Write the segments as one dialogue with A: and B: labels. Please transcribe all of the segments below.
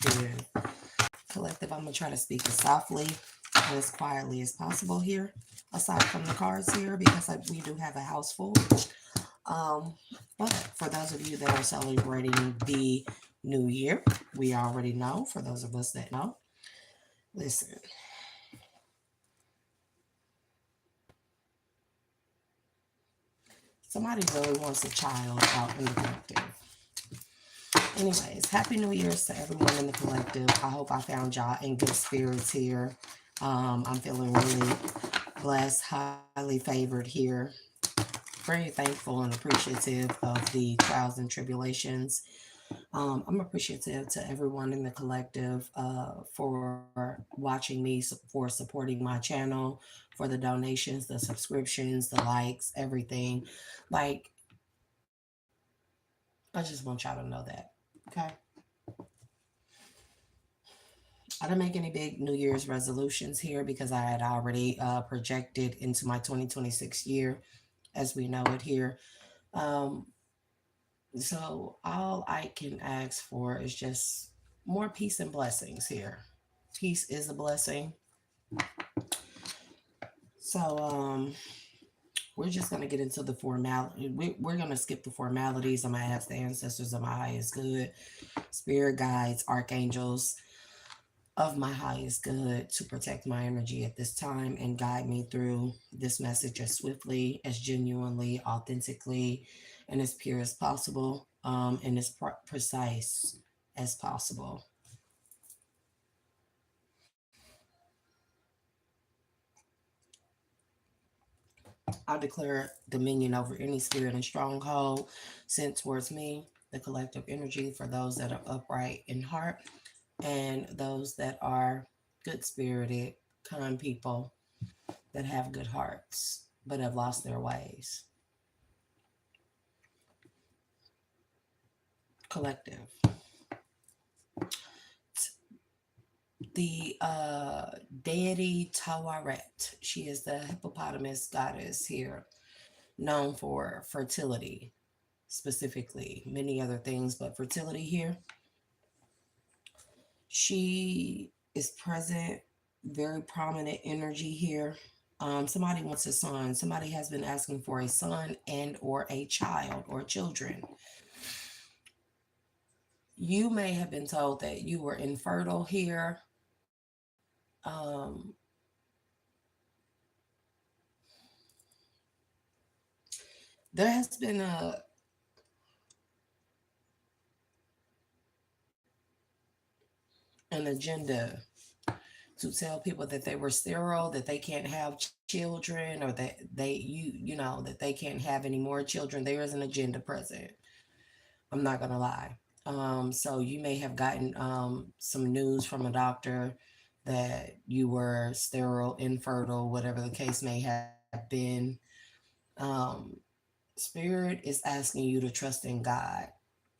A: Collective. Collective, I'm going to try to speak as softly and as quietly as possible here, aside from the cards here, because we do have a house full. But for those of you that are celebrating the new year, we already know, for those of us that know, listen, somebody really wants a child out in the collective. Anyways, happy New Year's to everyone in the collective. I hope I found y'all in good spirits here. I'm feeling really blessed, highly favored here. Very thankful and appreciative of the trials and tribulations. I'm appreciative to everyone in the collective for watching me, for supporting my channel, for the donations, the subscriptions, the likes, everything. Like, I just want y'all to know that. Okay. I didn't make any big New Year's resolutions here because I had already projected into my 2026 year as we know it here. Um, so all I can ask for is just more peace and blessings here. Peace is a blessing. So we're just gonna get into the formality. We're gonna skip the formalities. I'm gonna ask the ancestors of my highest good, spirit guides, archangels of my highest good to protect my energy at this time and guide me through this message as swiftly, as genuinely, authentically, and as pure as possible, and as precise as possible. I declare dominion over any spirit and stronghold sent towards me, the collective energy for those that are upright in heart and those that are good spirited, kind people that have good hearts but have lost their ways. Collective. The deity Tawaret. She is the hippopotamus goddess here, known for fertility, specifically, many other things, but fertility here. She is present, very prominent energy here. Somebody wants a son. Somebody has been asking for a son and or a child or children. You may have been told that you were infertile here. Um, there has been an agenda to tell people that they were sterile, that they can't have children, or that you know that they can't have any more children. There is an agenda present. I'm not gonna lie. So you may have gotten some news from a doctor that you were sterile, infertile, whatever the case may have been. Um, Spirit is asking you to trust in God.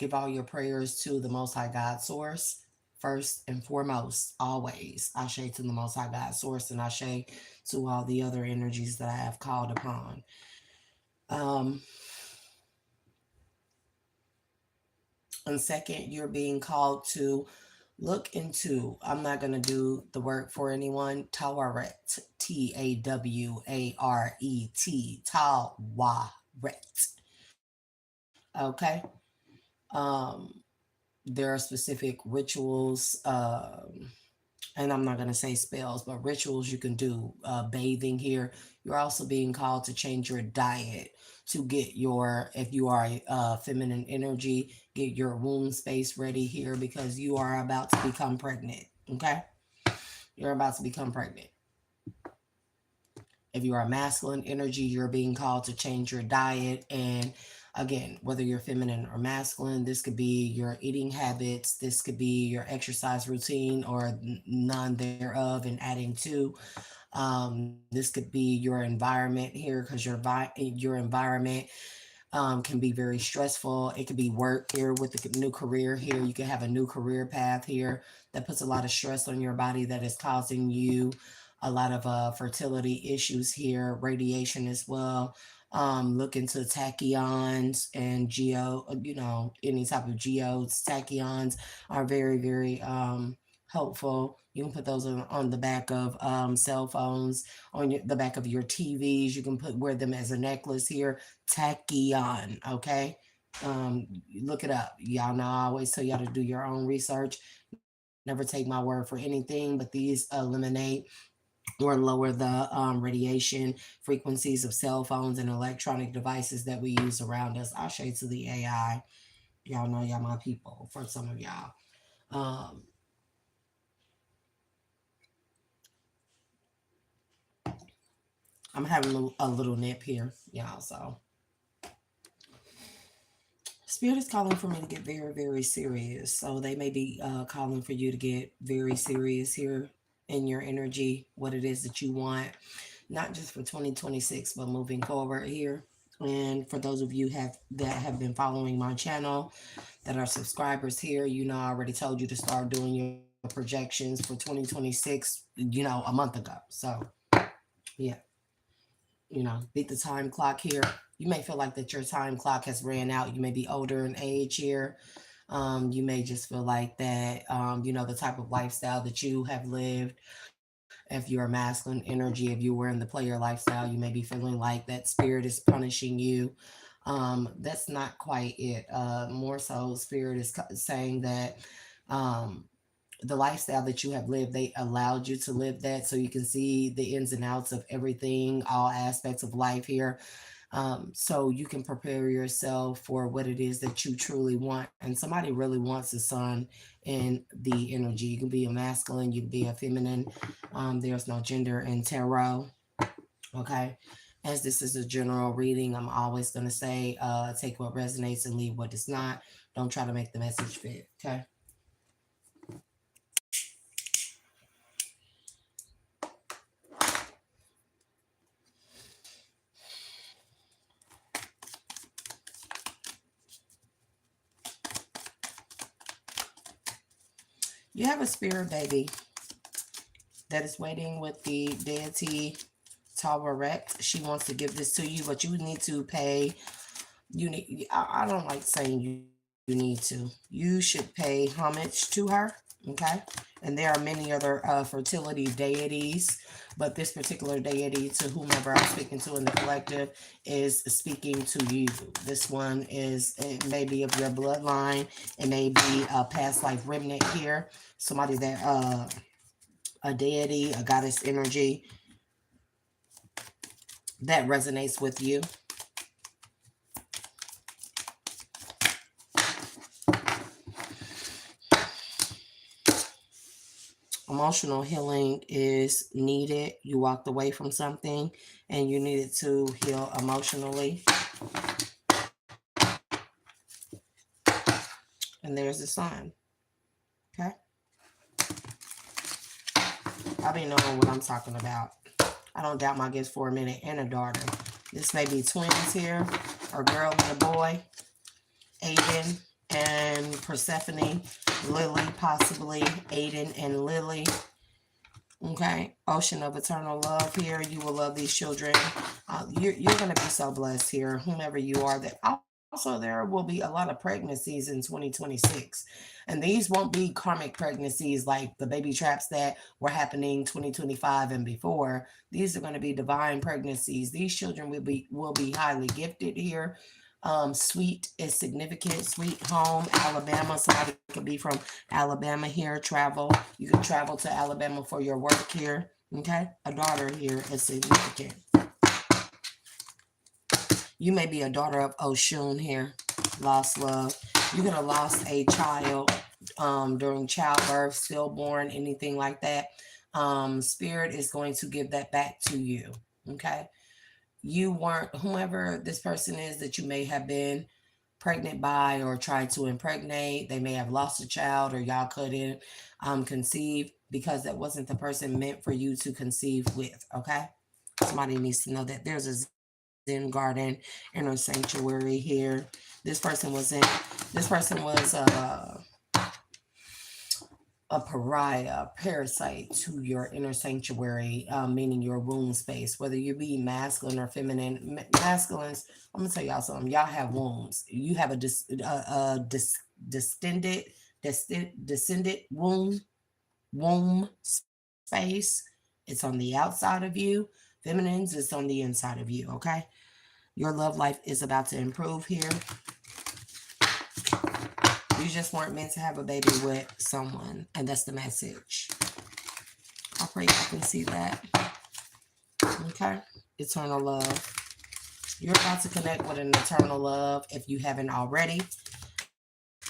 A: Give all your prayers to the Most High God Source first and foremost, always. Ashe to the Most High God Source, and Ashe to all the other energies that I have called upon. Um, and second, you're being called to look into, I'm not going to do the work for anyone, tawaret, Tawret, tawaret. Okay. Um, there are specific rituals, and I'm not going to say spells, but rituals you can do, bathing here. You're also being called to change your diet to get your, if you are feminine energy, get your womb space ready here because you are about to become pregnant. Okay. You're about to become pregnant. If you are masculine energy, you're being called to change your diet. And again, whether you're feminine or masculine, this could be your eating habits, this could be your exercise routine or none thereof, and adding to. This could be your environment here because your environment can be very stressful. It could be work here with the new career here. You could have a new career path here that puts a lot of stress on your body that is causing you a lot of fertility issues here, radiation as well. Look into tachyons and any type of geodes. Tachyons are very, very helpful. You can put those on the back of cell phones, on the back of your TVs. You can wear them as a necklace here. Tachyon, okay? Um, Look it up. Y'all know I always tell y'all to do your own research. Never take my word for anything, but these eliminate or lower the radiation frequencies of cell phones and electronic devices that we use around us. I'll show you to the AI. Y'all know y'all my people for some of y'all. Um, I'm having a little nip here, y'all. So, Spirit is calling for me to get very, very serious. So, they may be calling for you to get very serious here in your energy, what it is that you want, not just for 2026, but moving forward here. And for those of you that have been following my channel, that are subscribers here, I already told you to start doing your projections for 2026, a month ago. So, yeah, beat the time clock here. You may feel like that your time clock has ran out. You may be older in age here. You may just feel like that, the type of lifestyle that you have lived. If you're a masculine energy, if you were in the player lifestyle, you may be feeling like that spirit is punishing you. That's not quite it. More so, spirit is saying that um, the lifestyle that you have lived, they allowed you to live that so you can see the ins and outs of everything, all aspects of life here. So you can prepare yourself for what it is that you truly want. And somebody really wants a sun in the energy. You can be a masculine, you can be a feminine. There's no gender in tarot. Okay. As this is a general reading, I'm always going to say take what resonates and leave what does not. Don't try to make the message fit. Okay. You have a spirit baby that is waiting with the deity tawaret. She wants to give this to you, but you need to pay. I don't like saying you need to. You should pay homage to her. Okay. And there are many other fertility deities, but this particular deity, to whomever I'm speaking to in the collective, is speaking to you. This one it may be of your bloodline. It may be a past life remnant here. Somebody that, a deity, a goddess energy that resonates with you. Emotional healing is needed. You walked away from something and you needed to heal emotionally. And there's the sign. Okay. I'll be knowing what I'm talking about. I don't doubt my gifts for a minute, and a daughter. This may be twins here, or girl and a boy. Aiden and Persephone. Lily, possibly. Aiden and Lily. Okay, ocean of eternal love here. You will love these children. You're going to be so blessed here, whomever you are. That also there will be a lot of pregnancies in 2026, and these won't be karmic pregnancies like the baby traps that were happening 2025 and before. These are going to be divine pregnancies. These children will be highly gifted here. Sweet is significant. Sweet home, Alabama. Somebody could be from Alabama here. Travel. You can travel to Alabama for your work here. Okay. A daughter here is significant. You may be a daughter of Oshun here. Lost love. You could have lost a child during childbirth, stillborn, anything like that. Spirit is going to give that back to you. Okay. You weren't, whoever this person is that you may have been pregnant by or tried to impregnate, they may have lost a child, or y'all couldn't conceive because that wasn't the person meant for you to conceive with. Okay. Somebody needs to know that there's a Zen garden, inner sanctuary here. This person was a pariah, parasite to your inner sanctuary, meaning your womb space, whether you be masculine or feminine. Masculines, I'm gonna tell y'all something. Y'all have wombs. You have distended, descended womb space. It's on the outside of you. Feminines, it's on the inside of you. Okay, your love life is about to improve here. You just weren't meant to have a baby with someone, and that's the message. I pray y'all can see that. Okay? Eternal love. You're about to connect with an eternal love if you haven't already.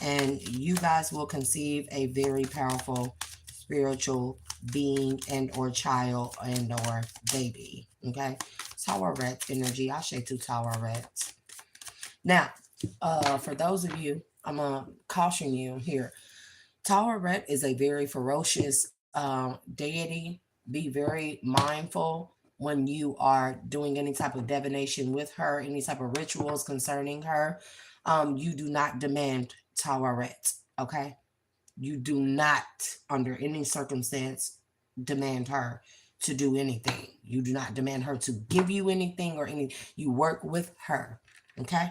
A: And you guys will conceive a very powerful spiritual being and or child and or baby. Okay? Tawaret energy. I say to Tawaret. Now, for those of you, I'm gonna caution you here. Tawaret is a very ferocious deity. Be very mindful when you are doing any type of divination with her, any type of rituals concerning her. You do not demand Tawaret, okay? You do not, under any circumstance, demand her to do anything. You do not demand her to give you anything or any. You work with her, okay?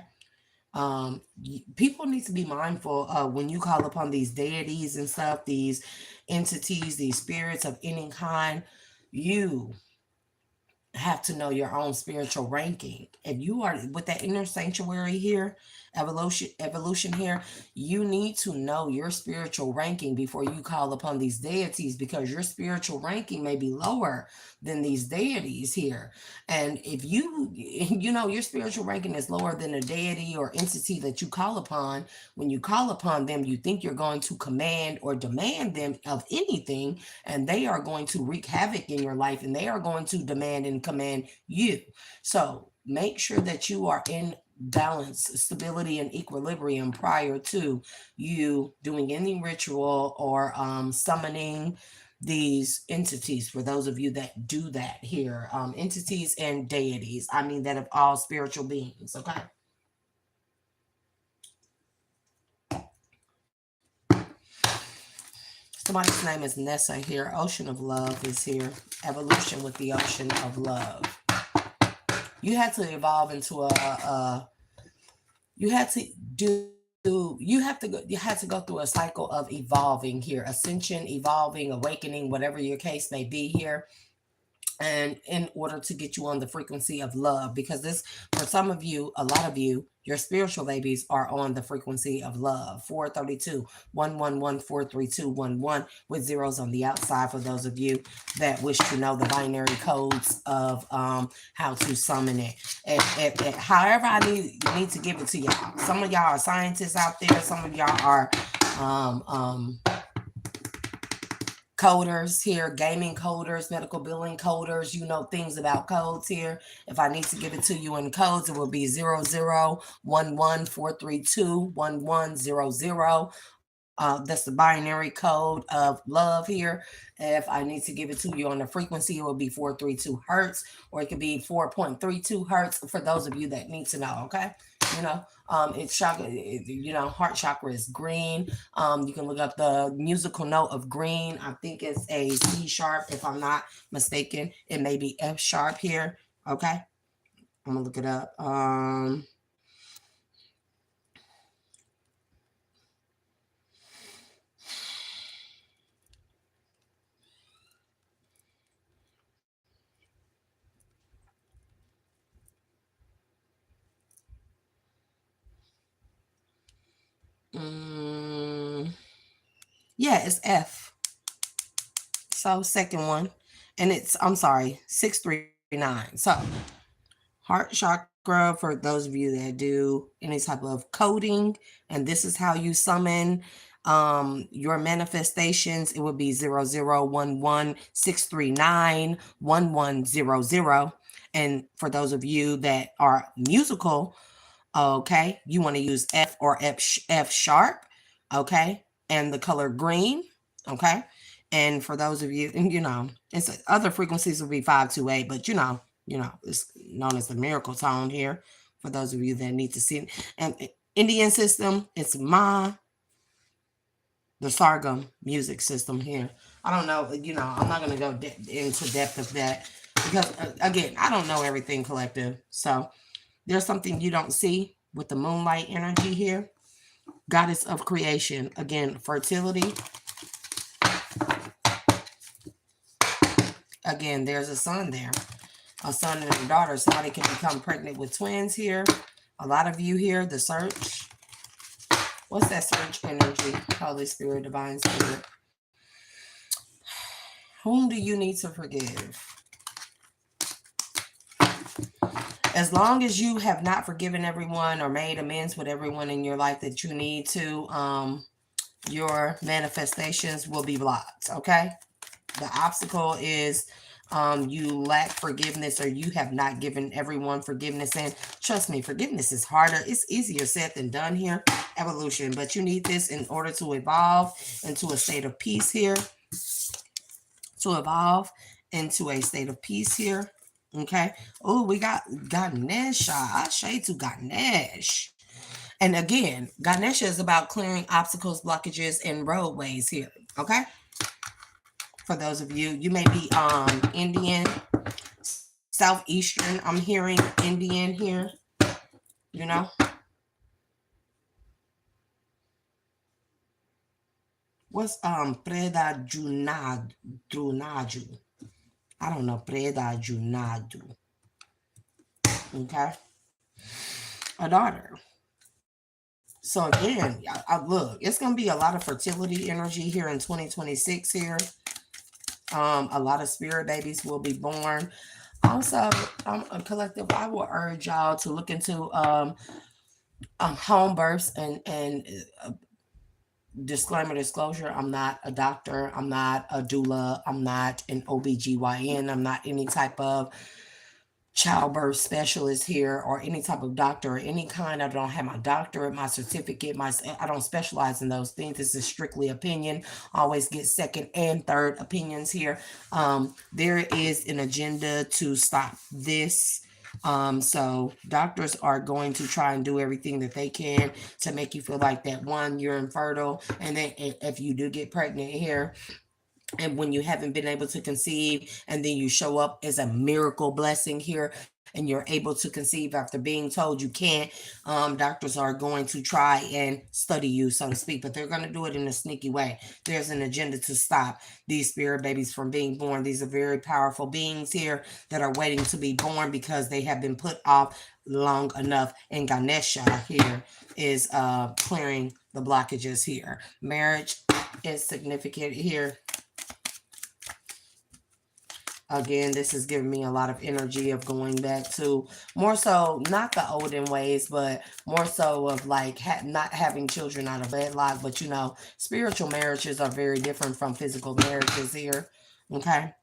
A: People need to be mindful when you call upon these deities and stuff, these entities, these spirits of any kind. You have to know your own spiritual ranking. If you are with that inner sanctuary here, evolution here, you need to know your spiritual ranking before you call upon these deities, because your spiritual ranking may be lower than these deities here. And if you know your spiritual ranking is lower than a deity or entity that you call upon, when you call upon them, you think you're going to command or demand them of anything, and they are going to wreak havoc in your life, and they are going to demand and command you. So make sure that you are in balance, stability, and equilibrium prior to you doing any ritual or summoning these entities. For those of you that do that here, entities and deities, I mean that of all spiritual beings. Okay. Somebody's name is Nessa here. Ocean of Love is here. Evolution with the Ocean of Love. You had to evolve into you had to you had to go through a cycle of evolving here. Ascension, evolving, awakening, whatever your case may be here, and in order to get you on the frequency of love, because this, for some of you, a lot of you, your spiritual babies are on the frequency of love. 432 111 432 11 with zeros on the outside for those of you that wish to know the binary codes of how to summon it. However I need to give it to y'all. Some of y'all are scientists out there, some of y'all are coders here, gaming coders, medical billing coders. You know things about codes here. If I need to give it to you in codes, it will be 0011 432 1100. That's the binary code of love here. If I need to give it to you on the frequency, it will be 432 hertz, or it could be 4.32 hertz for those of you that need to know. Okay, you know, it's chakra. Heart chakra is green. You can look up the musical note of green. I think it's a C sharp, if I'm not mistaken. It may be F sharp here. Okay, I'm gonna look it up. Mm, yeah, it's F. So second one, and I'm sorry, 639. So heart chakra, for those of you that do any type of coding, and this is how you summon your manifestations. It would be 0011 639 1100. And for those of you that are musical, okay, you want to use F or F sharp, okay, and the color green, okay. And for those of you, and it's other frequencies will be 528, but it's known as the miracle tone here. For those of you that need to see it, and Indian system, it's Ma, the Sargam music system here. I don't know, I'm not going to go into depth of that because, again, I don't know everything, collective. So there's something you don't see with the moonlight energy here. Goddess of creation. Again, fertility. Again, there's a son there. A son and a daughter. Somebody can become pregnant with twins here. A lot of you here, the search. What's that search energy? Holy Spirit, Divine Spirit. Whom do you need to forgive? As long as you have not forgiven everyone or made amends with everyone in your life that you need to, your manifestations will be blocked, okay? The obstacle is you lack forgiveness, or you have not given everyone forgiveness. And trust me, forgiveness is harder. It's easier said than done here. Evolution. But you need this in order to evolve into a state of peace here. To evolve into a state of peace here. Okay. Oh, we got Ganesha. I shade to Ganesh. And again, Ganesha is about clearing obstacles, blockages, and roadways here. Okay. For those of you, you may be Indian, Southeastern. I'm hearing Indian here. You know. What's Preda Junaju? I don't know. Preda Junadu. Okay. A daughter. So again, look, it's going to be a lot of fertility energy here in 2026 here. A lot of spirit babies will be born. Also, a collective, I will urge y'all to look into home births and disclosure, I'm not a doctor, I'm not a doula, I'm not an OBGYN, I'm not any type of childbirth specialist here or any type of doctor or any kind. I don't have my doctorate, my certificate, I don't specialize in those things. This is strictly opinion. Always get second and third opinions here. There is an agenda to stop this. So doctors are going to try and do everything that they can to make you feel like that, one, you're infertile, and then if you do get pregnant here, and when you haven't been able to conceive, and then you show up as a miracle blessing here and you're able to conceive after being told you can't, doctors are going to try and study you, so to speak, but they're going to do it in a sneaky way. There's an agenda to stop these spirit babies from being born. These are very powerful beings here that are waiting to be born because they have been put off long enough. And Ganesha here is clearing the blockages here. Marriage is significant here. Again, this is giving me a lot of energy of going back to more so not the olden ways, but more so of like not having children out of wedlock. But spiritual marriages are very different from physical marriages here. Okay.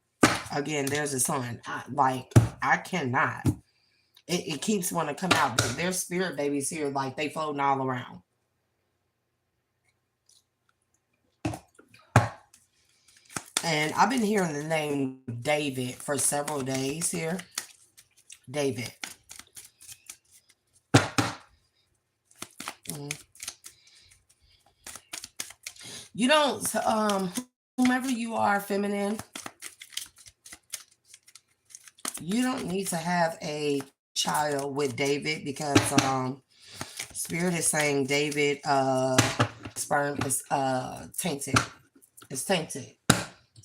A: Again, there's a son. I cannot. It keeps wanting to come out, but there's spirit babies here, like they floating all around. And I've been hearing the name David for several days here. David. You don't, whomever you are, feminine, you don't need to have a child with David because Spirit is saying David sperm is tainted. It's tainted.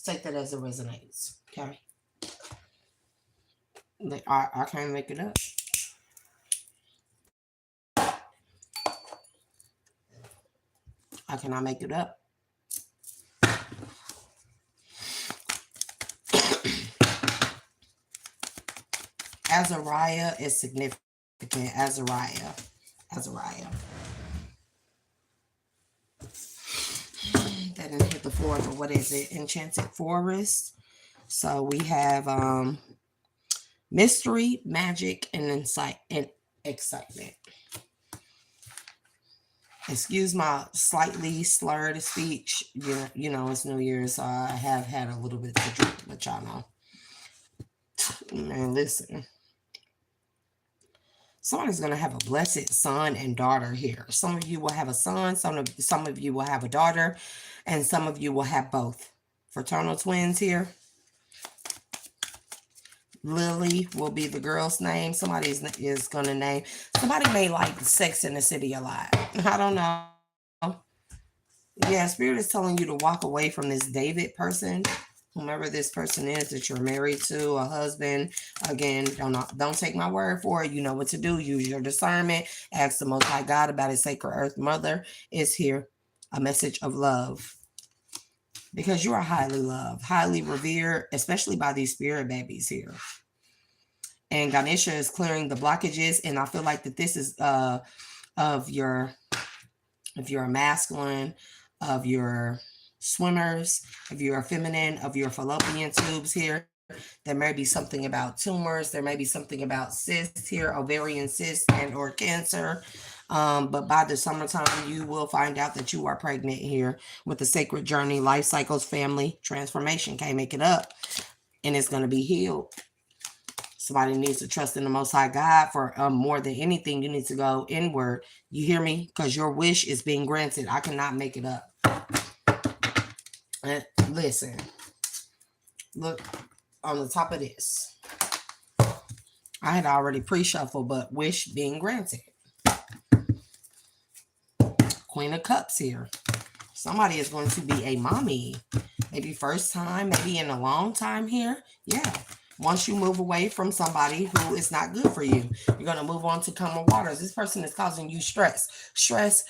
A: Take that as it resonates. Okay. I can't make it up. I cannot make it up. Azariah is significant. Azariah. That didn't hit the floor, but what is it? Enchanted Forest. So we have mystery, magic, and insight and excitement. Excuse my slightly slurred speech. It's New Year's, so I have had a little bit to drink, but y'all know. Man, listen. Somebody's going to have a blessed son and daughter here. Some of you will have a son, some of you will have a daughter, and some of you will have both. Fraternal twins here. Lily will be the girl's name. Somebody is going to name. Somebody may like Sex in the City a lot. I don't know. Yeah, Spirit is telling you to walk away from this David person, whomever this person is that you're married to, a husband. Again, don't take my word for it. You know what to do. Use your discernment. Ask the Most High God about His sacred earth mother. Is here a message of love, because you are highly loved, highly revered, especially by these spirit babies here. And Ganesha is clearing the blockages, and I feel like that this is of your, if you're a masculine, of your swimmers, if you're a feminine, of your fallopian tubes here. There may be something about tumors. There may be something about cysts here, ovarian cysts and or cancer. But by the summertime, you will find out that you are pregnant here with the sacred journey, life cycles, family transformation. Can't make it up. And it's going to be healed. Somebody needs to trust in the Most High God for more than anything. You need to go inward. You hear me? Because your wish is being granted. I cannot make it up. And listen, look on the top of this. I had already pre-shuffled, but wish being granted. Queen of Cups here. Somebody is going to be a mommy. Maybe first time, maybe in a long time here. Yeah. Once you move away from somebody who is not good for you, you're going to move on to calmer waters. This person is causing you stress. Stress,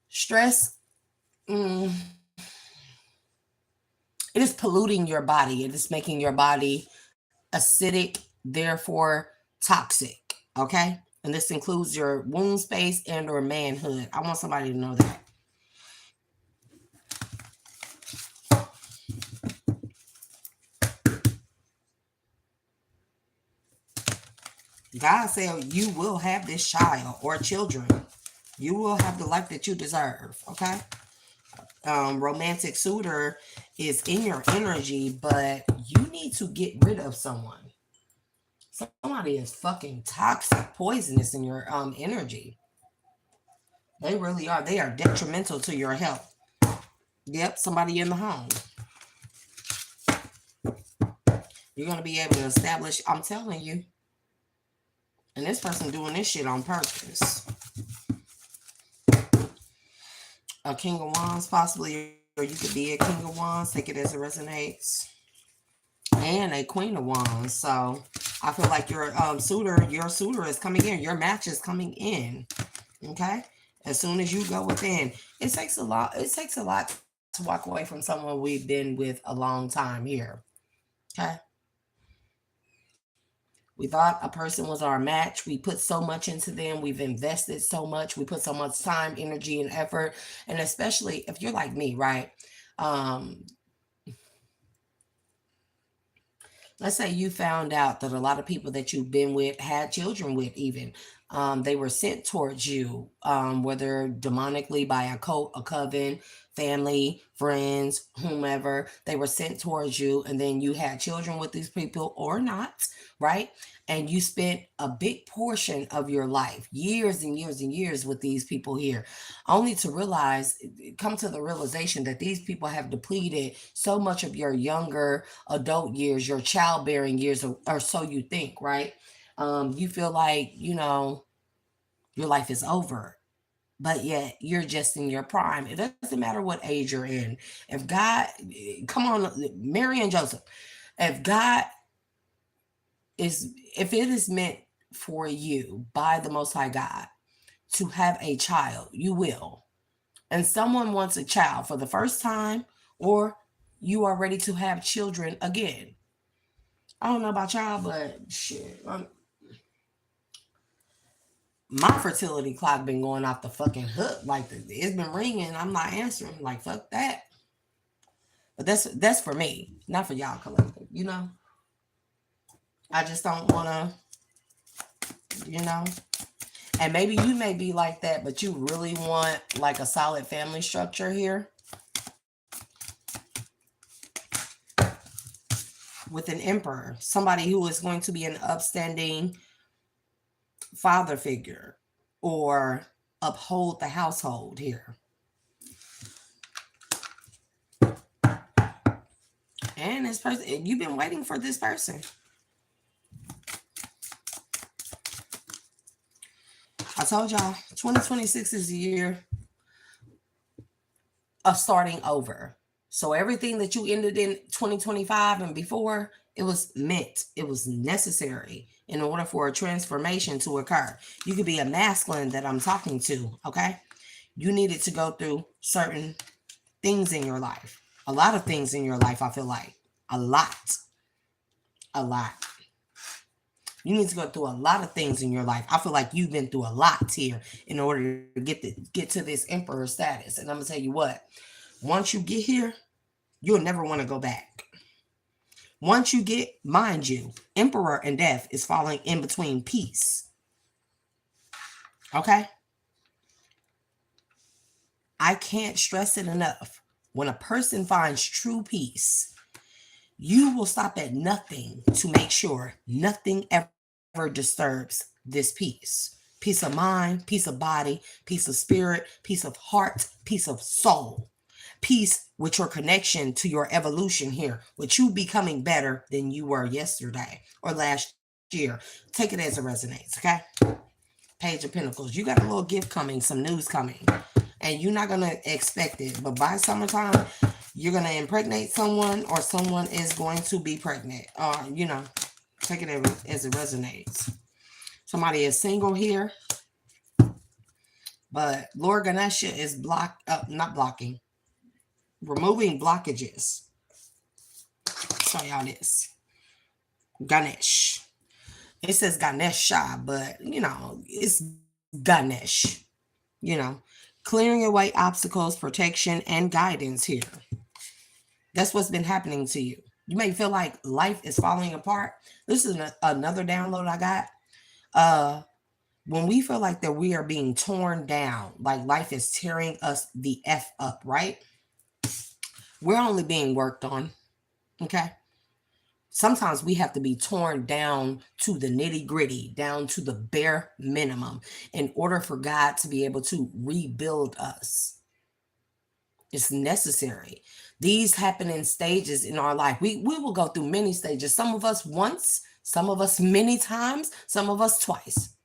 A: stress, it is polluting your body. It is making your body acidic, therefore toxic. Okay? And this includes your womb space and or manhood. I want somebody to know that. God said you will have this child or children. You will have the life that you deserve. Okay? Romantic suitor is in your energy, but you need to get rid of someone. Somebody is fucking toxic, poisonous in your energy. They really are. They are detrimental to your health. Yep, somebody in the home. You're going to be able to establish, I'm telling you. And this person doing this shit on purpose. A King of Wands, possibly, or you could be a King of Wands. Take it as it resonates. And a Queen of Wands. So I feel like your suitor is coming in. Your match is coming in. Okay? As soon as you go within. It takes a lot to walk away from someone we've been with a long time here. Okay? We thought a person was our match. We put so much into them. We've invested so much. We put so much time, energy, and effort. And especially if you're like me, right? Let's say you found out that a lot of people that you've been with had children with even. They were sent towards you, whether demonically by a cult, a coven, family, friends, whomever. They were sent towards you, and then you had children with these people or not, right? And you spent a big portion of your life, years and years and years with these people here, only to realize, come to the realization that these people have depleted so much of your younger adult years, your childbearing years, or so you think, right? You feel like, your life is over, but yet you're just in your prime. It doesn't matter what age you're in. If God, come on, Mary and Joseph, if God if it is meant for you by the Most High God to have a child, you will. And someone wants a child for the first time, or you are ready to have children again. I don't know about y'all, but shit, my fertility clock been going off the fucking hook. Like it's been ringing. I'm not answering. Like fuck that. But that's for me, not for y'all collective. I just don't want to. And maybe you may be like that, but you really want like a solid family structure here. with an emperor, somebody who is going to be an upstanding father figure or uphold the household here. And this person, you've been waiting for this person. I told y'all 2026 is the year of starting over. So everything that you ended in 2025 and before, it was meant, it was necessary in order for a transformation to occur. You could be a masculine that I'm talking to, okay? You needed to go through certain things in your life. A lot of things in your life, I feel like. A lot. A lot. You need to go through a lot of things in your life. I feel like you've been through a lot here in order to get to this emperor status. And I'm gonna tell you what, once you get here, you'll never want to go back. Once you get, mind you, emperor and death is falling in between peace. Okay? I can't stress it enough. When a person finds true peace, you will stop at nothing to make sure nothing ever disturbs this peace. Peace of mind, peace of body, peace of spirit, peace of heart, peace of soul. Peace with your connection to your evolution here, with you becoming better than you were yesterday or last year. Take it as it resonates, okay? Page of Pentacles. You got a little gift coming, some news coming, and you're not going to expect it. But by summertime, you're going to impregnate someone or someone is going to be pregnant. Take it as it resonates. Somebody is single here, but Lord Ganesha is not blocking, removing blockages. Show y'all this. Ganesh. It says Ganesha, but it's Ganesh. Clearing away obstacles, protection, and guidance here. That's what's been happening to you. You may feel like life is falling apart. This is another download I got. When we feel like that we are being torn down, like life is tearing us the F up, right? We're only being worked on, okay? Sometimes we have to be torn down to the nitty gritty, down to the bare minimum in order for God to be able to rebuild us. It's necessary. These happen in stages in our life. We will go through many stages. Some of us once, some of us many times, some of us twice,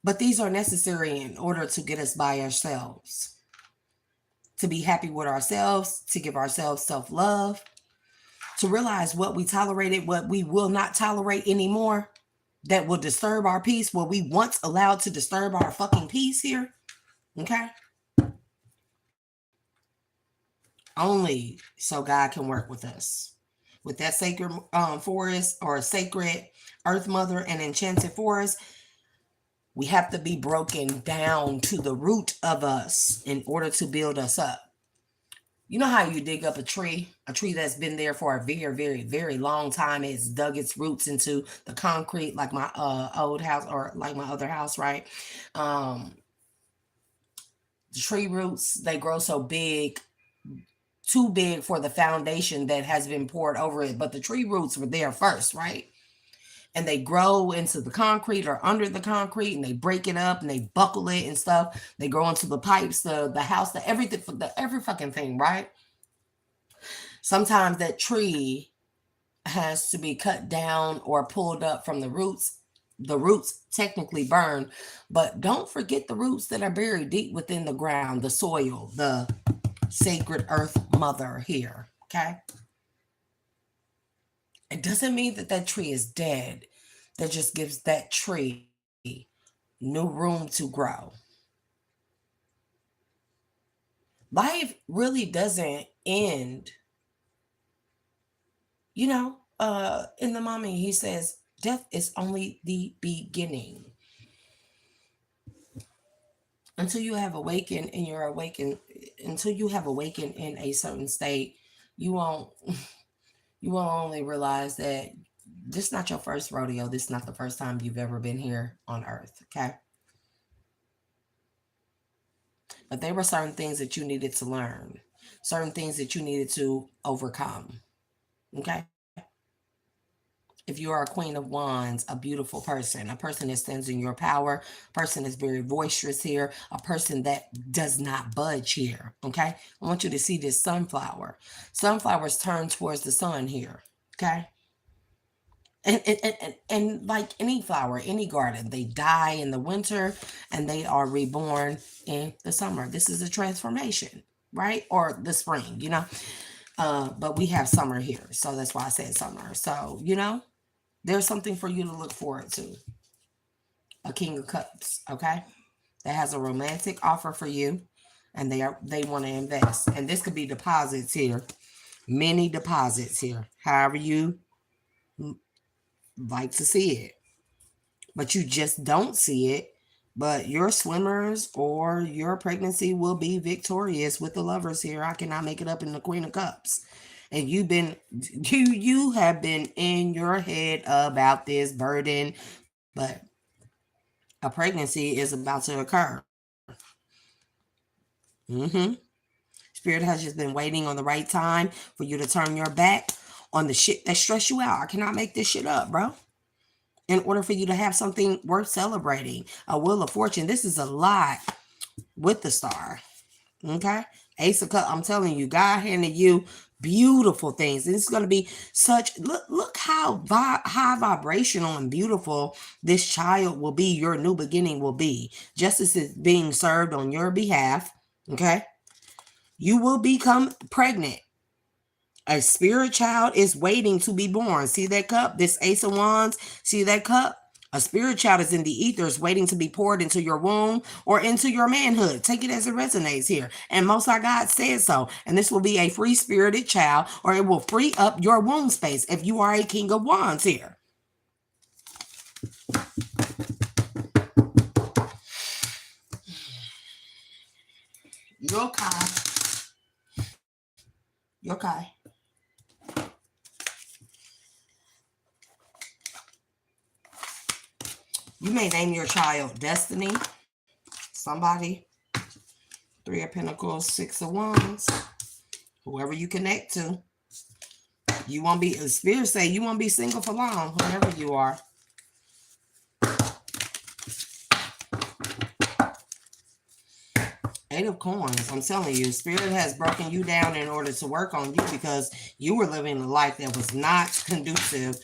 A: But these are necessary in order to get us by ourselves, to be happy with ourselves, to give ourselves self-love, to realize what we tolerated, what we will not tolerate anymore, that will disturb our peace, what we once allowed to disturb our fucking peace here. Okay? Only so God can work with us. With that sacred forest or sacred earth mother and enchanted forest, we have to be broken down to the root of us in order to build us up. You know how you dig up a tree that's been there for a very, very, very long time. It's dug its roots into the concrete, like my old house or like my other house, right? The tree roots, they grow so big, too big for the foundation that has been poured over it. But the tree roots were there first, right? And they grow into the concrete or under the concrete, and they break it up and they buckle it and stuff. They grow into the pipes, the house, the everything, every fucking thing, right? Sometimes that tree has to be cut down or pulled up from the roots. The roots technically burn, but don't forget the roots that are buried deep within the ground, the soil, the sacred earth mother here, okay? It doesn't mean that that tree is dead. That just gives that tree new room to grow. Life really doesn't end. In the mommy, he says, death is only the beginning. Until you have awakened and you're awakened, until you have awakened in a certain state, you won't you will only realize that this is not your first rodeo. This is not the first time you've ever been here on earth, okay? But there were certain things that you needed to learn, certain things that you needed to overcome. Okay? If you are a queen of wands, a beautiful person, a person that stands in your power, a person that's very boisterous here, a person that does not budge here. Okay? I want you to see this sunflower. Sunflowers turn towards the sun here. Okay? And like any flower, any garden, they die in the winter and they are reborn in the summer. This is a transformation, right? Or the spring, you know. But we have summer here, so that's why I said summer. So there's something for you to look forward to. A King of Cups, okay, that has a romantic offer for you, and they want to invest. And this could be deposits here, many deposits here, however you like to see it. But you just don't see it. But your swimmers or your pregnancy will be victorious with the lovers here. I cannot make it up in the Queen of Cups. And you have been in your head about this burden, but a pregnancy is about to occur. Mm-hmm. Spirit has just been waiting on the right time for you to turn your back on the shit that stress you out. I cannot make this shit up, bro. In order for you to have something worth celebrating, a wheel of fortune. This is a lot with the star. Okay? Ace of Cups. I'm telling you, God handed you beautiful things. It's going to be such, look how high vibrational and beautiful this child will be. Your new beginning will be. Justice is being served on your behalf. Okay? You will become pregnant. A spirit child is waiting to be born. See that cup? This Ace of Wands. See that cup? A spirit child is in the ethers waiting to be poured into your womb or into your manhood. Take it as it resonates here. And Most High God said so. And this will be a free spirited child, or it will free up your womb space if you are a King of Wands here. Yokai. Yokai. You may name your child Destiny, somebody, Three of Pentacles, Six of Wands, whoever you connect to. You won't be, Spirit say you won't be single for long, whoever you are. Eight of Coins. I'm telling you, Spirit has broken you down in order to work on you because you were living a life that was not conducive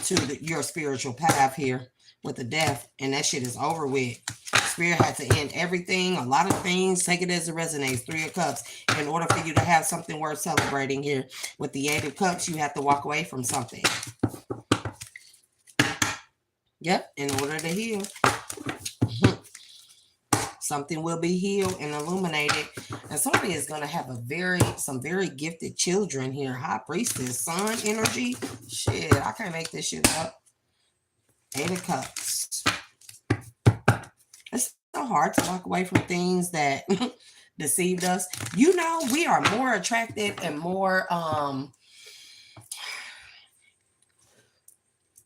A: to your spiritual path here with the death, and that shit is over with. Spirit had to end everything, a lot of things. Take it as it resonates. Three of Cups. In order for you to have something worth celebrating here with the Eight of Cups, you have to walk away from something. Yep, in order to heal. Something will be healed and illuminated. And somebody is going to have some very gifted children here. High Priestess, Sun energy. Shit, I can't make this shit up. Eight of Cups. It's so hard to walk away from things that deceived us. We are more attracted and more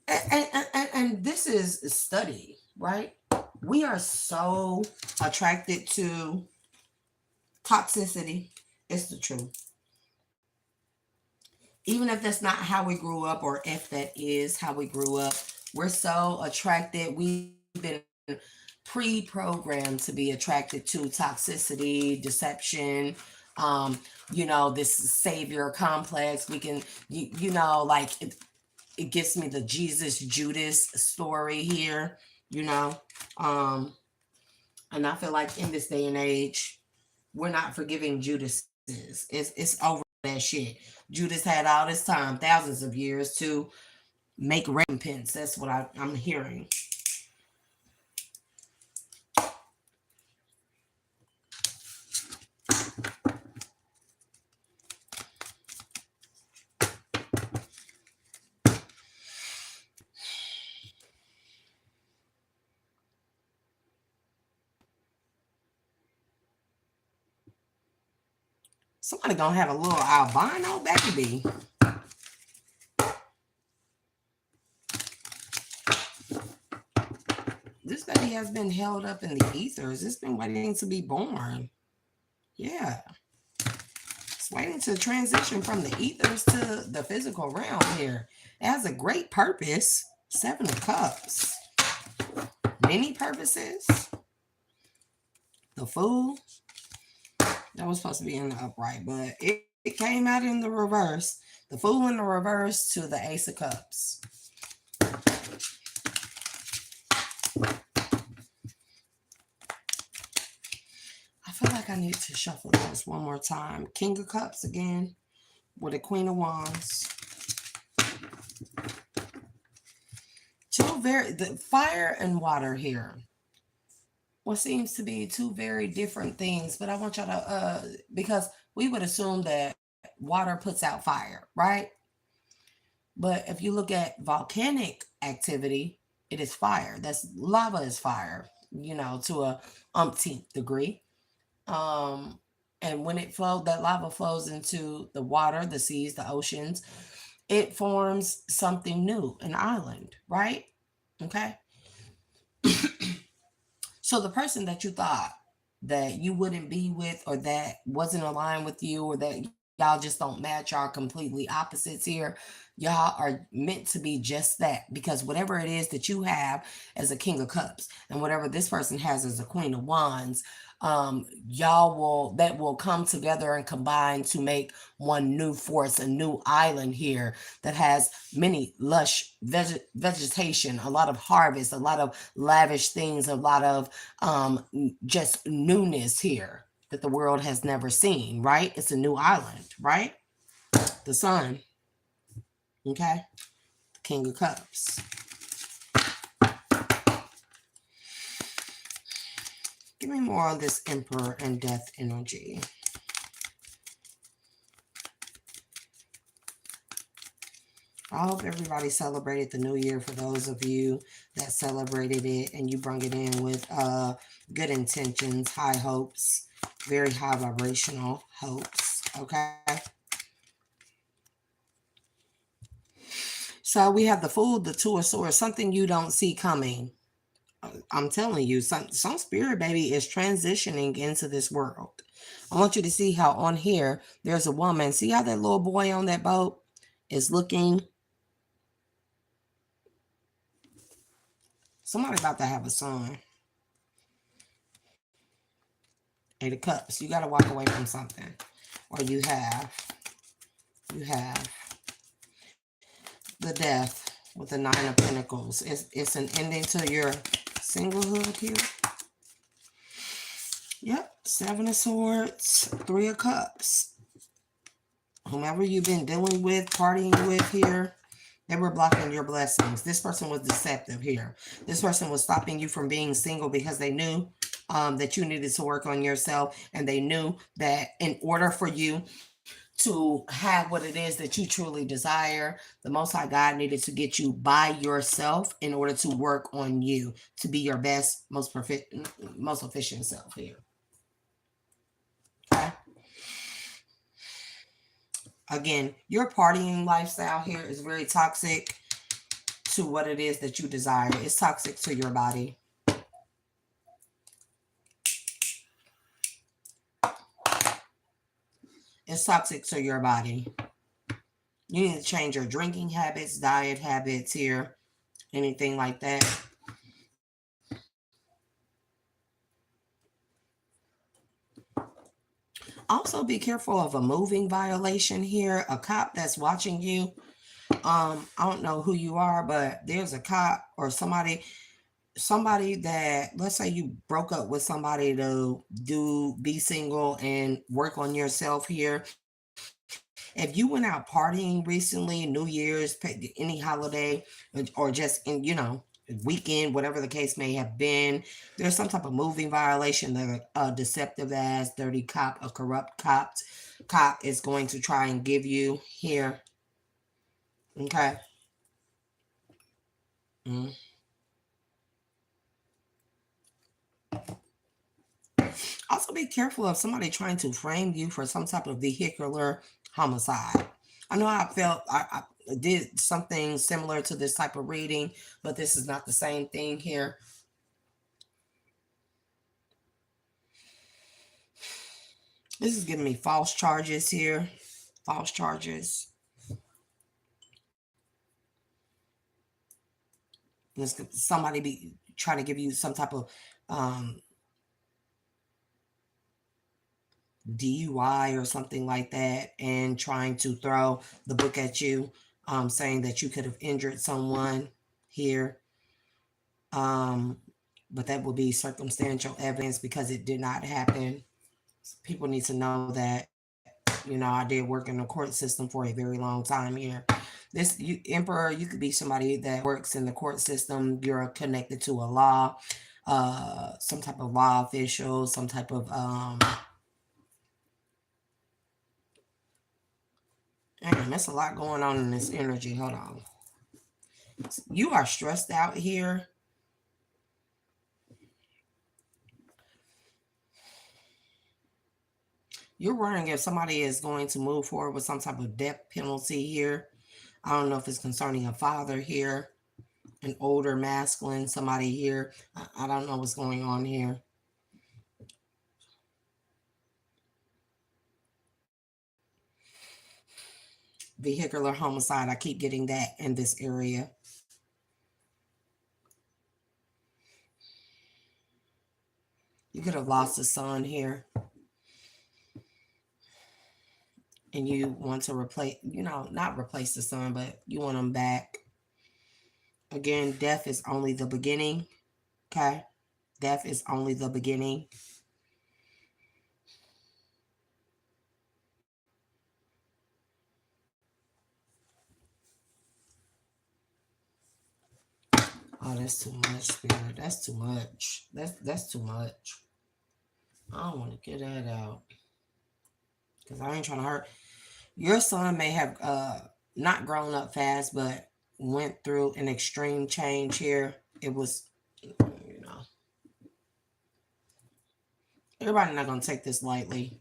A: and this is study, right? We are so attracted to toxicity. It's the truth. Even if that's not how we grew up, or if that is how we grew up, we're so attracted. We've been pre-programmed to be attracted to toxicity, deception, this savior complex. We can, like it gives me the Jesus Judas story here, and I feel like in this day and age, we're not forgiving Judases. It's over that shit. Judas had all this time, thousands of years, to make recompense. That's what I'm hearing. Somebody gonna have a little albino baby. This baby has been held up in the ethers. It's been waiting to be born. Yeah. It's waiting to transition from the ethers to the physical realm here. It has a great purpose. Seven of Cups. Many purposes. The Fool. That was supposed to be in the upright, but it came out in the reverse. The Fool in the reverse to the Ace of Cups. I feel like I need to shuffle this one more time. King of Cups again with a Queen of Wands. The fire and water here. What seems to be two very different things, but I want y'all to because we would assume that water puts out fire, right? But if you look at volcanic activity, it is fire. That's lava is fire, to a umpteenth degree. Um, and when it flows, that lava flows into the water, the seas, the oceans. It forms something new, an island, right? Okay. So the person that you thought that you wouldn't be with, or that wasn't aligned with you, or that y'all just don't match, are completely opposites here. Y'all are meant to be just that, because whatever it is that you have as a King of Cups and whatever this person has as a Queen of Wands, y'all will come together and combine to make one new force, a new island here that has many lush vegetation, a lot of harvest, a lot of lavish things, a lot of just newness here that the world has never seen, right? It's a new island, right? The Sun, okay? The King of Cups. Give me more on this Emperor and Death energy. I hope everybody celebrated the new year. For those of you that celebrated it and you brought it in with good intentions, high hopes, very high vibrational hopes, okay? So we have the Fool, the Two of Swords, something you don't see coming. I'm telling you, some spirit baby is transitioning into this world. I want you to see how on here there's a woman. See how that little boy on that boat is looking? Somebody about to have a son. Eight of Cups. You got to walk away from something, or you have the Death with the Nine of Pentacles. It's an ending to your singlehood here. Yep. Seven of Swords, Three of Cups. Whomever you've been dealing with, partying with here, they were blocking your blessings. This person was deceptive here. This person was stopping you from being single because they knew that you needed to work on yourself, and they knew that in order for you to have what it is that you truly desire, the Most High God needed to get you by yourself in order to work on you to be your best, most efficient self here. Okay. Again, your partying lifestyle here is very toxic to what it is that you desire. It's toxic to your body. It's toxic to your body. You need to change your drinking habits, diet habits here, anything like that. Also, be careful of a moving violation here. A cop that's watching you. I don't know who you are, but there's a cop or somebody that, let's say you broke up with somebody to be single and work on yourself here. If you went out partying recently, New Year's, any holiday, or just weekend, whatever the case may have been, there's some type of moving violation that a deceptive ass, dirty cop, a corrupt cop is going to try and give you here. Okay. Mm. Also, be careful of somebody trying to frame you for some type of vehicular homicide. I know I felt I did something similar to this type of reading, but this is not the same thing here. This is giving me false charges here. False charges. Somebody be trying to give you some type of um, DUI or something like that, and trying to throw the book at you, saying that you could have injured someone here. Um, but that will be circumstantial evidence because it did not happen. People need to know that, I did work in the court system for a very long time here. Emperor, you could be somebody that works in the court system. You're connected to a law, some type of law official, some type of damn, that's a lot going on in this energy. Hold on. You are stressed out here. You're worrying if somebody is going to move forward with some type of death penalty here. I don't know if it's concerning a father here, an older masculine, somebody here. I don't know what's going on here. Vehicular homicide. I keep getting that in this area. You could have lost a son here. And you want to replace, not replace the son, but you want him back. Again, death is only the beginning. Okay? Death is only the beginning. Oh, that's too much, Spirit. That's too much. That's too much. I don't want to get that out. Because I ain't trying to hurt. Your son may have not grown up fast, but went through an extreme change here. It was, everybody not going to take this lightly.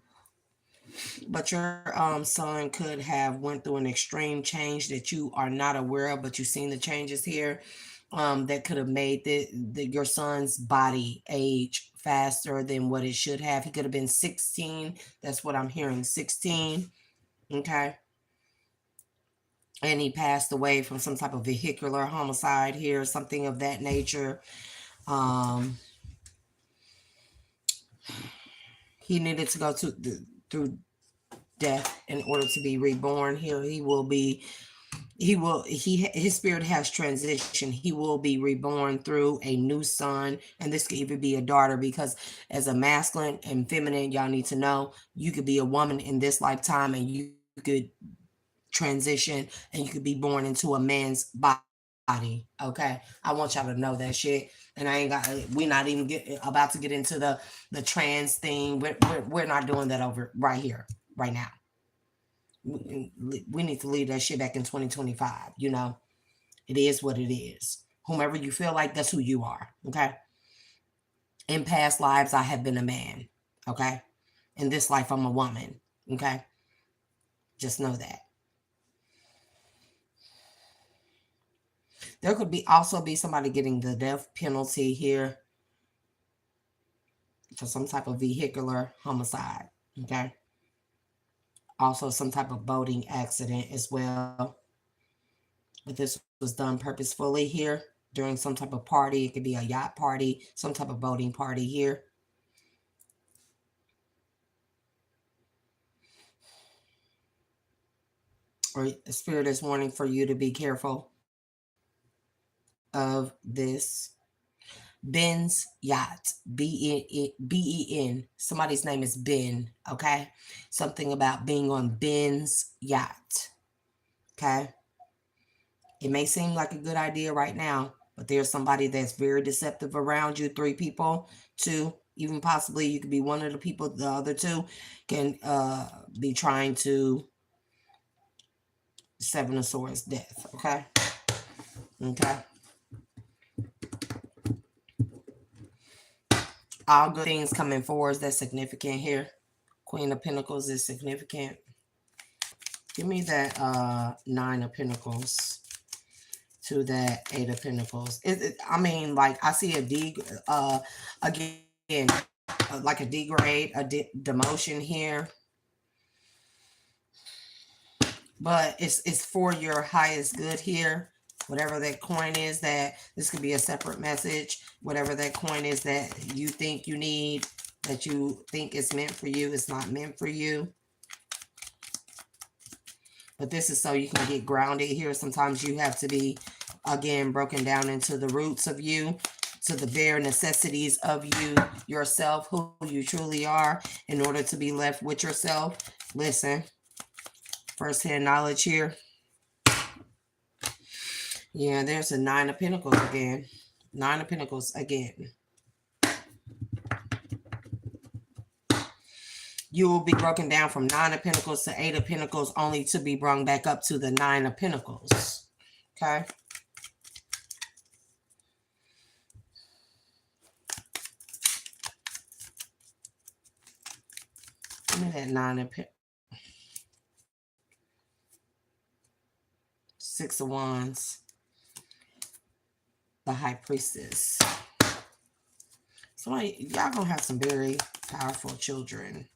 A: But your son could have went through an extreme change that you are not aware of, but you've seen the changes here that could have made your son's body age faster than what it should have. He could have been 16. That's what I'm hearing, 16. Okay. And he passed away from some type of vehicular homicide here, something of that nature. He needed to go through death in order to be reborn. Here his spirit has transition. He will be reborn through a new son, and this could even be a daughter, because as a masculine and feminine, y'all need to know, you could be a woman in this lifetime, and you could transition, and you could be born into a man's body. Okay, I want y'all to know that shit. And we're not even about to get into the trans thing. We're not doing that over right here, right now. We need to leave that shit back in 2025. It is what it is. Whomever you feel like, that's who you are. Okay. In past lives, I have been a man. Okay. In this life, I'm a woman. Okay. Just know that. There could also be somebody getting the death penalty here for some type of vehicular homicide. Okay. Also some type of boating accident as well. But this was done purposefully here during some type of party. It could be a yacht party, some type of boating party here. Or the spirit is warning for you to be careful of this. Ben's yacht. Ben. Somebody's name is Ben. Okay. Something about being on Ben's yacht. Okay. It may seem like a good idea right now, but there's somebody that's very deceptive around you. 3 people, 2, even possibly you could be one of the people. The other 2 can be trying to 7 of Swords, death. Okay. Okay. All good things coming forward. That's significant here. Queen of Pentacles is significant. Give me that 9 of Pentacles to that 8 of Pentacles. I mean, like, I see again, like a degrade, a demotion here, but it's for your highest good here. Whatever that coin is, that this could be a separate message. Whatever that coin is that you think you need, that you think is meant for you, it's not meant for you. But this is so you can get grounded here. Sometimes you have to be, again, broken down into the roots of you, to the bare necessities of you, yourself, who you truly are, in order to be left with yourself. Listen, first-hand knowledge here. Yeah, there's a Nine of Pentacles again. Nine of Pentacles again. You will be broken down from Nine of Pentacles to Eight of Pentacles, only to be brought back up to the Nine of Pentacles. Okay? Give me that Nine of Pentacles. Six of Wands. The High Priestess. So y'all gonna have some very powerful children.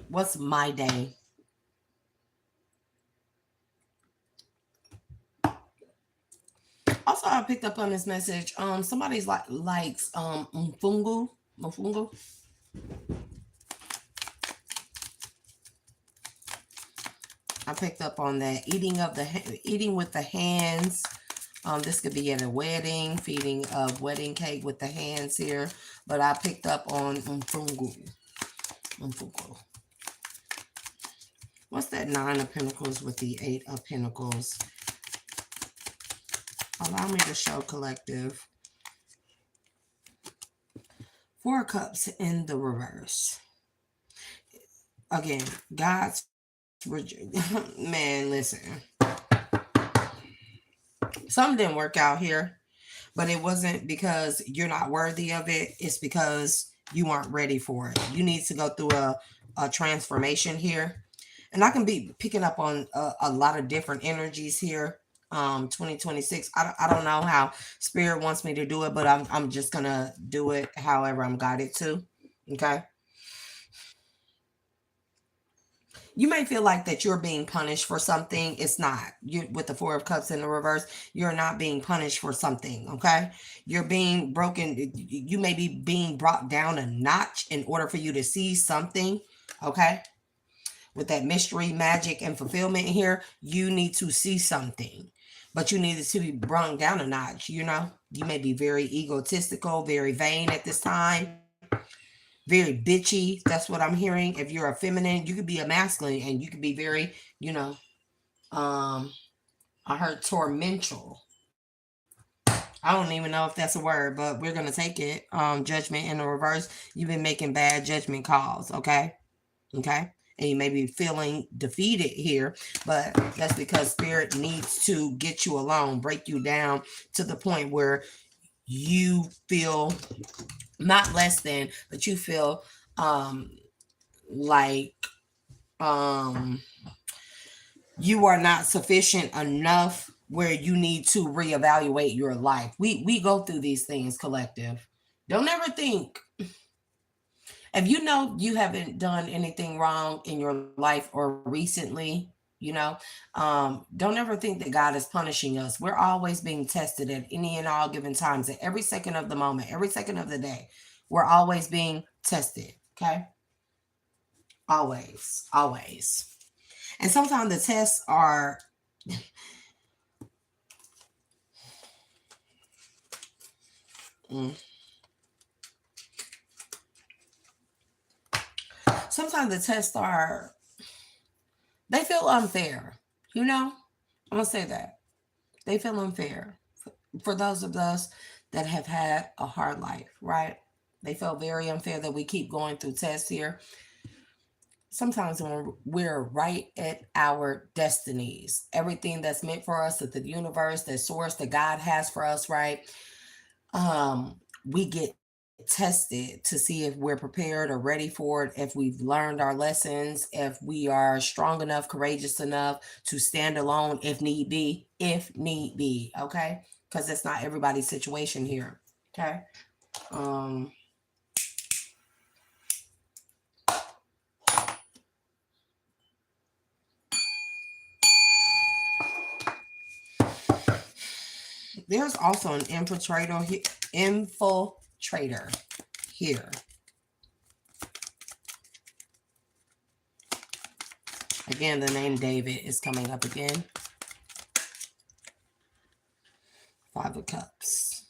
A: What's my day? Also, I picked up on this message. Somebody's likes mfungu. I picked up on that eating with the hands. This could be at a wedding, feeding of wedding cake with the hands here. But I picked up on mfungu. What's that Nine of Pentacles with the Eight of Pentacles? Allow me to show collective. Four of Cups in the reverse. Again, God's man, listen. Something didn't work out here, but it wasn't because you're not worthy of it. It's because you weren't ready for it. You need to go through a transformation here. And I can be picking up on a lot of different energies here. 2026. I don't know how Spirit wants me to do it, but I'm just gonna do it however I'm guided to. Okay. You may feel like that you're being punished for something. It's not. You, with the Four of Cups in the reverse, you're not being punished for something. Okay. You're being broken. You may be being brought down a notch in order for you to see something. Okay. With that mystery, magic, and fulfillment here, you need to see something. But you need it to be brought down a notch. You know, you may be very egotistical, very vain at this time, very bitchy. That's what I'm hearing. If you're a feminine, you could be a masculine, and you could be very, you know, I heard tormental. I don't even know if that's a word, but we're gonna take it. Judgment in the reverse. You've been making bad judgment calls. Okay. And you may be feeling defeated here, but that's because Spirit needs to get you alone, break you down to the point where you feel not less than, but you feel like you are not sufficient enough, where you need to reevaluate your life. We go through these things, collective. Don't ever think, if you know you haven't done anything wrong in your life or recently, you know, don't ever think that God is punishing us. We're always being tested at any and all given times, at every second of the moment, every second of the day. We're always being tested. Okay. Always. And sometimes the tests are sometimes the tests are, they feel unfair. You know, I'm gonna say that they feel unfair for those of us that have had a hard life, right? They feel very unfair that we keep going through tests here. Sometimes when we're right at our destinies, everything that's meant for us, that the universe, that source, that God has for us, right? We get tested to see if we're prepared or ready for it, if we've learned our lessons, if we are strong enough, courageous enough to stand alone if need be, okay? Because it's not everybody's situation here, okay? Um, there's also an infiltrator here. Again, the name David is coming up again. Five of Cups.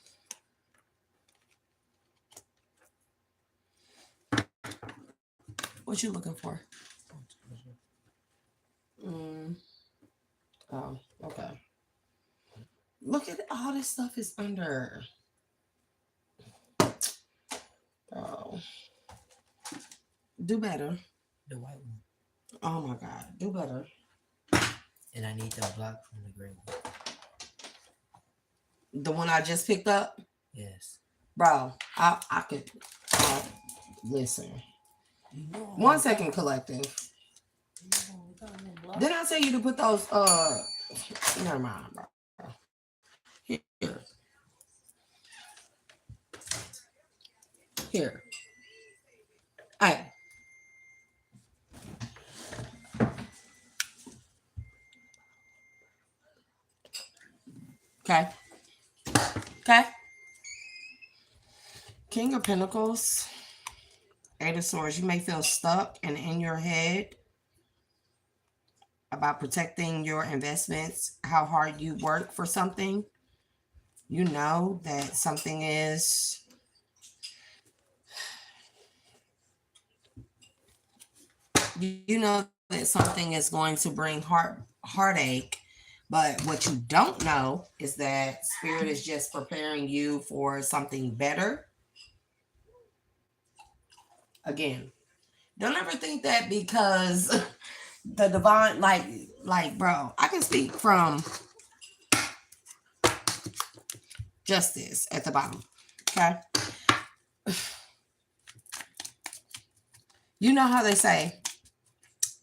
A: What you looking for? Oh, okay. Look at all this stuff is under. Oh, do better.
B: The white one.
A: Oh my God, do better.
B: And I need the block from the gray one.
A: The one I just picked up?
B: Yes.
A: Bro, I could listen. 1 second, collective. Didn't I tell you to put those never mind, bro. Here. Here. Hey. Okay. Okay. King of Pentacles, Eight of Swords. You may feel stuck and in your head about protecting your investments, how hard you work for something. You know that something is you know that something is going to bring heartache, but what you don't know is that spirit is just preparing you for something better. Again, don't ever think that because the divine, like bro, I can speak from justice at the bottom. Okay. You know how they say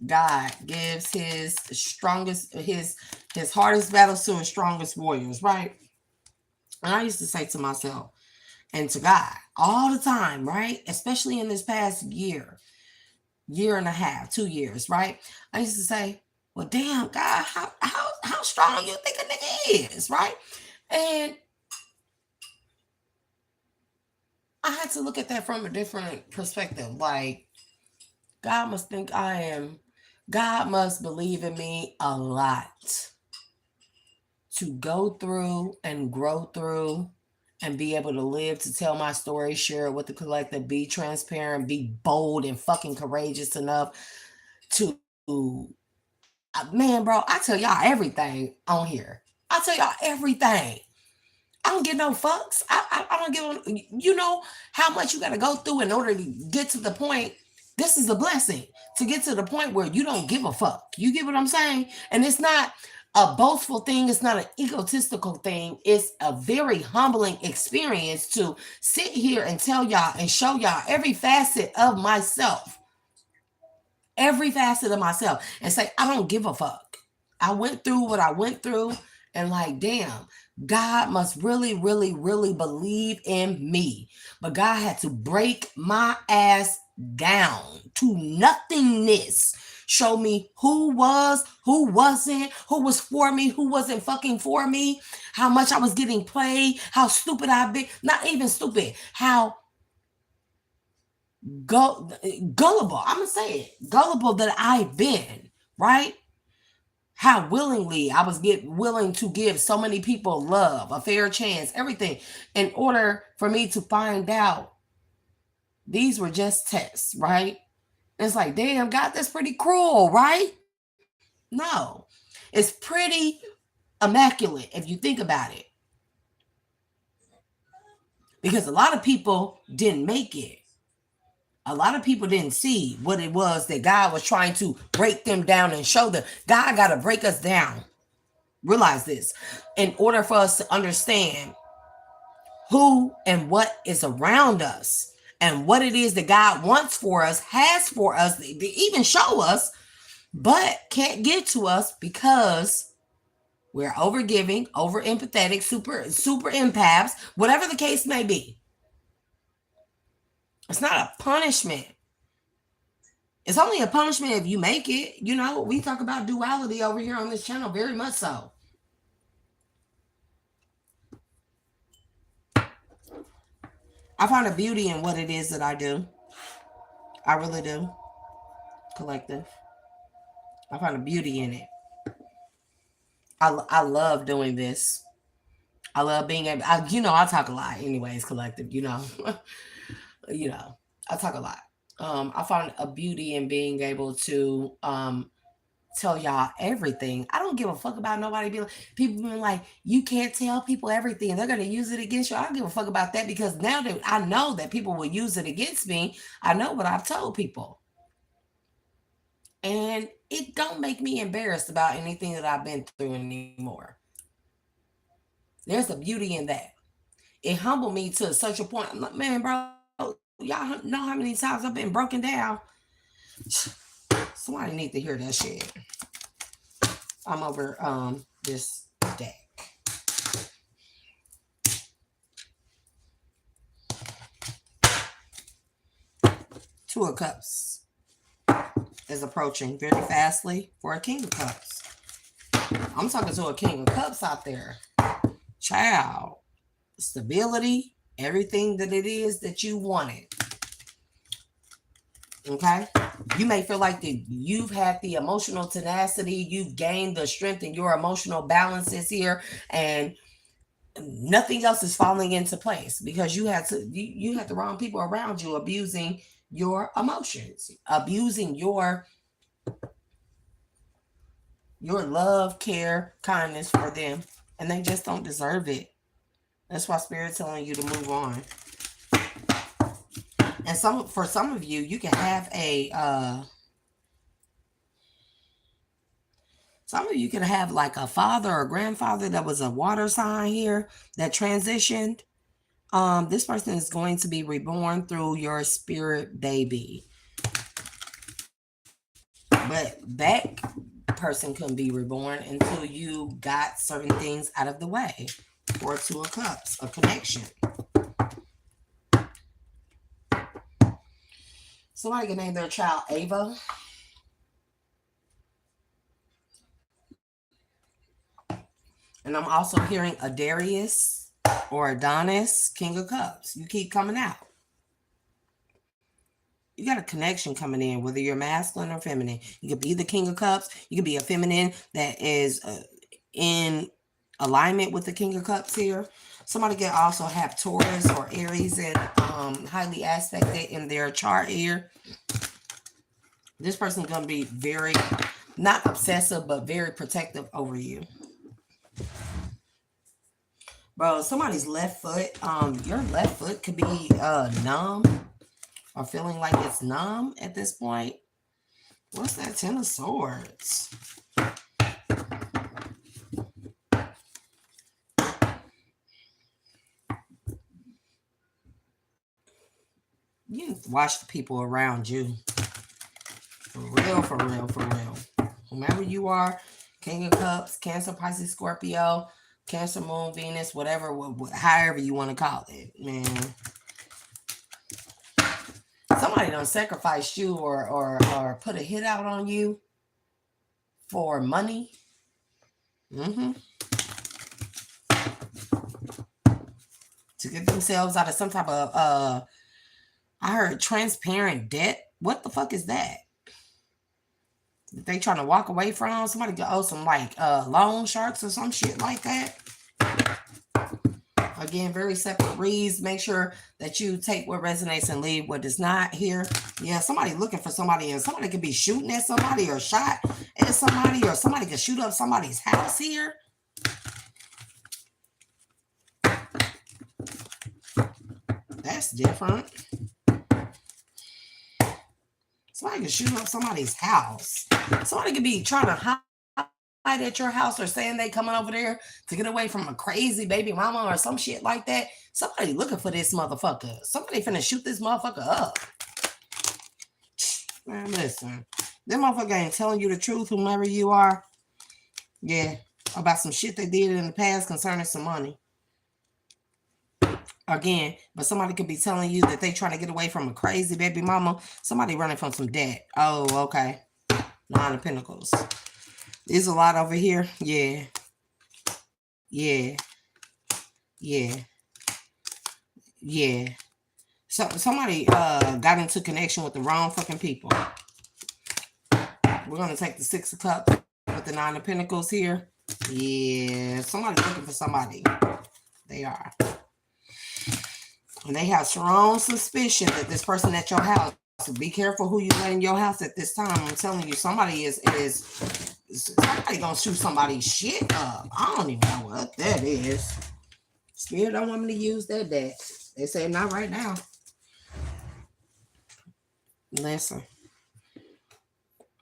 A: God gives his strongest, his hardest battles to his strongest warriors, right? And I used to say to myself and to God all the time, right? Especially in this past year and a half, 2 years, right? I used to say, well, damn, God, how strong you think a nigga is, right? And I had to look at that from a different perspective. Like, God must think God must believe in me a lot to go through and grow through and be able to live to tell my story, share it with the collective, be transparent, be bold and fucking courageous enough to, man, bro, I tell y'all everything on here. I tell y'all everything. I don't get no fucks. I don't give, you know how much you got to go through in order to get to the point. This is a blessing to get to the point where you don't give a fuck. You get what I'm saying? And it's not a boastful thing. It's not an egotistical thing. It's a very humbling experience to sit here and tell y'all and show y'all every facet of myself, and say, I don't give a fuck. I went through what I went through, and like, damn, God must really, really, really believe in me. But God had to break my ass down to nothingness. Show me who was, who wasn't, who was for me, who wasn't fucking for me, how much I was getting played, how stupid I've been. Not even stupid, how gullible, I'm gonna say it, gullible that I've been, right? How willingly I was willing to give so many people love, a fair chance, everything, in order for me to find out these were just tests, right? It's like, damn, God, that's pretty cruel, right? No, it's pretty immaculate if you think about it. Because a lot of people didn't make it. A lot of people didn't see what it was that God was trying to break them down and show them. God got to break us down. Realize this. In order for us to understand who and what is around us and what it is that God wants for us, has for us, to even show us, but can't get to us because we're over giving, over empathetic, super empaths, whatever the case may be. It's not a punishment. It's only a punishment if you make it. You know, we talk about duality over here on this channel, very much so. I find a beauty in what it is that I do. I really do. Collective. I find a beauty in it. I love doing this. I love being able, I talk a lot anyways, collective, you know, I talk a lot. I find a beauty in being able to tell y'all everything. I don't give a fuck about nobody being people being like, you can't tell people everything. They're gonna use it against you. I don't give a fuck about that because now that I know that people will use it against me, I know what I've told people. And it don't make me embarrassed about anything that I've been through anymore. There's a beauty in that. It humbled me to such a point. I'm like, man, bro, y'all know how many times I've been broken down. Somebody need to hear that shit. I'm over this deck. Two of Cups is approaching very fastly for a King of Cups. I'm talking to a King of Cups out there. Child. Stability, everything that it is that you wanted. Okay? You may feel like that you've had the emotional tenacity, you've gained the strength in your emotional balances here, and nothing else is falling into place because you had the wrong people around you abusing your emotions, abusing your love, care, kindness for them, and they just don't deserve it. That's why Spirit's telling you to move on. And for some of you, you can have some of you can have like a father or grandfather that was a water sign here that transitioned. This person is going to be reborn through your spirit baby. But that person couldn't be reborn until you got certain things out of the way. Or Two of Cups, a connection. Somebody can name their child Ava. And I'm also hearing a Darius or Adonis, King of Cups. You keep coming out. You got a connection coming in, whether you're masculine or feminine. You could be the King of Cups. You could be a feminine that is in alignment with the King of Cups here. Somebody can also have Taurus or Aries and highly aspected in their chart here. This person's going to be very, not obsessive, but very protective over you. Bro, somebody's left foot, your left foot could be numb or feeling like it's numb at this point. What's that Ten of Swords? You need to watch the people around you. For real, for real, for real. Whomever you are, King of Cups, Cancer, Pisces, Scorpio, Cancer, Moon, Venus, whatever, however you want to call it, man. Somebody done sacrificed you or put a hit out on you for money. To get themselves out of some type of I heard transparent debt. What the fuck is that? They trying to walk away from? Somebody could owe some like loan sharks or some shit like that. Again, very separate reads. Make sure that you take what resonates and leave what does not here. Yeah, somebody looking for somebody, and somebody could be shooting at somebody or shot at somebody, or somebody could shoot up somebody's house here. That's different. Somebody could shoot up somebody's house. Somebody could be trying to hide at your house or saying they coming over there to get away from a crazy baby mama or some shit like that, somebody looking for this motherfucker. Somebody finna shoot this motherfucker up. Man, listen. That motherfucker ain't telling you the truth, whomever you are. Yeah, about some shit they did in the past concerning some money. Again, but somebody could be telling you that they trying to get away from a crazy baby mama. Somebody running from some debt. Oh, okay. Nine of Pentacles. There's a lot over here. Yeah. Yeah. Yeah. Yeah. So somebody got into connection with the wrong fucking people. We're gonna take the Six of Cups with the Nine of Pentacles here. Yeah, somebody's looking for somebody. They are. And they have strong suspicion that this person at your house. So be careful who you let in your house at this time. I'm telling you, somebody is somebody gonna shoot somebody's shit up. I don't even know what that is. Spirit don't want me to use that deck. They say not right now. Listen,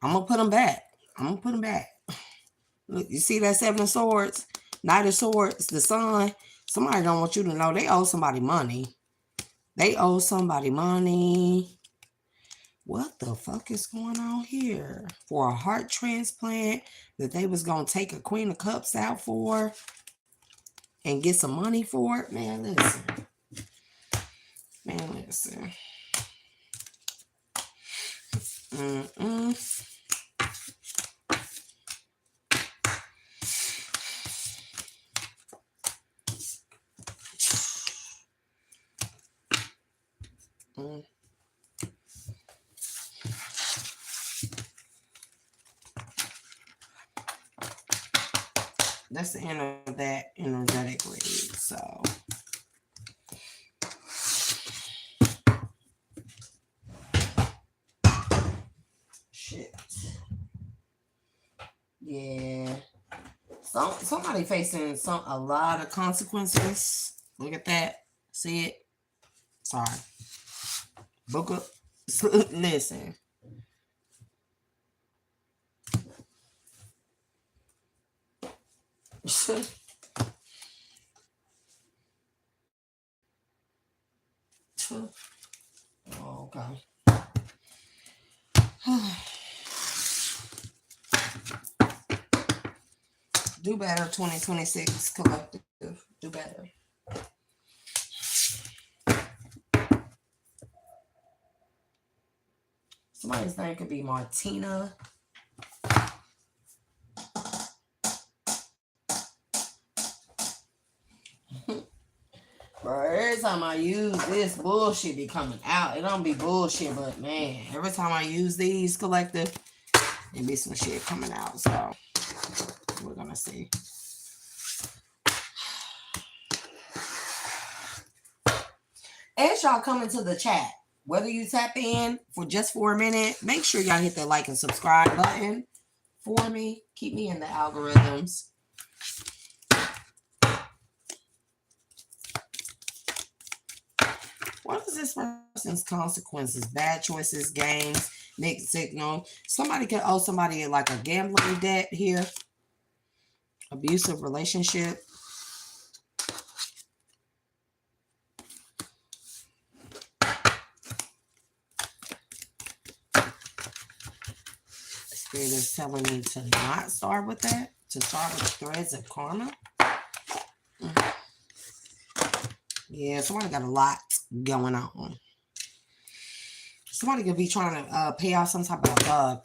A: I'm gonna put them back. Look, you see that Seven of Swords, Knight of Swords, the Sun. Somebody don't want you to know they owe somebody money. What the fuck is going on here? For a heart transplant that they was going to take a Queen of Cups out for and get some money for it? Man, listen. That's the end of that energetic read. So shit. Yeah. Somebody facing a lot of consequences. Look at that. See it? Sorry. Book up. Listen. Oh, okay. Do better, 2026 collective. Do better. Somebody's name could be Martina. Bro, every time I use this, bullshit be coming out. It don't be bullshit, but man, every time I use these collective, it be some shit coming out. So we're gonna see. As y'all come into the chat, whether you tap in for a minute, make sure y'all hit that like and subscribe button for me. Keep me in the algorithms. What is this person's consequences? Bad choices, games, mixed signal. Somebody could owe somebody like a gambling debt here. Abusive relationship. Spirit is telling me to not start with that. To start with threads of karma. Yeah, somebody got a lot going on. Somebody could be trying to pay off some type of,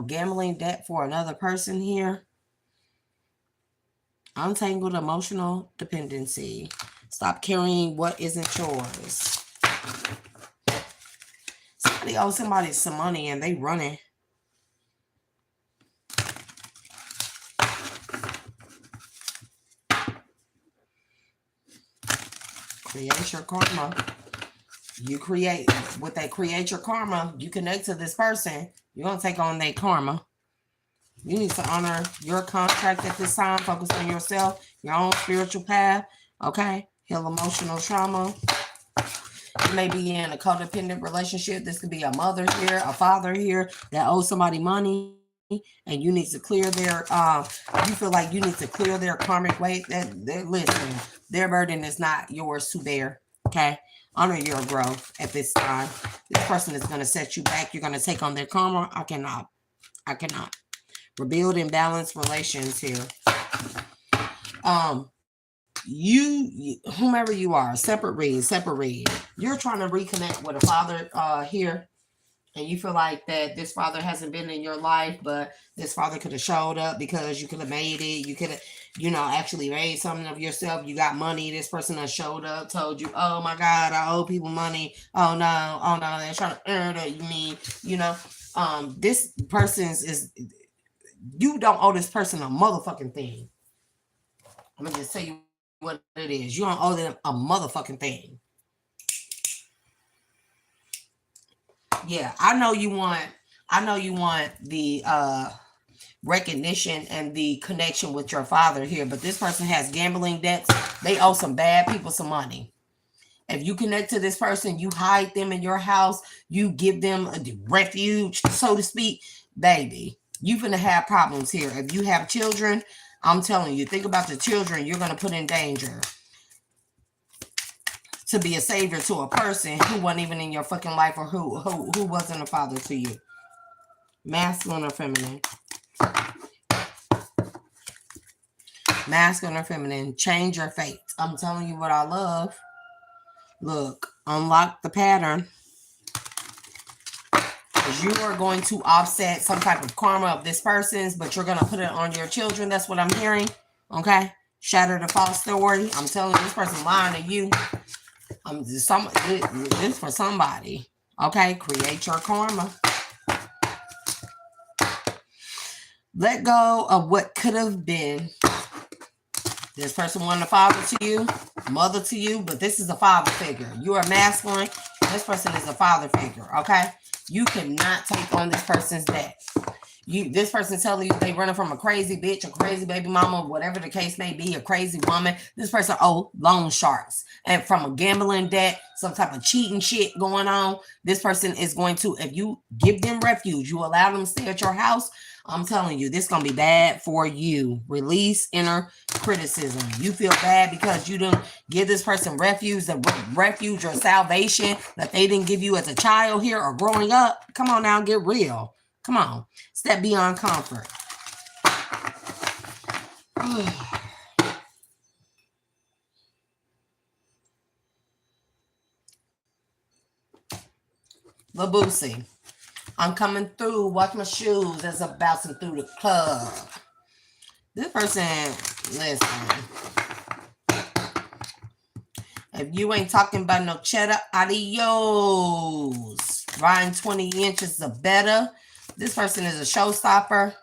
A: gambling debt for another person here. Untangled emotional dependency. Stop carrying what isn't yours. Somebody owes somebody some money and they running. Create your karma. You create what they create your karma. You connect to this person. You're going to take on their karma. You need to honor your contract at this time. Focus on yourself, your own spiritual path. Okay? Heal emotional trauma. You may be in a codependent relationship. This could be a mother here, a father here that owes somebody money. and you need to clear their you feel like you need to clear their karmic weight, that listen, their burden is not yours to bear. Okay, honor your growth at this time. This person is going to set you back. You're going to take on their karma. I cannot rebuild and balance relations here. Whomever you are, separate read. You're trying to reconnect with a father here, and you feel like that this father hasn't been in your life, but this father could have showed up because you could have made it. You could have, actually made something of yourself. You got money. This person has showed up, told you, oh my God, I owe people money. Oh no, they're trying to earn it. You mean, this person's is, you don't owe this person a motherfucking thing. I'm gonna just tell you what it is. You don't owe them a motherfucking thing. Yeah, I know you want the recognition and the connection with your father here, but this person has gambling debts. They owe some bad people some money. If you connect to this person, you hide them in your house, you give them a refuge, so to speak, baby, you're gonna have problems here. If you have children, I'm telling you, think about the children you're gonna put in danger to be a savior to a person who wasn't even in your fucking life, or who wasn't a father to you. Masculine or feminine? Masculine or feminine? Change your fate. I'm telling you what I love. Look, unlock the pattern. You are going to offset some type of karma of this person's, but you're going to put it on your children. That's what I'm hearing. Okay? Shatter the false story. I'm telling you, this person lying to you. This for somebody. Okay? Create your karma. Let go of what could have been. This person wasn't a father to you, mother to you, but this is a father figure. You are masculine. This person is a father figure, okay? You cannot take on this person's debt. This person telling you they running from a crazy bitch, a crazy baby mama, whatever the case may be, a crazy woman. This person owe loan sharks and from a gambling debt, some type of cheating shit going on. This person is going to, if you give them refuge, you allow them to stay at your house, I'm telling you, this is going to be bad for you. Release inner criticism. You feel bad because you didn't give this person refuge or salvation that they didn't give you as a child here or growing up. Come on now, get real. Come on. Step beyond comfort. Labusi. I'm coming through. Watch my shoes as I'm bouncing through the club. This person, listen. If you ain't talking about no cheddar, adios. Riding 20 inches or better. This person is a showstopper.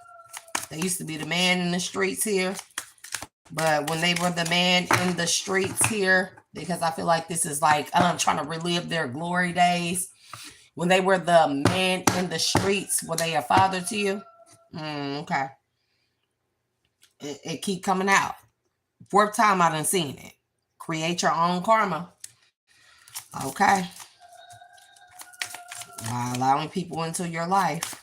A: They used to be the man in the streets here. But when they were the man in the streets here, because I feel like this is like, I'm trying to relive their glory days. When they were the man in the streets, were they a father to you? Okay. It keep coming out. Fourth time I done seen it. Create your own karma. Okay. By allowing people into your life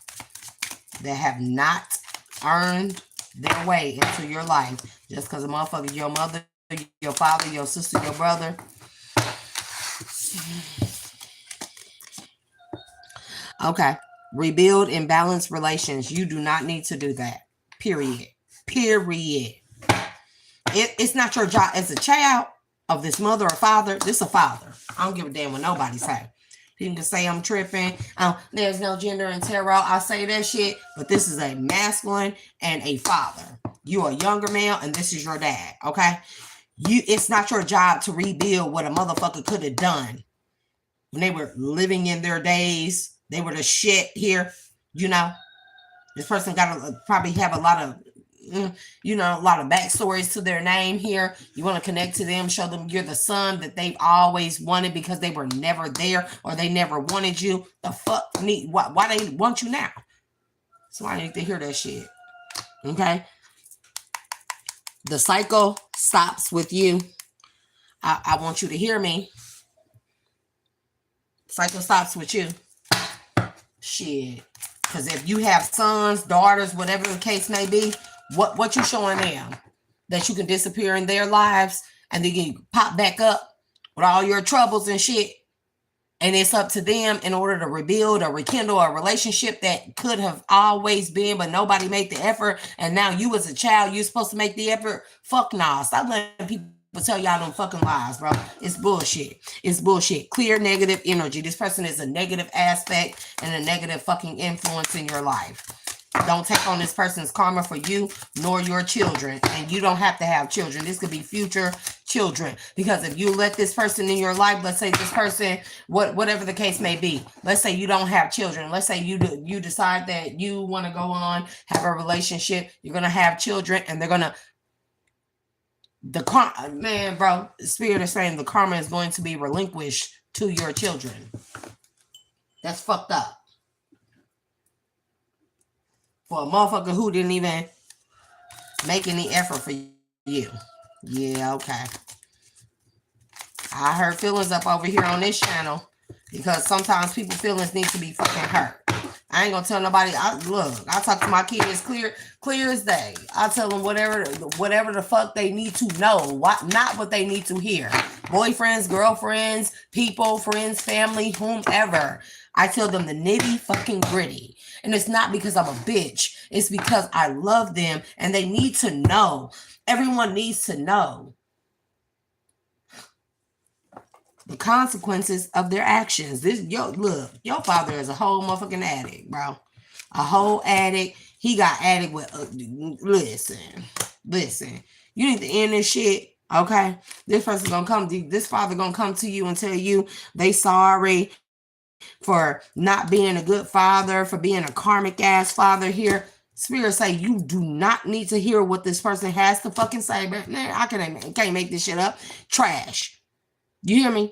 A: that have not earned their way into your life. Just because a motherfucker, your mother, your father, your sister, your brother. Okay. Rebuild and balance relations. You do not need to do that. Period. It's not your job as a child of this mother or father. This is a father. I don't give a damn what nobody say. You can say I'm tripping. There's no gender in tarot. I say that shit. But this is a masculine and a father. You're a younger male and this is your dad. Okay? It's not your job to rebuild what a motherfucker could have done when they were living in their days. They were the shit here. This person got to probably have a lot of backstories to their name here. You want to connect to them, show them you're the son that they've always wanted because they were never there or they never wanted you. The fuck why they want you now? So I need to hear that shit. Okay. The cycle stops with you. I want you to hear me. Cycle stops with you. Shit. Because if you have sons, daughters, whatever the case may be, what you showing them? That you can disappear in their lives and then you pop back up with all your troubles and shit. And it's up to them in order to rebuild or rekindle a relationship that could have always been, but nobody made the effort. And now you as a child, you're supposed to make the effort. Fuck nah. Stop letting people tell y'all them fucking lies, bro. It's bullshit. It's bullshit. Clear negative energy. This person is a negative aspect and a negative fucking influence in your life. Don't take on this person's karma for you nor your children. And you don't have to have children. This could be future children. Because if you let this person in your life, let's say this person, whatever the case may be, let's say you don't have children. Let's say you decide that you want to go on, have a relationship. You're going to have children and they're going to, man, bro, the spirit is saying the karma is going to be relinquished to your children. That's fucked up. For a motherfucker who didn't even make any effort for you. Yeah, okay. I hurt feelings up over here on this channel because sometimes people's feelings need to be fucking hurt. I ain't gonna tell nobody. I talk to my kids clear as day. I tell them whatever the fuck they need to know. Not what they need to hear. Boyfriends, girlfriends, people, friends, family, whomever. I tell them the nitty fucking gritty. And it's not because I'm a bitch. It's because I love them and they need to know. Everyone needs to know the consequences of their actions. Look, your father is a whole motherfucking addict, bro. A whole addict. He got addict with, listen. You need to end this shit, okay? This father gonna come to you and tell you they sorry for not being a good father, for being a karmic ass father here. Spirit say you do not need to hear what this person has to fucking say, but man, I can't make this shit up. Trash. You hear me?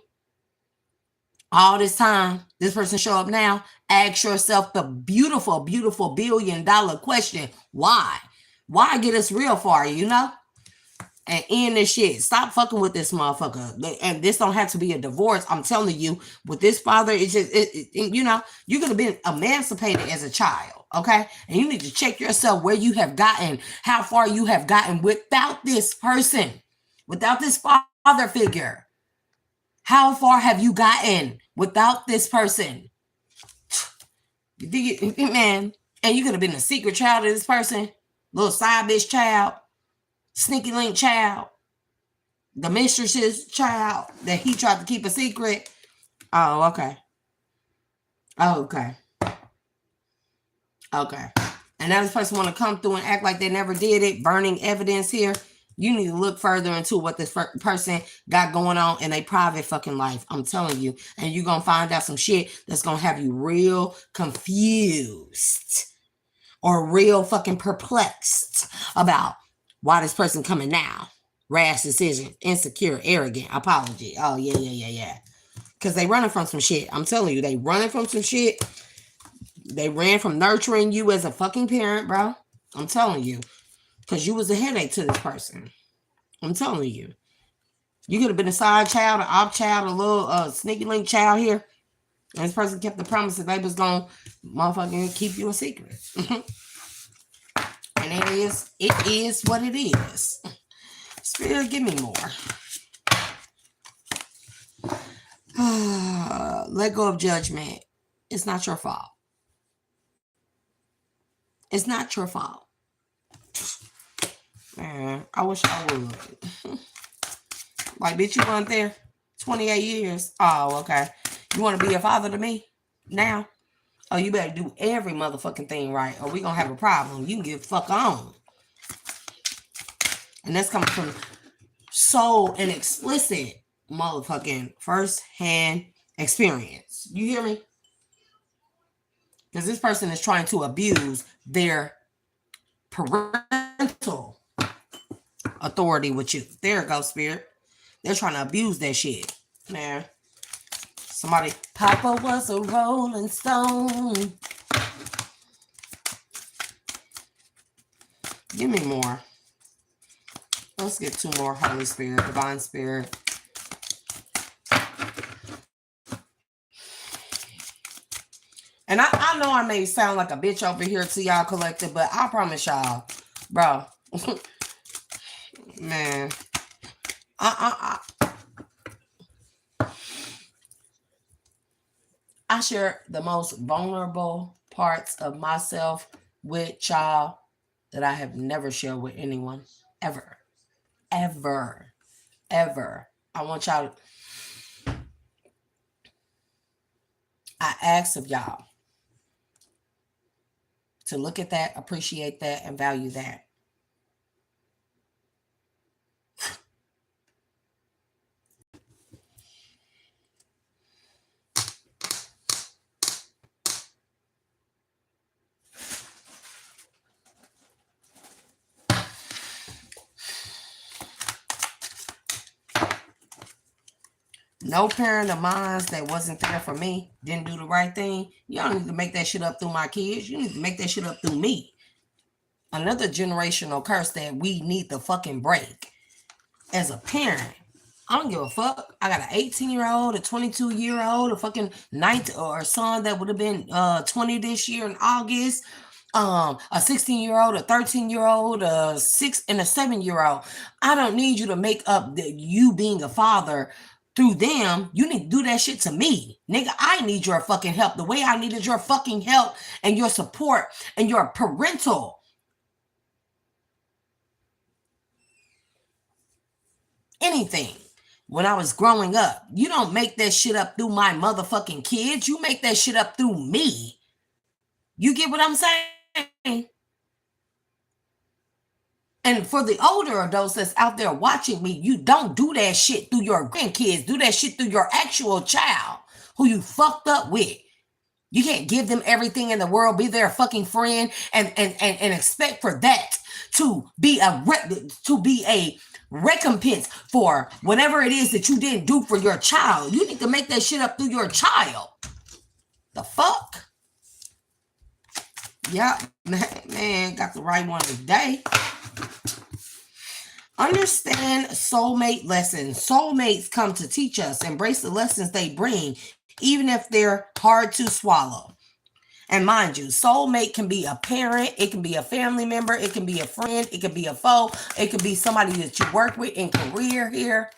A: All this time, this person show up now. Ask yourself the beautiful, beautiful $1 billion question. Why? Why get us real far, you know? And end this shit. Stop fucking with this motherfucker. And this don't have to be a divorce. I'm telling you, with this father, it's just, you know, you could have been emancipated as a child, okay? And you need to check yourself where you have gotten, how far you have gotten without this person, without this father figure. How far have you gotten without this person? Man, and you could have been a secret child of this person, little side bitch child. Sneaky link child, the mistress's child that he tried to keep a secret. Oh, okay. And now this person want to come through and act like they never did it, burning evidence here. You need to look further into what this person got going on in a private fucking life. I'm telling you. And you're going to find out some shit that's going to have you real confused or real fucking perplexed about why this person coming now? Rash decision, insecure, arrogant, apology. Oh, yeah. Because they running from some shit. I'm telling you, they running from some shit. They ran from nurturing you as a fucking parent, bro. I'm telling you. Because you was a headache to this person. I'm telling you. You could have been a side child, an op child, a little sneaky link child here. And this person kept the promise that they was going to motherfucking keep you a secret. And it is what it is. Spirit, give me more. Let go of judgment. It's not your fault. It's not your fault. Man, I wish I would. Like, bitch, you weren't there 28 years. Oh, okay. You want to be a father to me now? Oh, you better do every motherfucking thing right, or we gonna have a problem. You can get fuck on. And that's coming from soul and explicit motherfucking first-hand experience. You hear me? Because this person is trying to abuse their parental authority with you. There it goes, spirit. They're trying to abuse that shit. Man. Somebody, Papa was a rolling stone. Give me more. Let's get 2 more. Holy Spirit, Divine Spirit. And I I know I may sound like a bitch over here to y'all collective, but I promise y'all, bro, man, I share the most vulnerable parts of myself with y'all that I have never shared with anyone, ever, ever, ever. I want y'all. I ask of y'all to look at that, appreciate that, and value that. No parent of mine that wasn't there for me, didn't do the right thing. You don't need to make that shit up through my kids. You need to make that shit up through me. Another generational curse that we need to fucking break. As a parent, I don't give a fuck. I got an 18-year-old, a 22-year-old, a fucking 19 or a son that would have been 20 this year in August. A 16-year-old, a 13-year-old, a 6 and a 7-year-old. I don't need you to make up you being a father through them. You need to do that shit to me. Nigga, I need your fucking help the way I needed your fucking help and your support and your parental anything when I was growing up. You don't make that shit up through my motherfucking kids. You make that shit up through me. You get what I'm saying? And for the older adults that's out there watching me, you don't do that shit through your grandkids. Do that shit through your actual child who you fucked up with. You can't give them everything in the world, be their fucking friend, and expect for that to be a recompense for whatever it is that you didn't do for your child. You need to make that shit up through your child. The fuck? Yeah, man, got the right one today. Understand soulmate lessons. Soulmates come to teach us. Embrace the lessons they bring, even if they're hard to swallow. And mind you, soulmate can be a parent, it can be a family member, it can be a friend, it can be a foe, it could be somebody that you work with in career here.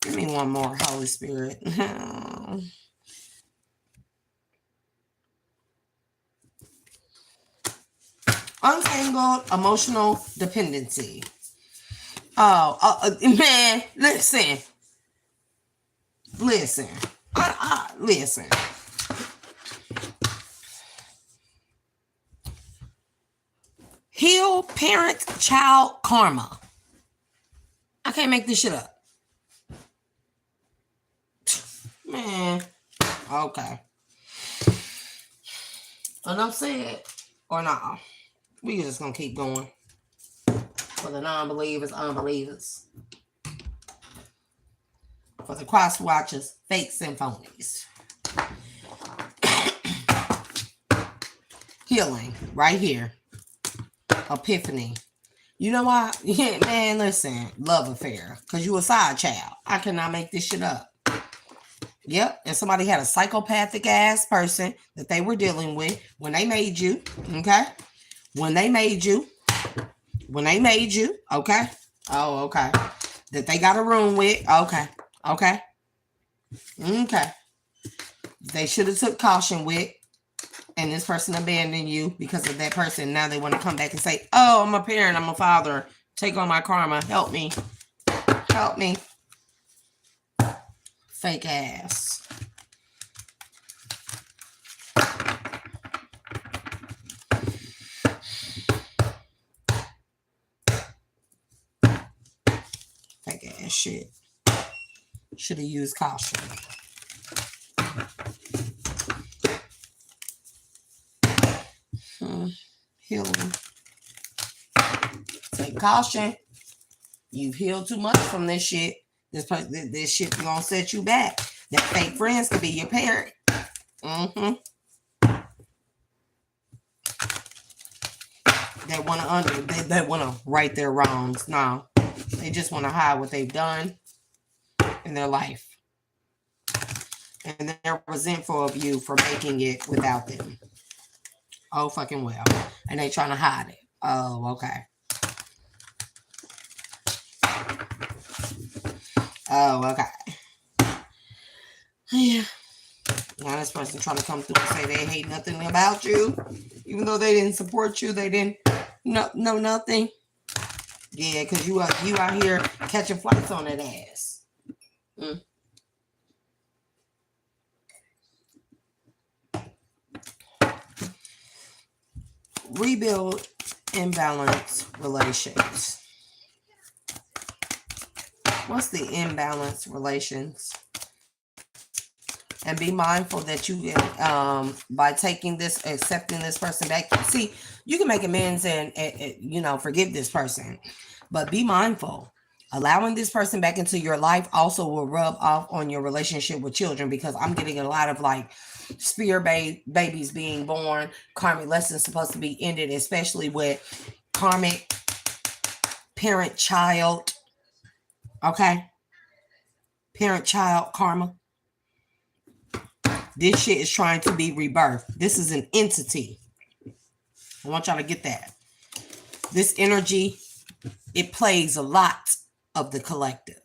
A: Give me one more, Holy Spirit. Untangled emotional dependency. Man, listen. Listen. Heal parent-child karma. I can't make this shit up. Man. Okay. Enough said. Or not. We just gonna keep going. For the non-believers, unbelievers. For the cross watchers, fakes and phonies. Healing. Right here. Epiphany. You know why? Yeah, man, listen. Love affair. Because you a side child. I cannot make this shit up. Yep. And somebody had a psychopathic ass person that they were dealing with when they made you. Okay? When they made you. Okay? Oh, okay. That they got a room with. Okay. They should have took caution with. And this person abandoned you because of that person. Now they want to come back and say, oh, I'm a parent, I'm a father. Take on my karma. Help me. Fake ass. Fake ass shit. Should have used caution. Healing. Take caution. You've healed too much from this shit. This shit gonna set you back. That fake friends could be your parent. They wanna right their wrongs. No, they just wanna hide what they've done in their life. And they're resentful of you for making it without them. Oh, fucking well. And they trying to hide it. Oh, okay. Oh, okay. Yeah. Now this person trying to come through and say they hate nothing about you, even though they didn't support you, they didn't know nothing. Yeah, because you out here catching flights on that ass. Mm. Rebuild imbalance relations. What's the imbalance relations? And be mindful that you by taking this, accepting this person back. See, you can make amends and forgive this person, but be mindful. Allowing this person back into your life also will rub off on your relationship with children, because I'm getting a lot of like babies being born, karmic lessons supposed to be ended, especially with karmic parent child. Okay, parent child karma. This shit is trying to be rebirthed. This is an entity. I want y'all to get that. This energy, it plays a lot of the collective.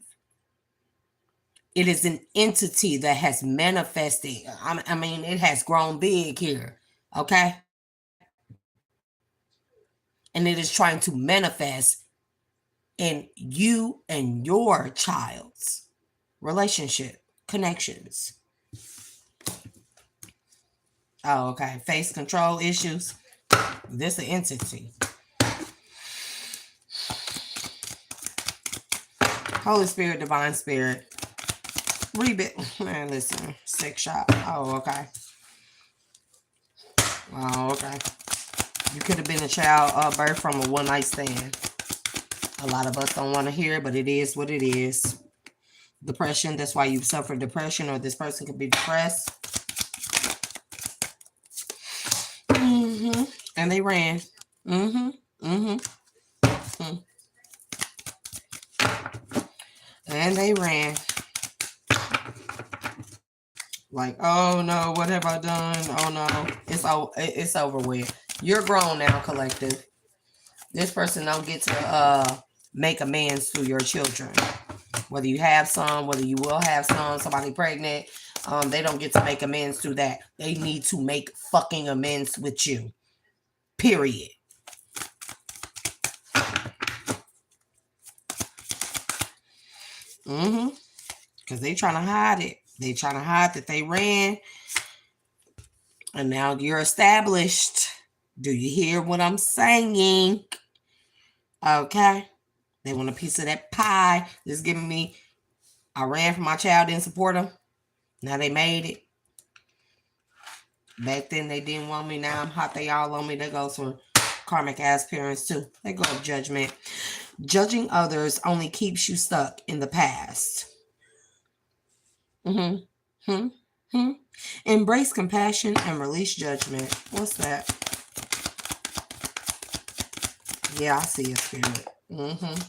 A: It is an entity that has manifested. I mean, it has grown big here. Okay? And it is trying to manifest in you and your child's relationship connections. Oh, okay. Face control issues. This an entity. Holy Spirit, Divine Spirit. Rebuild. Man, listen. Sex shop. Oh, okay. Oh, okay. You could have been a child birth from a one-night stand. A lot of us don't want to hear it, but it is what it is. Depression. That's why you suffer depression, or this person could be depressed. Mm-hmm. And they ran. Mm-hmm. Mm-hmm. Mm-hmm. And they ran. Like, oh no, what have I done? Oh no, it's over with. You're grown now, collective. This person don't get to make amends to your children. Whether you have some, whether you will have some, somebody pregnant, they don't get to make amends to that. They need to make fucking amends with you. Period. Mm-hmm. Because they trying to hide it. They trying to hide that they ran. And now you're established. Do you hear what I'm saying? Okay. They want a piece of that pie. Just giving me, I ran from my child, didn't support them. Now they made it. Back then they didn't want me. Now I'm hot. They all on me. That goes for karmic ass parents too. They go of judgment. Judging others only keeps you stuck in the past. Mm-hmm. Hmm. Embrace compassion and release judgment. What's that? Yeah, I see a spirit. Mm-hmm.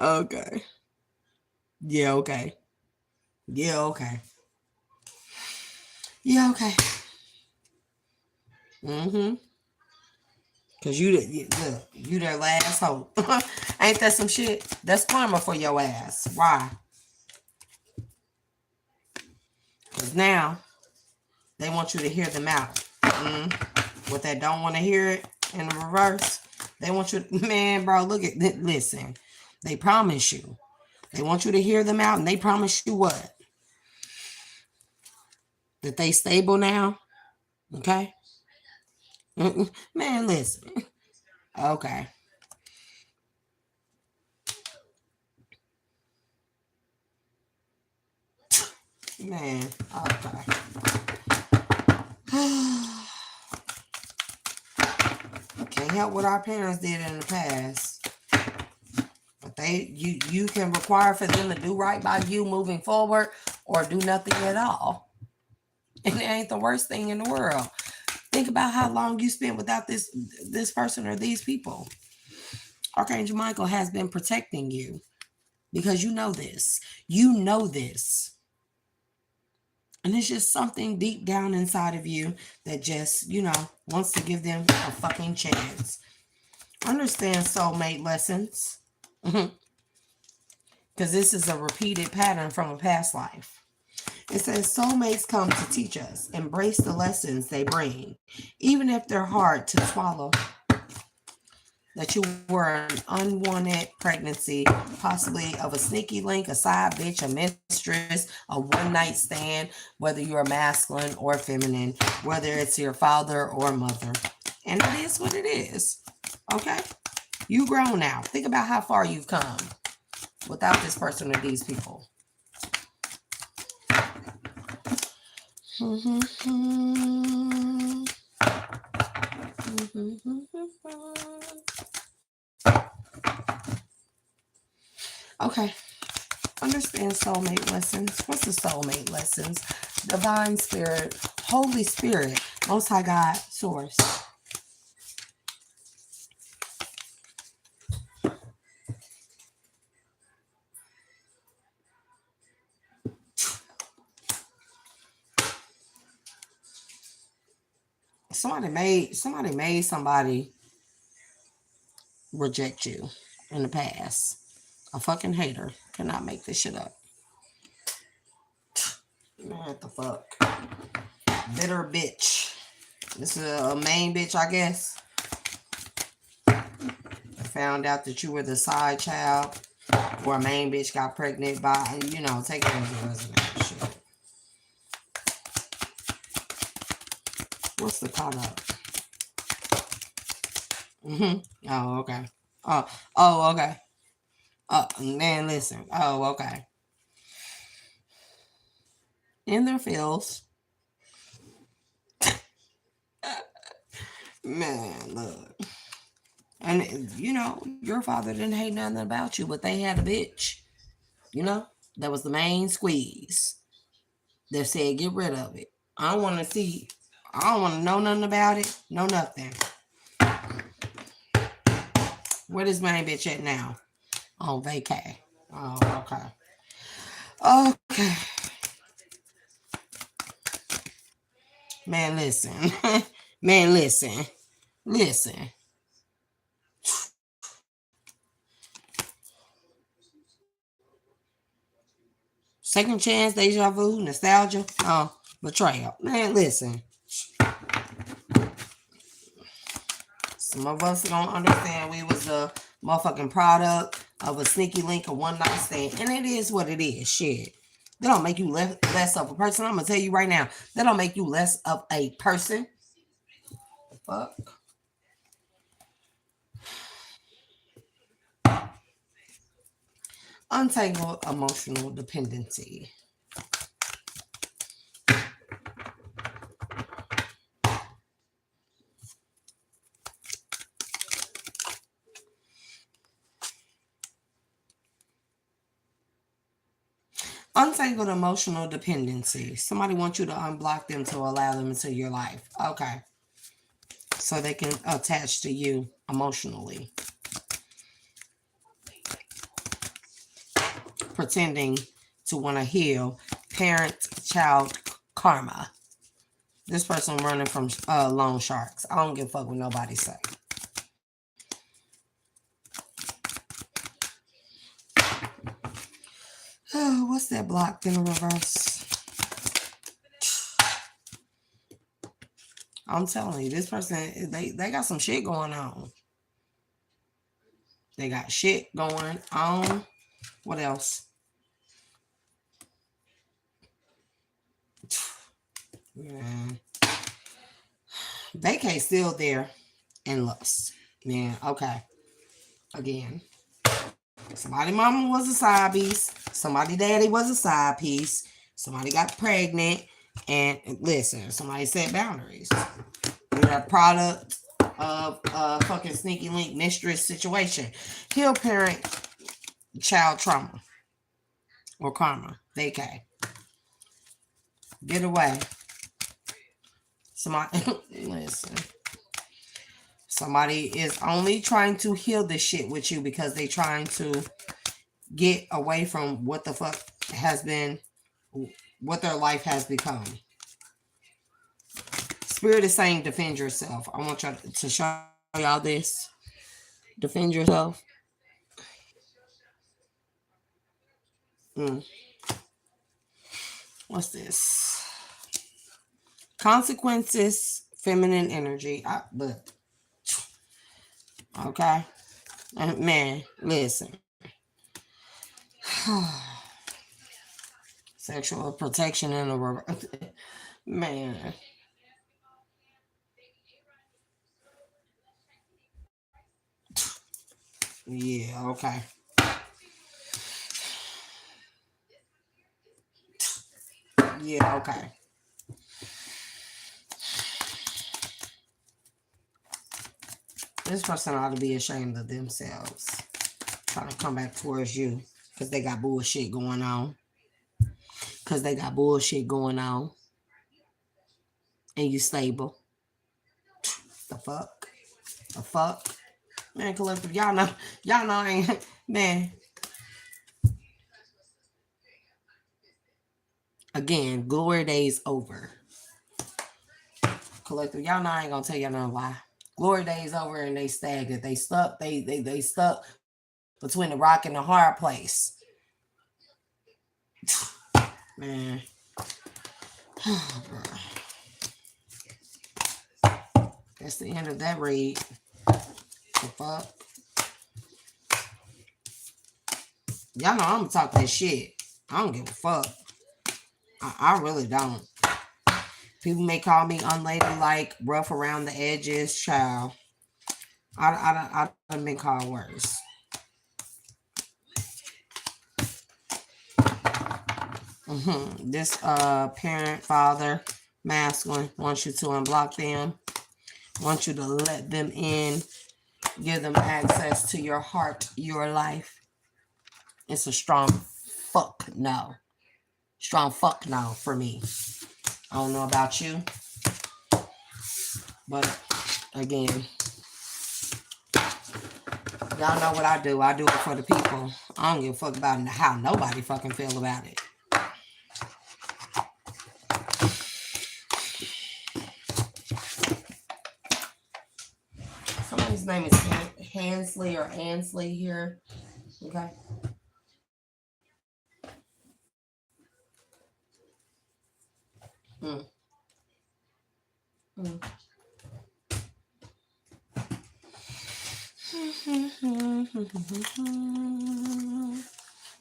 A: Okay. Yeah, okay. Yeah, okay. Yeah, okay. Mm-hmm. Cause you their last hope. Ain't that some shit? That's karma for your ass. Why? Cause now they want you to hear them out. What they don't want to hear it in the reverse. They want you, man, bro. Look at, listen. They promise you. They want you to hear them out, and they promise you what? That they stable now. Okay. Man, listen. Okay. Man. Okay. Can't help what our parents did in the past. But you can require for them to do right by you moving forward, or do nothing at all. And it ain't the worst thing in the world. Think about how long you spent without this person or these people. Archangel Michael has been protecting you. because you know this. You know this. And it's just something deep down inside of you that just, wants to give them a fucking chance. Understand soulmate lessons. Because this is a repeated pattern from a past life. It says soulmates come to teach us. Embrace the lessons they bring, even if they're hard to swallow. That you were an unwanted pregnancy, possibly of a sneaky link, a side bitch, a mistress, a one-night stand, whether you're masculine or feminine, whether it's your father or mother. And it is what it is. Okay? You grown now. Think about how far you've come without this person or these people. Okay. Understand soulmate lessons. What's the soulmate lessons? Divine Spirit, Holy Spirit, Most High God, Source. Somebody made somebody reject you in the past. A fucking hater cannot make this shit up. Man, what the fuck? Bitter bitch. This is a main bitch, I guess. I found out that you were the side child, or a main bitch got pregnant by, take it as a resident shit. What's the caught up? Oh, okay. Oh, okay. Man, listen. Oh, okay. In their fields. Man, look. And, your father didn't hate nothing about you, but they had a bitch. That was the main squeeze. They said, get rid of it. I don't want to know nothing about it. No nothing. Where this main bitch at now? On vacay. Oh, okay. Okay. Man, listen. Man, listen. Listen. Second chance, deja vu, nostalgia, betrayal. Man, listen. Some of us don't understand we was a motherfucking product of a sneaky link, a one night stand. And it is what it is. Shit. That don't make you less of a person. I'm going to tell you right now. That don't make you less of a person. Fuck. Untangled emotional dependency. Untangled emotional dependency. Somebody wants you to unblock them to allow them into your life. Okay. So they can attach to you emotionally. Pretending to want to heal parent-child karma. This person running from loan sharks. I don't give a fuck what nobody say. Oh, what's that blocked in the reverse? I'm telling you, this person, they got some shit going on. They got shit going on. What else? Man. Vacay still there in lust. Man, okay. Again. Somebody mama was a side piece. Somebody daddy was a side piece. Somebody got pregnant. And listen, somebody set boundaries. You're a product of a fucking sneaky link mistress situation. Heal parent child trauma or karma. Vacay. Get away. Somebody listen. Somebody is only trying to heal this shit with you because they trying to get away from what the fuck has been, what their life has become. Spirit is saying defend yourself. I want y'all to show y'all this. Defend yourself. Mm. What's this? Consequences, feminine energy. Look. Okay. Man, listen. Sexual protection in a man. Yeah, okay. Yeah, okay. This person ought to be ashamed of themselves. Trying to come back towards you because they got bullshit going on. Because they got bullshit going on. And you stable. The fuck? The fuck? Man, collective, y'all know I ain't, man. Again, glory days over. Collective, y'all know I ain't gonna tell y'all no lie. Glory days over and they staggered. They stuck. They stuck between the rock and the hard place. Man. That's the end of that read. The fuck? Y'all know I'm gonna talk that shit. I don't give a fuck. I really don't. People may call me unladylike, rough around the edges, child. I've been called worse. This parent, father, masculine wants you to unblock them. Wants you to let them in. Give them access to your heart, your life. It's a strong fuck no. Strong fuck no for me. I don't know about you. But again, y'all know what I do. I do it for the people. I don't give a fuck about how nobody fucking feel about it. Somebody's name is Hansley or Ansley here. Okay.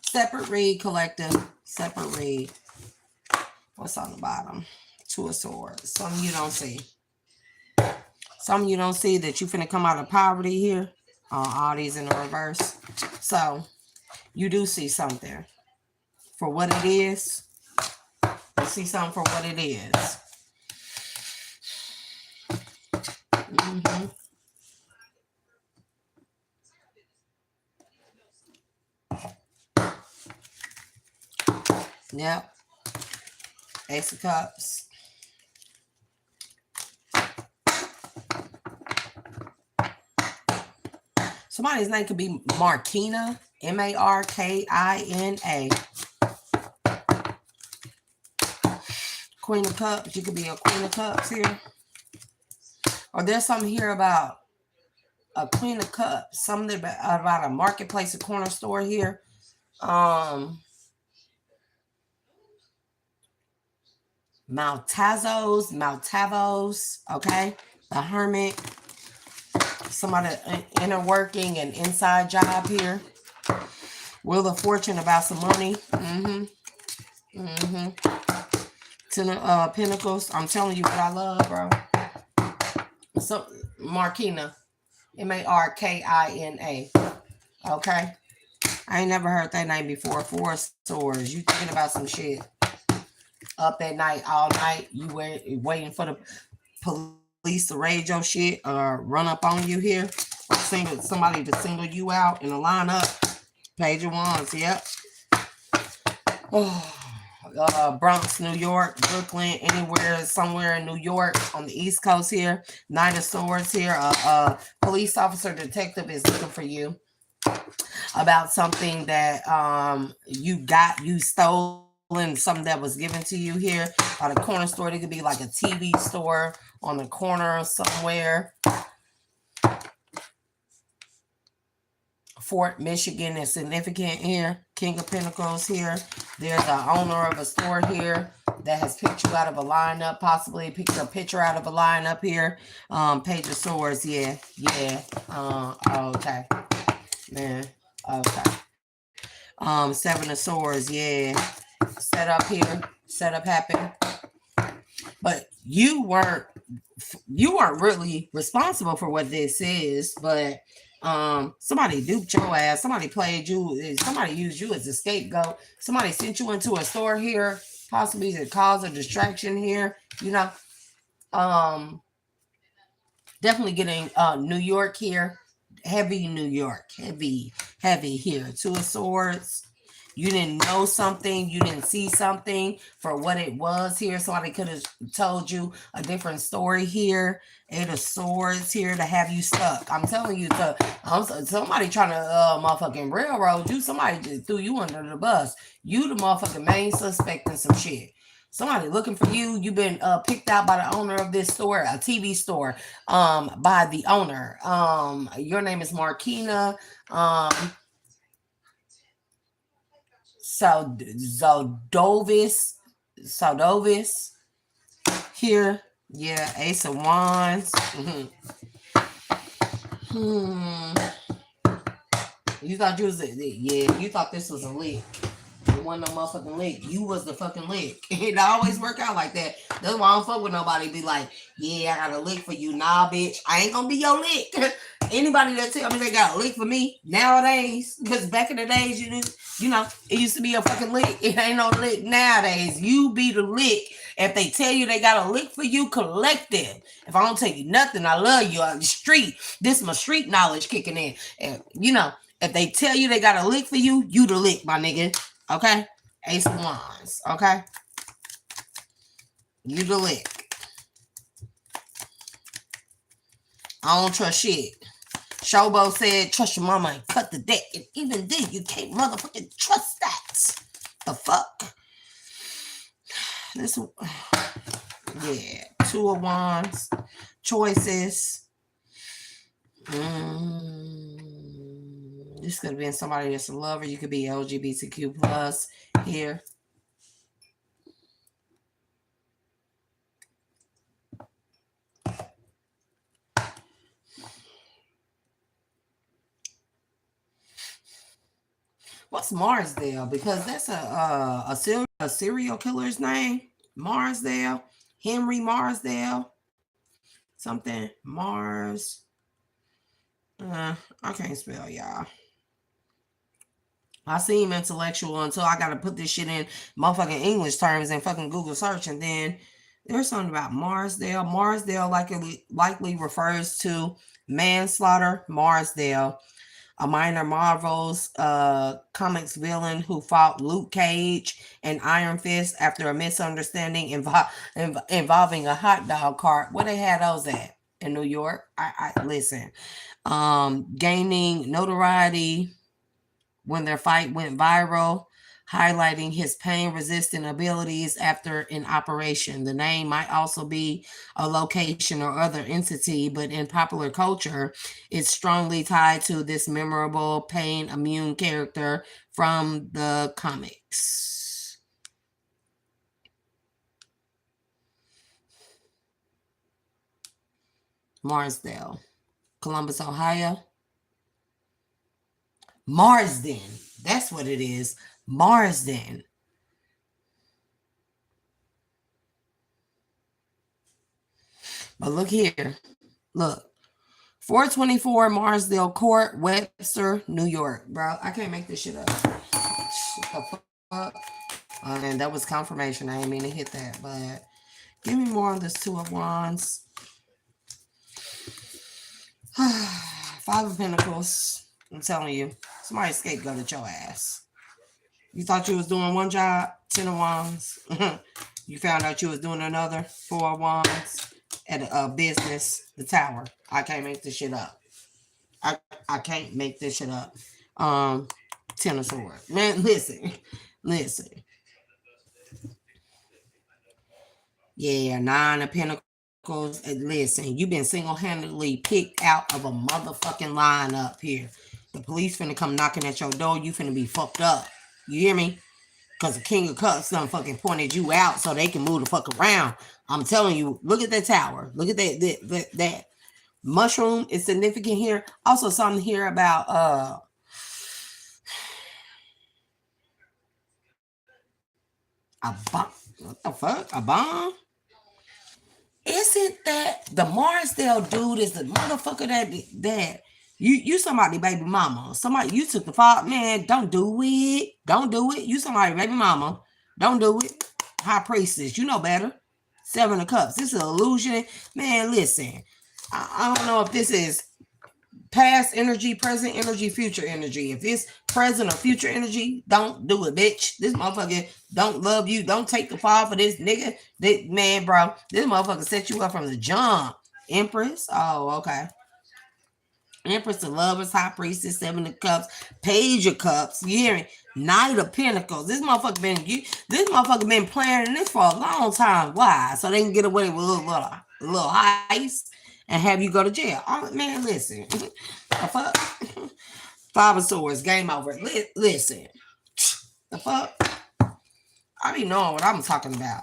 A: Separate read, collective. Separate read. What's on the bottom? Two of Swords. Something you don't see. Something you don't see that you finna come out of poverty here. All these in the reverse. So, you do see something for what it is. You see something for what it is. Yep. Ace of Cups. Somebody's name could be Markina. Markina. Queen of Cups. You could be a Queen of Cups here. Or there's something here about a Queen of Cups. Something about a marketplace, a corner store here. Maltavos, okay? The Hermit. Somebody inner working and inside job here. Wheel of Fortune about some money. Ten of Pentacles. I'm telling you what I love, bro. So Markina. Markina. Okay? I ain't never heard that name before. Four of Swords. You thinking about some shit. Up at night, all night. You waiting for the police to raid your shit or run up on you here. Somebody to single you out in a lineup. Page of Wands. Yep. Bronx, New York, Brooklyn, anywhere, somewhere in New York on the East Coast here. Knight of Swords here. Police officer, detective is looking for you. about something that you stolen, something that was given to you here at a corner store. It could be like a TV store on the corner somewhere. Fort Michigan is significant here. King of Pentacles here. There's the owner of a store here that has picked you out of a lineup, possibly picked a picture out of a lineup here. Page of Swords, yeah. Okay. Man, okay. Seven of Swords, yeah. Set up here. Set up happened. But you weren't really responsible for what this is, but somebody duped your ass, somebody played you, somebody used you as a scapegoat, somebody sent you into a store here, possibly to cause a distraction here, um definitely getting New York here, heavy New York, heavy here. Two of Swords. You didn't know something, you didn't see something for what it was here. Somebody could have told you a different story here. Eight of Swords here to have you stuck. I'm telling you, somebody trying to motherfucking railroad you. Somebody just threw you under the bus. You the motherfucking main suspect in some shit. Somebody looking for you. You've been picked out by the owner of this store, a TV store, by the owner. Your name is Markina. Saldovis here. Yeah, Ace of Wands. You thought you thought this was a lick. It wasn't no motherfucking lick. You was the fucking lick. It always work out like that. That's why I don't fuck with nobody. Be like, yeah, I got a lick for you. Nah, bitch, I ain't gonna be your lick. Anybody that tell me they got a lick for me nowadays, because back in the days, it used to be a fucking lick. It ain't no lick nowadays. You be the lick. If they tell you they got a lick for you, collect them. If I don't tell you nothing, I love you on the street. This is my street knowledge kicking in. And if they tell you they got a lick for you, you the lick, my nigga. Okay? Ace of Wands. Okay? You the lick. I don't trust shit. Showbo said, trust your mama and cut the deck. And even then, you can't motherfucking trust that. The fuck? This, yeah. Two of Wands. Choices. This could have been somebody that's a lover. You could be LGBTQ plus here. What's Marsdale? Because that's a serial killer's name. Marsdale. Henry Marsdale. Something. Mars. I can't spell, y'all. I seem intellectual until I gotta put this shit in motherfucking English terms and fucking Google search, and then there's something about Marsdale. Marsdale likely refers to manslaughter. Marsdale, a minor Marvel's comics villain who fought Luke Cage and Iron Fist after a misunderstanding involving a hot dog cart. Where they had those at? In New York? I listen. Gaining notoriety when their fight went viral, highlighting his pain-resistant abilities after an operation. The name might also be a location or other entity, but in popular culture, it's strongly tied to this memorable pain-immune character from the comics. Marsdale, Columbus, Ohio. Marsden. That's what it is. Marsden. But look here. Look. 424 Marsdale Court, Webster, New York. Bro, I can't make this shit up. Shut the fuck. And that was confirmation. I didn't mean to hit that. But give me more on this Two of Wands. Five of Pentacles. I'm telling you. Somebody scapegoated your ass. You thought you was doing one job, 10 of Wands. You found out you was doing another, 4 of Wands at a business, the Tower. I can't make this shit up. I can't make this shit up. Um, Ten of Swords. Man, listen, listen. Yeah, Nine of Pentacles. And listen, you've been single-handedly picked out of a motherfucking lineup here. The police finna come knocking at your door. You finna be fucked up. You hear me? Because the King of Cups done fucking pointed you out so they can move the fuck around. I'm telling you, look at that tower. Look at that mushroom is significant here. Also, something here about a bomb. What the fuck? A bomb? Isn't that the Marsdale dude is the motherfucker that you somebody baby mama. Somebody you took the fault, man. Don't do it. Don't do it. You somebody baby mama. Don't do it. High priestess, you know better. Seven of Cups. This is an illusion. Man, listen. I don't know if this is past energy, present energy, future energy. If it's present or future energy, don't do it, bitch. This motherfucker don't love you. Don't take the fall for this nigga. This, man, bro, this motherfucker set you up from the jump. Empress. Oh, okay. Empress of Lovers, High Priestess, Seven of Cups, Page of Cups. You hear me? Knight of Pentacles. This motherfucker been planning this for a long time. Why? So they can get away with a little heist and have you go to jail. Oh, man, listen. The fuck? Five of Swords, game over. Listen. The fuck? I be knowing what I'm talking about.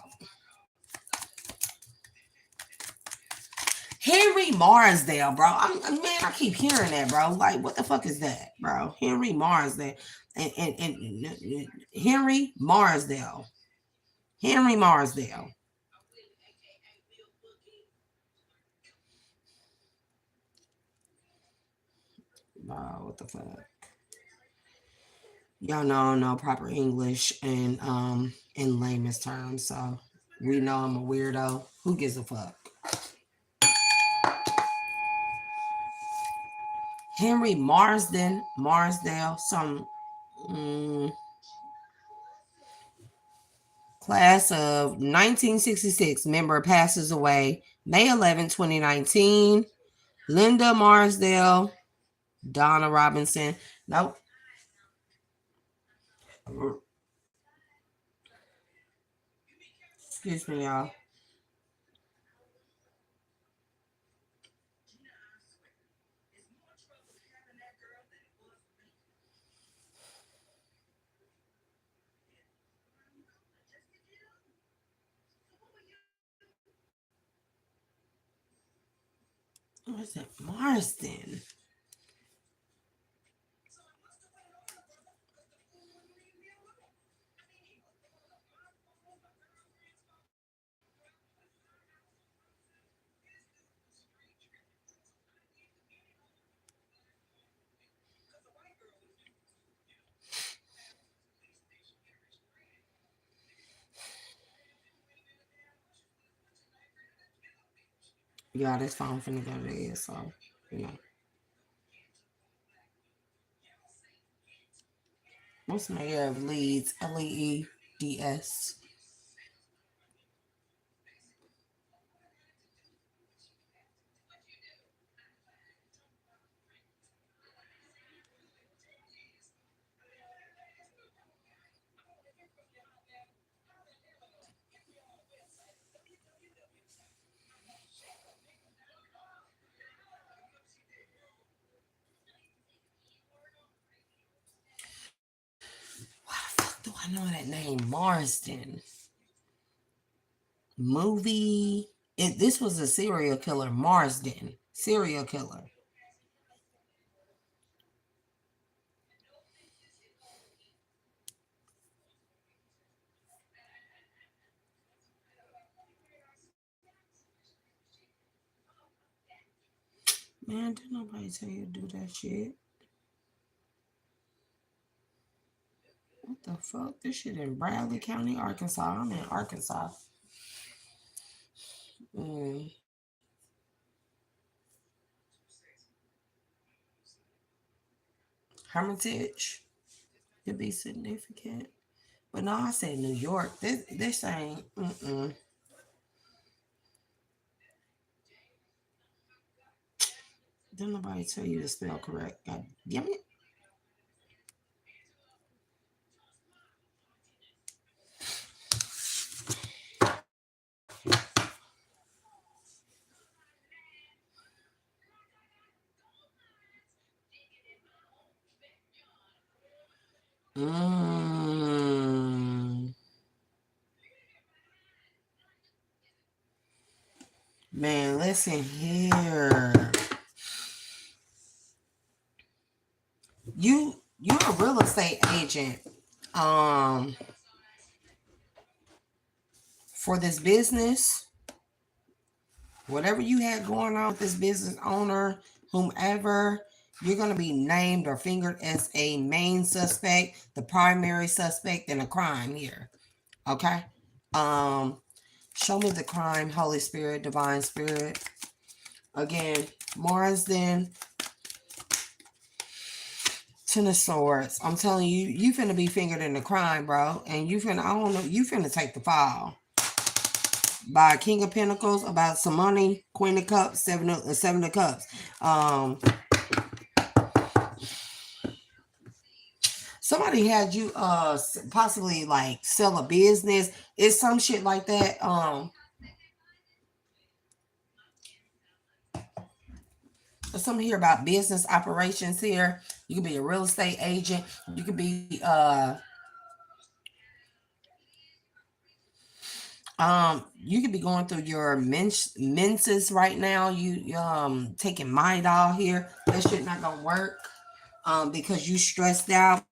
A: Henry Marsdale, bro. Man, I keep hearing that, bro. Like, what the fuck is that, bro? Henry Marsdale. And Henry Marsdale. Henry Marsdale. Wow, what the fuck? Y'all know no proper English and in layman's terms, so we know I'm a weirdo. Who gives a fuck? Henry Marsdale, some class of 1966 member passes away May 11, 2019. Linda Marsdale, Donna Robinson. Nope. Excuse me, y'all. What's that? Marsden. Yeah, this phone finna go there, so you know. What's mayor of Leeds? Leeds. Why the fuck do I know that name? Marsden. Movie. This was a serial killer. Marsden. Serial killer. Man, did nobody tell you to do that shit? What the fuck? This shit in Bradley County, Arkansas. I'm in Arkansas. Mm. Hermitage could be significant. But no, I said New York. This ain't. Didn't nobody tell you to spell correct. God damn it. Mm. Man, listen here. You're a real estate agent. Um, for this business, whatever you had going on with this business owner, whomever, you're gonna be named or fingered as a main suspect, the primary suspect in a crime here. Okay. Um, show me the crime, Holy Spirit, Divine Spirit. Again, Mars then Ten of Swords. I'm telling you, you finna be fingered in the crime, bro. And you finna, I don't know, you finna take the fall. By King of Pentacles, about some money, Queen of Cups, Seven of Cups. Somebody had you possibly like sell a business. It's some shit like that. There's something here about business operations here. You could be a real estate agent. You could be you could be going through your menses right now. You taking Midol here. That shit not gonna work. Because you stressed out.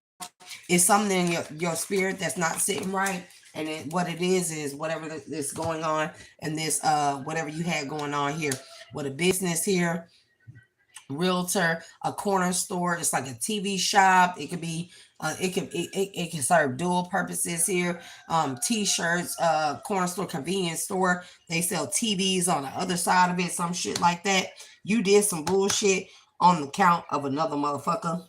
A: It's something in your spirit that's not sitting right. And what it is whatever that's going on, and this whatever you had going on here with a business here, realtor, a corner store. It's like a TV shop. It could be it can serve dual purposes here. T-shirts, corner store, convenience store. They sell TVs on the other side of it, some shit like that. You did some bullshit on the count of another motherfucker,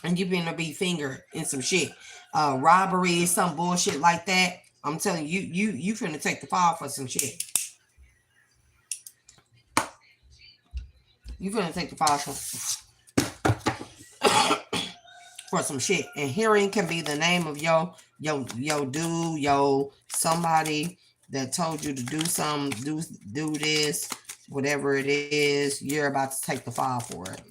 A: and you're gonna be fingered in some shit. Robbery, some bullshit like that. I'm telling you, you finna take the fall for some shit. You finna take the fall for some shit. And hearing can be the name of yo dude, yo somebody that told you to do some do this, whatever it is. You're about to take the fall for it.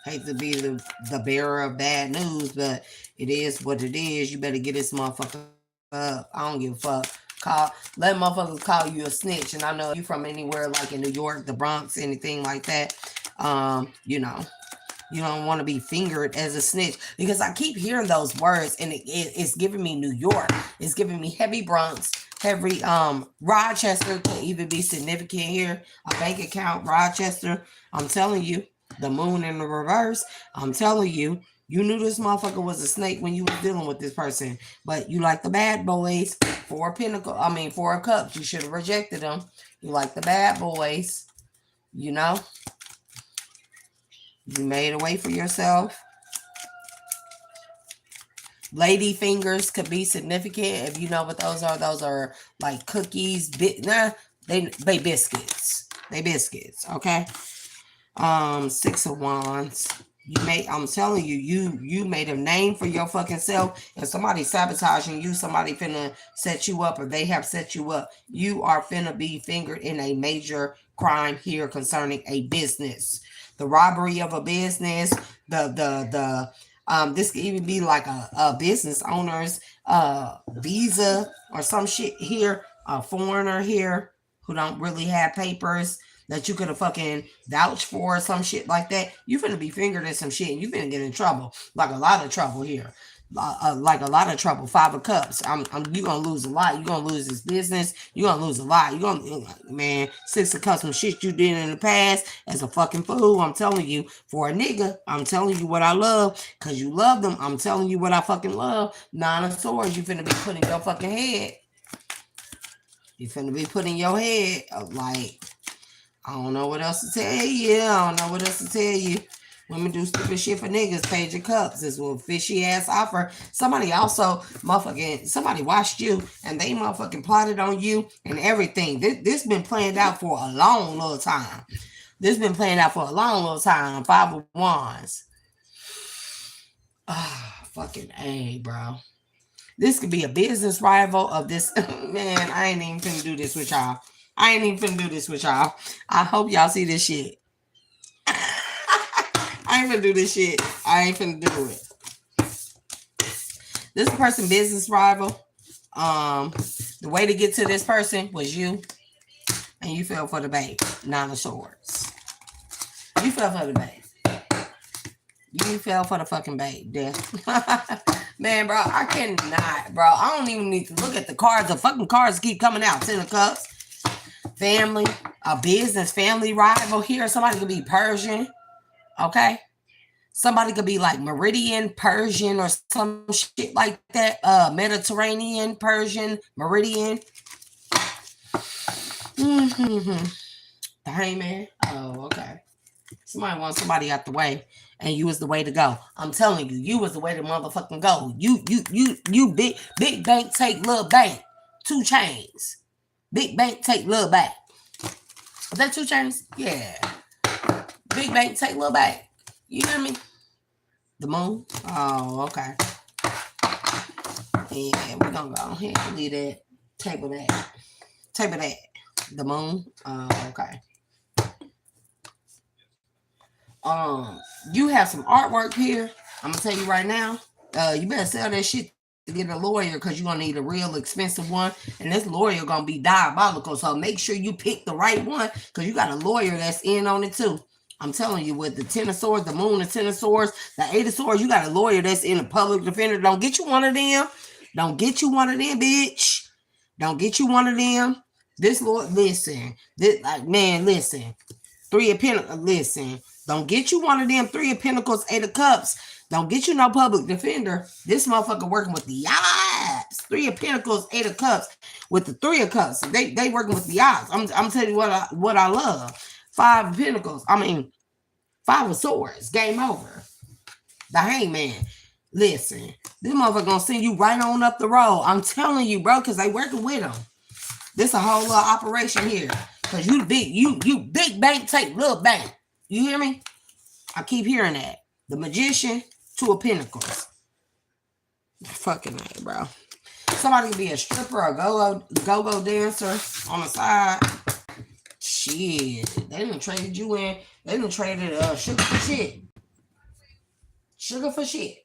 A: Hate to be the bearer of bad news, but it is what it is. You better get this motherfucker up. I don't give a fuck. Let motherfuckers call you a snitch, and I know you from anywhere like in New York, the Bronx, anything like that. You know, you don't want to be fingered as a snitch, because I keep hearing those words, and it's giving me New York. It's giving me heavy Bronx, heavy Rochester could even be significant here. A bank account, Rochester. I'm telling you, the moon in the reverse. I'm telling you, you knew this motherfucker was a snake when you was dealing with this person, but you like the bad boys. Four of Cups. You should have rejected them. You like the bad boys. You know, you made a way for yourself. Lady fingers could be significant if you know what those are. Those are like cookies. They biscuits. They biscuits. Okay. Six of Wands. I'm telling you, you made a name for your fucking self, and somebody sabotaging you, somebody finna set you up, or they have set you up. You are finna be fingered in a major crime here concerning a business. The robbery of a business, this could even be like a business owner's visa or some shit here, a foreigner here who don't really have papers that you could have fucking vouched for or some shit like that. You finna be fingered in some shit, and you finna get in trouble, like a lot of trouble here. Like a lot of trouble. Five of Cups. You gonna lose a lot. You gonna lose this business. You gonna lose a lot. You gonna, man. Six of Cups, some shit you did in the past as a fucking fool. I'm telling you, for a nigga, I'm telling you what I love, cause you love them. I'm telling you what I fucking love. Nine of Swords. You finna be putting your fucking head. You finna be putting your head like, I don't know what else to tell you. I don't know what else to tell you. Women do stupid shit for niggas. Page of Cups is a fishy ass offer. Somebody watched you, and they motherfucking plotted on you and everything. This been planned out for a long little time. Five of Wands. Fucking A, bro. This could be a business rival of this. Man, I ain't even finna do this with y'all. I hope y'all see this shit. I ain't finna do this shit. I ain't finna do it. This person business rival. Um, the way to get to this person was you, and you fell for the bait. Nine of Swords. You fell for the bait. You fell for the fucking bait, death. Man, bro, I cannot, bro. I don't even need to look at the cards. The fucking cards keep coming out. Ten of Cups, family, a business, family rival here. Somebody could be Persian, okay? Somebody could be like Meridian, Persian, or some shit like that. Mediterranean, Persian, Meridian. Mm-hmm. The Hangman. Oh, okay. Somebody wants somebody out the way, and you was the way to go. I'm telling you, you was the way to motherfucking go. You big bank take little bank. 2 Chainz. Big bank take little bank. Is that 2 Chainz? Yeah. Big bank take little bank. You hear me? The moon. Oh, okay. Yeah, we're gonna go ahead and leave that. Table that. Table that. The moon. Oh, okay. You have some artwork here. I'm gonna tell you right now. You better sell that shit to get a lawyer because you're gonna need a real expensive one, and this lawyer gonna be diabolical. So make sure you pick the right one because you got a lawyer that's in on it too. I'm telling you, with the 10 of Swords, the Moon, the 10 of Swords, the 8 of Swords, you got a lawyer that's in a public defender. Don't get you one of them. Don't get you one of them, bitch. Don't get you one of them. This Lord, listen. This, like, man, listen. 3 of Pentacles, listen. Don't get you one of them 3 of Pentacles, 8 of Cups. Don't get you no public defender. This motherfucker working with the odds. 3 of Pentacles, 8 of Cups with the 3 of Cups. They working with the odds. I'm telling you what I love. 5 of Pentacles. 5 of Swords. Game over. The Hangman. Listen, this motherfucker gonna send you right on up the road. I'm telling you, bro, because they working with them. This a whole little operation here. Cause you big bank take little bank. You hear me? I keep hearing that. The Magician, 2 of Pentacles. Fucking A, bro. Somebody could be a stripper or go-go dancer on the side. Shit. They done traded you in. They done traded sugar for shit. Sugar for shit.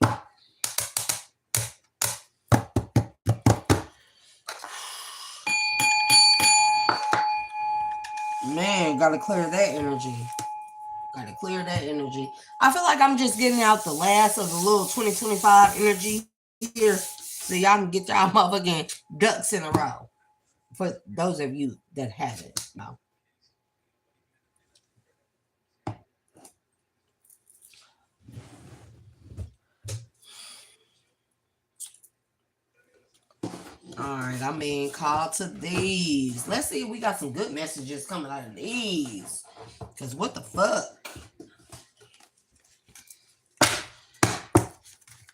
A: Man, gotta clear that energy. Gotta clear that energy. I feel like I'm just getting out the last of the little 2025 energy here so y'all can get y'all motherfucking ducks in a row. For those of you that haven't, no. All right, I'm being called to these. Let's see if we got some good messages coming out of these. Because what the fuck?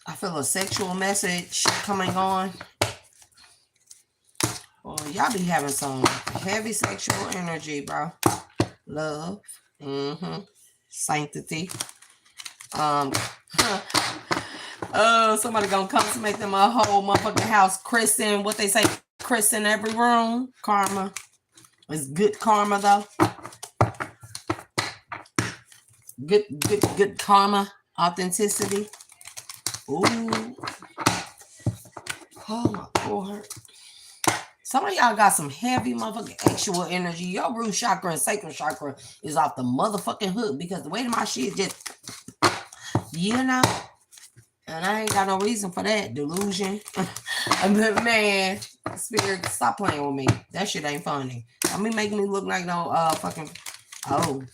A: I feel a sexual message coming on. Well, y'all be having some heavy sexual energy, bro. Love. Sanctity. Somebody gonna come to make them a whole motherfucking house christen. What they say, christen every room. Karma. It's good karma though. Good karma. Authenticity. Ooh. Oh my God. Some of y'all got some heavy motherfucking actual energy. Your root chakra and sacral chakra is off the motherfucking hook because the way my shit just, you know, and I ain't got no reason for that delusion. But man, spirit, stop playing with me. That shit ain't funny. Don't be making me look like no fucking. Oh.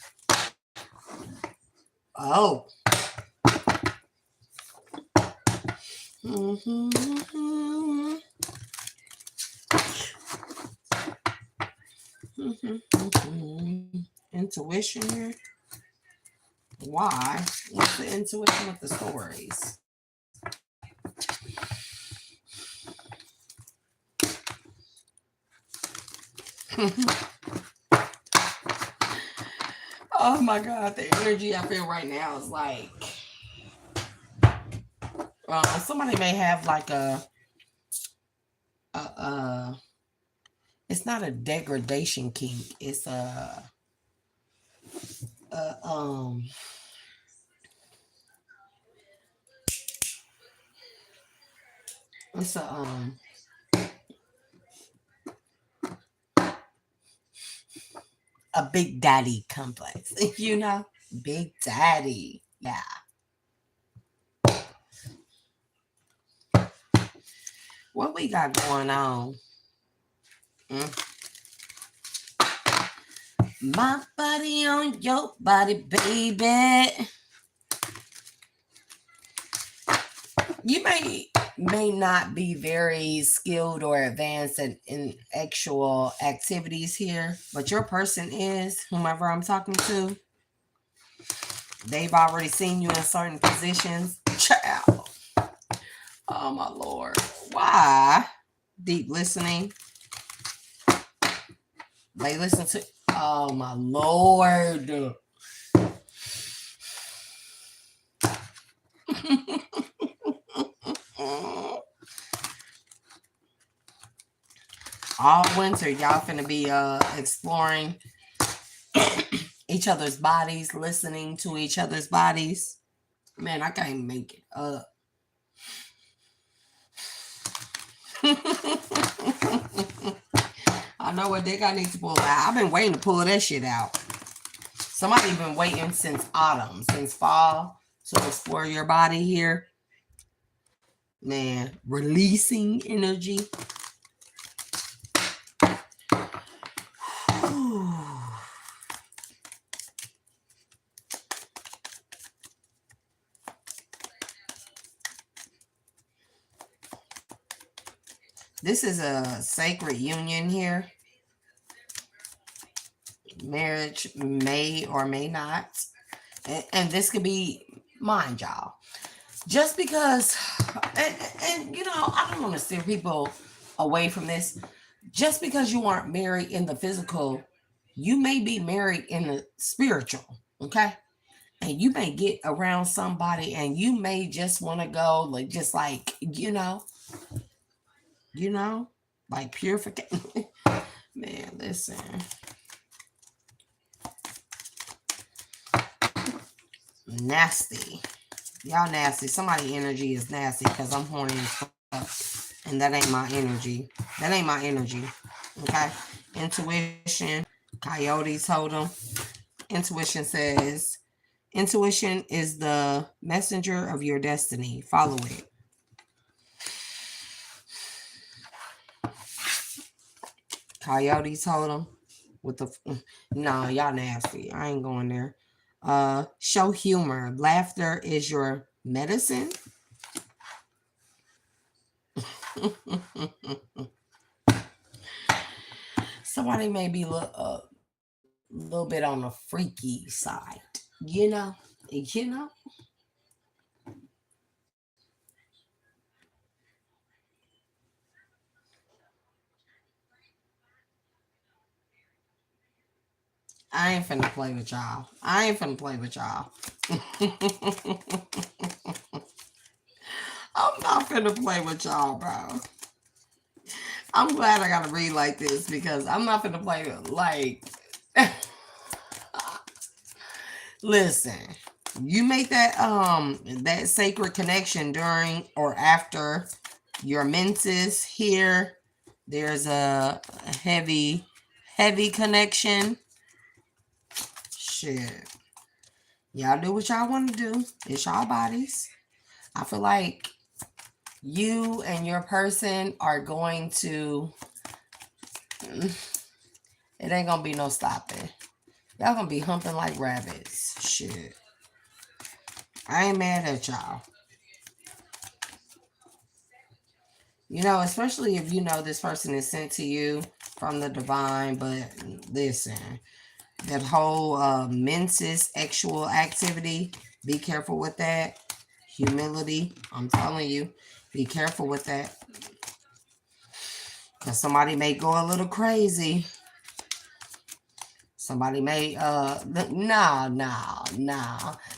A: Intuition here. Why? What's the intuition with the stories? Oh my God, the energy I feel right now is like somebody may have like it's not a degradation kink. It's a It's a big daddy complex, you know, big daddy. Yeah. What we got going on? Mm. My body on your body, baby. You may not be very skilled or advanced in actual activities here, but your person is, whomever I'm talking to, they've already seen you in certain positions. Child. Oh my Lord. Why? Deep listening. They listen to, oh my Lord. All winter, y'all finna be exploring each other's bodies, listening to each other's bodies. Man, I can't make it up. I know what dick I need to pull out. I've been waiting to pull that shit out. Somebody been waiting since autumn, since fall, to explore your body here. Man, releasing energy. This is a sacred union here. Marriage may or may not. And this could be, mind y'all. Just because, and you know, I don't want to steer people away from this. Just because you aren't married in the physical, you may be married in the spiritual, okay? And you may get around somebody and you may just want to go like just like, like purification. Man, listen. Nasty. Y'all nasty. Somebody energy is nasty because I'm horny as fuck. And that ain't my energy. That ain't my energy. Okay? Intuition. Coyotes totem. Intuition says, intuition is the messenger of your destiny. Follow it. Coyotes totem with the no, y'all nasty. I ain't going there. Show humor. Laughter is your medicine. Somebody may be a little bit on the freaky side, you know. You know. I ain't finna play with y'all. I ain't finna play with y'all. I'm not finna play with y'all, bro. I'm glad I gotta read like this because I'm not finna play like. Listen, you make that sacred connection during or after your menses here. There's a heavy connection. Shit. Y'all do what y'all want to do. It's y'all bodies. I feel like you and your person are going to. It ain't gonna be no stopping. Y'all gonna be humping like rabbits. Shit. I ain't mad at y'all. You know, especially if you know this person is sent to you from the divine. But listen, that whole menses sexual activity, be careful with that. Humility, I'm telling you, be careful with that. Because somebody may go a little crazy. Somebody may nah.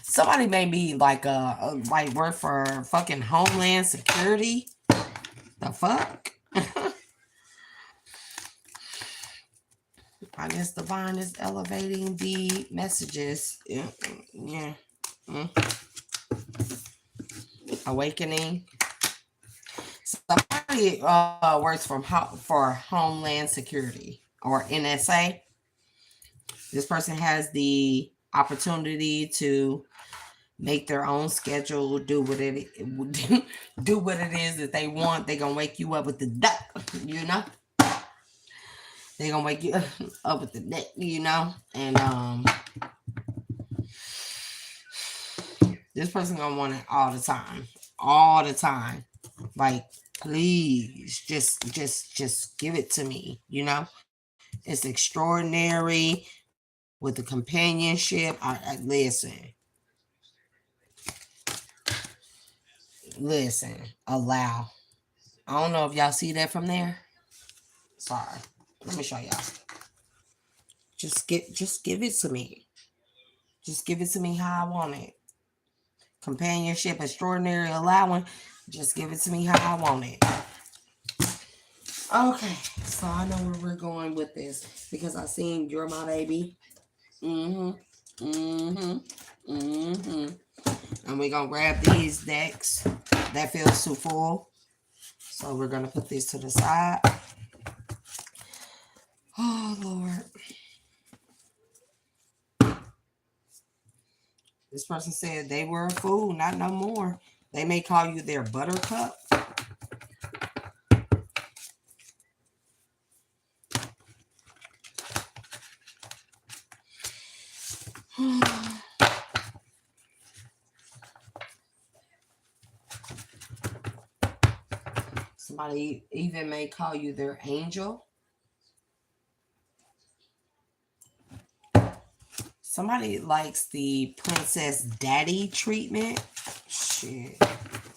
A: Somebody may be like like work for fucking Homeland Security. The fuck? I guess divine is elevating the messages. Yeah. Mm. Awakening. Somebody somebody works for Homeland Security or NSA. This person has the opportunity to make their own schedule, do what it do what it is that they want. They're gonna wake you up with the duck, you know. They're gonna wake you up with the duck, you know. And this person gonna want it all the time, all the time. Like, please, just give it to me, you know. It's extraordinary with the companionship. I listen, allow. I don't know if y'all see that from there. Sorry. Let me show y'all. Just give it to me. Just give it to me how I want it. Companionship, extraordinary, allowing. Just give it to me how I want it. Okay, so I know where we're going with this because I seen You're My Baby. Mm-hmm. Mm-hmm. Mm-hmm. And we're gonna grab these decks. That feels too full. So we're gonna put these to the side. Oh Lord. This person said they were a fool, not no more. They may call you their buttercup. Somebody even may call you their angel. Somebody likes the princess daddy treatment. Shit.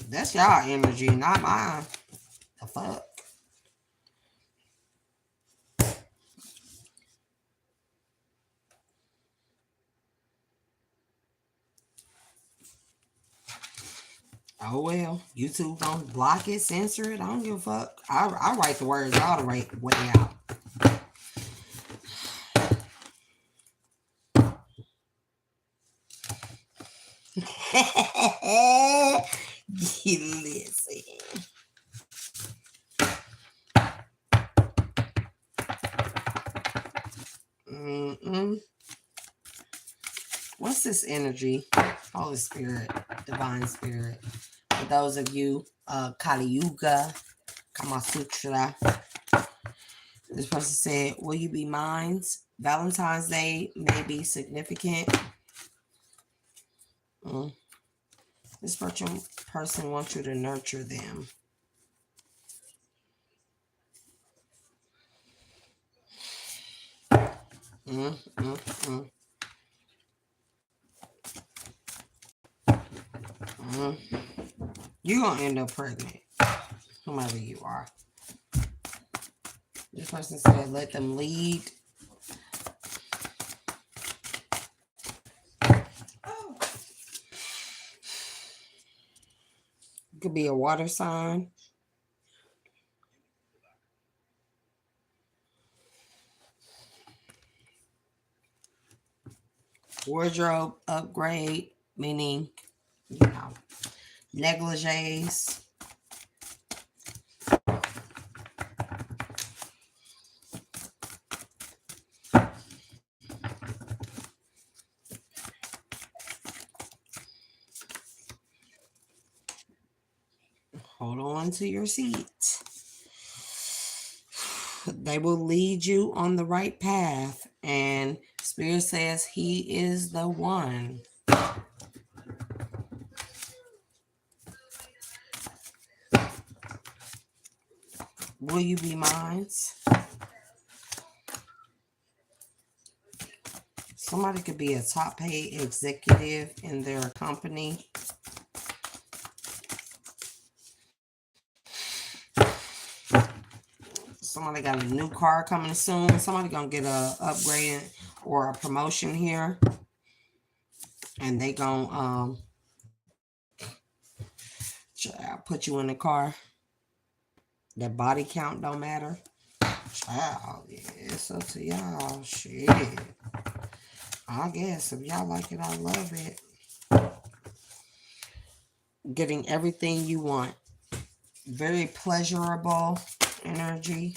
A: That's y'all energy, not mine. The fuck? Oh well, YouTube don't block it, censor it. I don't give a fuck. I write the words all the way out. Listen. What's this energy? Holy Spirit, Divine Spirit. For those of you, Kali Yuga, Kama Sutra. This person said, will you be mine? Valentine's Day may be significant. This person wants you to nurture them. You're going to end up pregnant, whomever you are. This person said, let them lead. It could be a water sign. Wardrobe upgrade, meaning, negligees. Hold on to your seat. They will lead you on the right path, and Spirit says he is the one. Will you be mine? Somebody could be a top paid executive in their company. Somebody got a new car coming soon. Somebody gonna get a upgrade or a promotion here, and they gonna put you in the car. That body count don't matter. Child, yeah, it's up to y'all. Shit. I guess if y'all like it, I love it. Getting everything you want. Very pleasurable energy.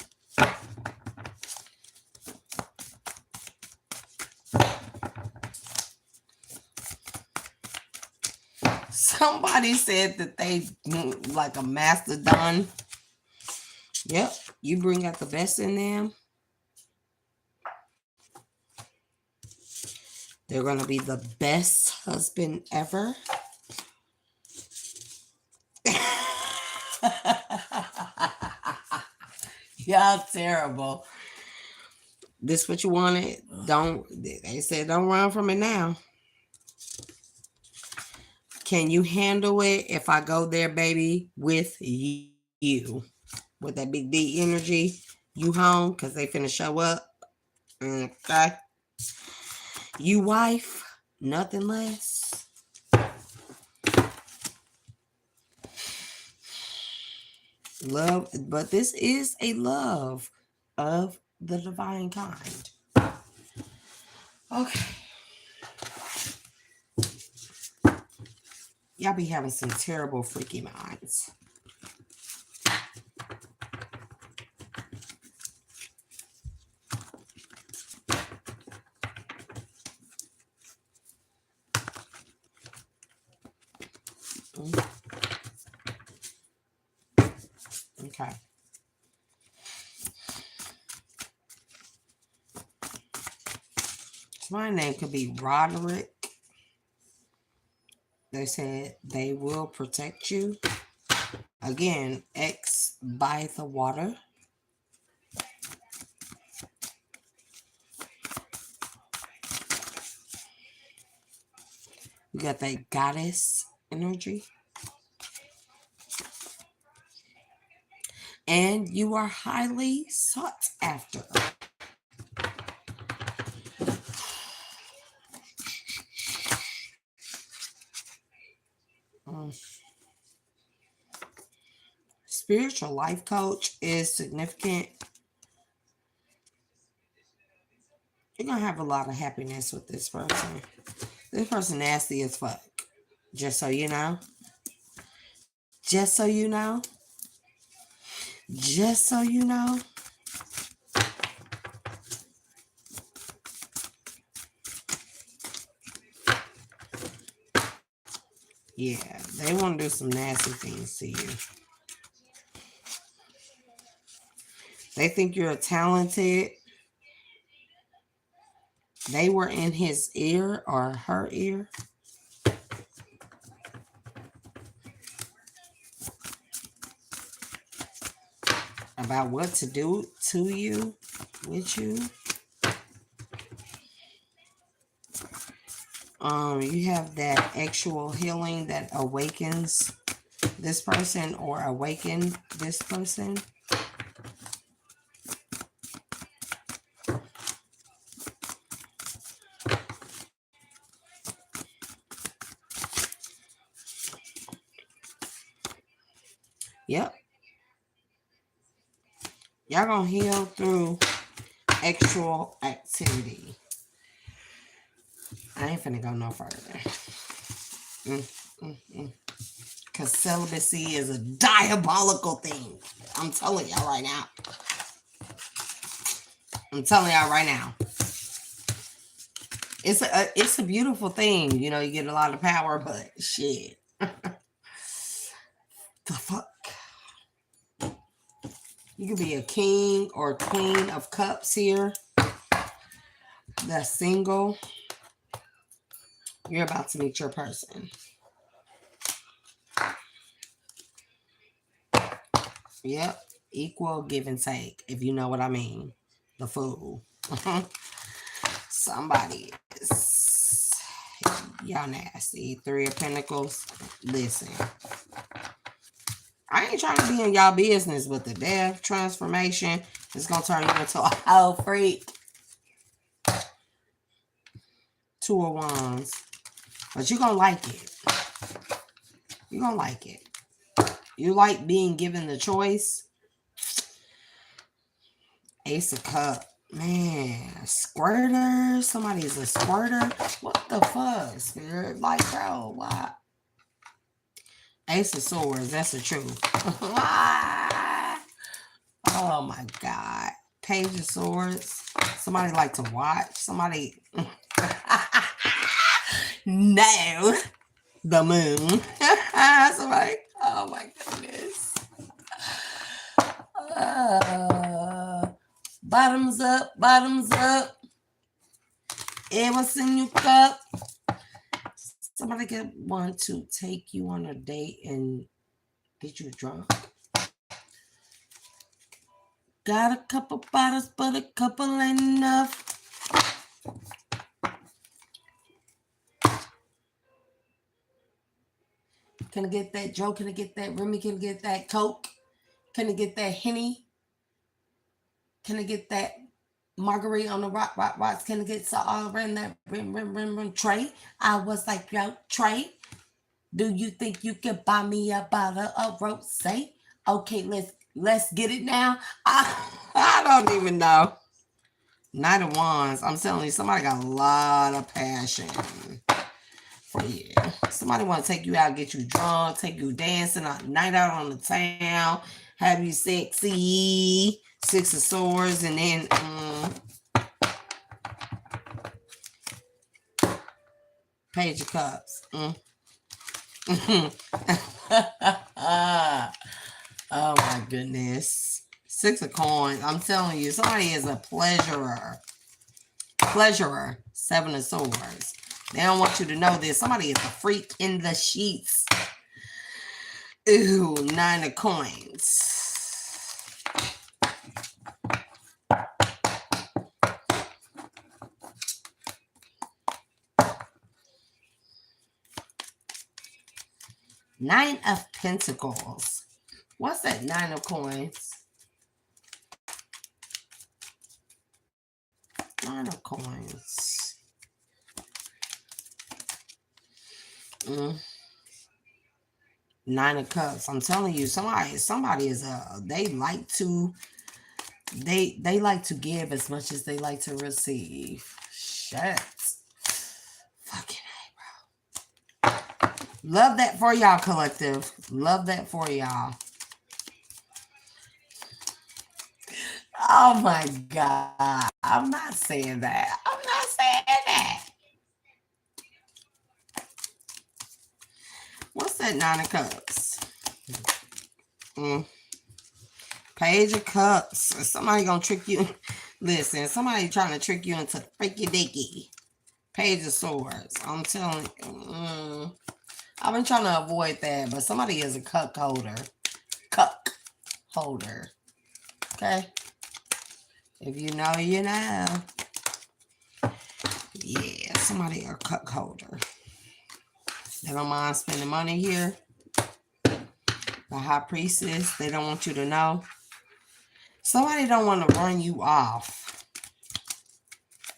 A: Somebody said that they like a mastodon. Yep, you bring out the best in them. They're going to be the best husband ever. Y'all terrible. This what you wanted? Don't, they said don't run from it now. Can you handle it if I go there, baby, with you? With that big D energy, you home? Because they finna show up. Okay. You wife, nothing less. Love, but this is a love of the divine kind. Okay. Y'all be having some terrible freaky minds. Okay. So my name could be Roderick. They said they will protect you. Again, X by the water. You got that goddess energy. And you are highly sought after. Spiritual life coach is significant. You're going to have a lot of happiness with this person. This person nasty as fuck. Just so you know. Just so you know. Just so you know. Yeah, they want to do some nasty things to you. They think you're talented. They were in his ear or her ear. About what to do to you, with you. You have that actual healing that awakens this person or awaken this person. Yep. Y'all gonna heal through actual activity. I ain't finna go no further. Because celibacy is a diabolical thing. I'm telling y'all right now. I'm telling y'all right now. It's a beautiful thing. You know, you get a lot of power, but shit. The fuck? You could be a king or queen of cups here. That's single. You're about to meet your person. Yep. Equal give and take, if you know what I mean. The fool. Somebody is. Y'all nasty. Three of Pentacles. Listen. I ain't trying to be in y'all business, but the death transformation is going to turn you into a whole freak. Two of Wands. But you're going to like it. You're going to like it. You like being given the choice. Ace of Cups. Man, squirter. Somebody's a squirter. What the fuck, Spirit? Like, bro, why? Ace of Swords, that's the truth. Oh my God. Page of Swords. Somebody like to watch. Somebody. No. The moon. Somebody. Oh my goodness. Bottoms up, bottoms up. What's in your cup? Somebody could want to take you on a date and get you drunk. Got a couple bottles, but a couple ain't enough. Can I get that Joe? Can I get that Remy? Can I get that Coke? Can I get that Henny? Can I get that Marguerite on the rocks? Can I get all around that rim tray? I was like, yo, Trey, do you think you can buy me a bottle of rosé? Okay, let's get it now. I don't even know. Knight of Wands. I'm telling you, somebody got a lot of passion for you. Somebody want to take you out, get you drunk, take you dancing, a night out on the town, have you sexy. Six of Swords, and then Page of Cups. Oh my goodness. Six of Coins. I'm telling you, somebody is a pleasurer. Seven of Swords. They don't want you to know this. Somebody is a freak in the sheets. Ooh, Nine of Coins. Nine of Pentacles. What's that Nine of Coins? Nine of Coins. Nine of Cups. I'm telling you, somebody is they like to give as much as they like to receive. Shit. Fucking A, bro. Love that for y'all, collective. Love that for y'all. Oh my God. I'm not saying that. I'm not saying that. What's that Nine of Cups? Page of Cups. Somebody gonna trick you. Listen, somebody trying to trick you into freaky dicky. Page of Swords. I'm telling you. I've been trying to avoid that, but somebody is a cuck holder. Cuck holder. Okay? If you know, you know. Yeah, somebody a cuck holder. They don't mind spending money here. The High Priestess, they don't want you to know. Somebody don't want to run you off.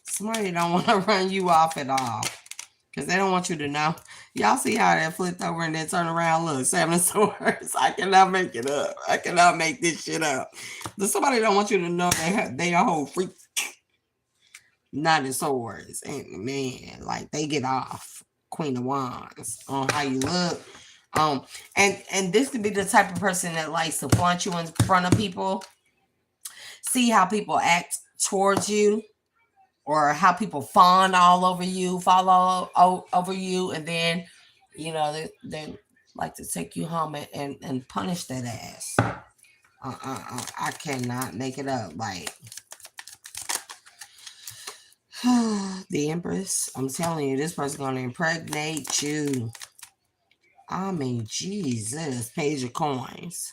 A: Somebody don't want to run you off at all. Because they don't want you to know. Y'all see how that flipped over and then turn around? Look, Seven of Swords. I cannot make it up. I cannot make this shit up. But somebody don't want you to know they a whole freak. Nine of Swords. And man, like they get off. Queen of Wands. On how you look. And this could be the type of person that likes to flaunt you in front of people. See how people act towards you. Or how people fawn all over you, fall all over you, and then, you know, they like to take you home and punish that ass. I cannot make it up. Like, the Empress, I'm telling you, this person's going to impregnate you. I mean, Jesus. Page of Coins.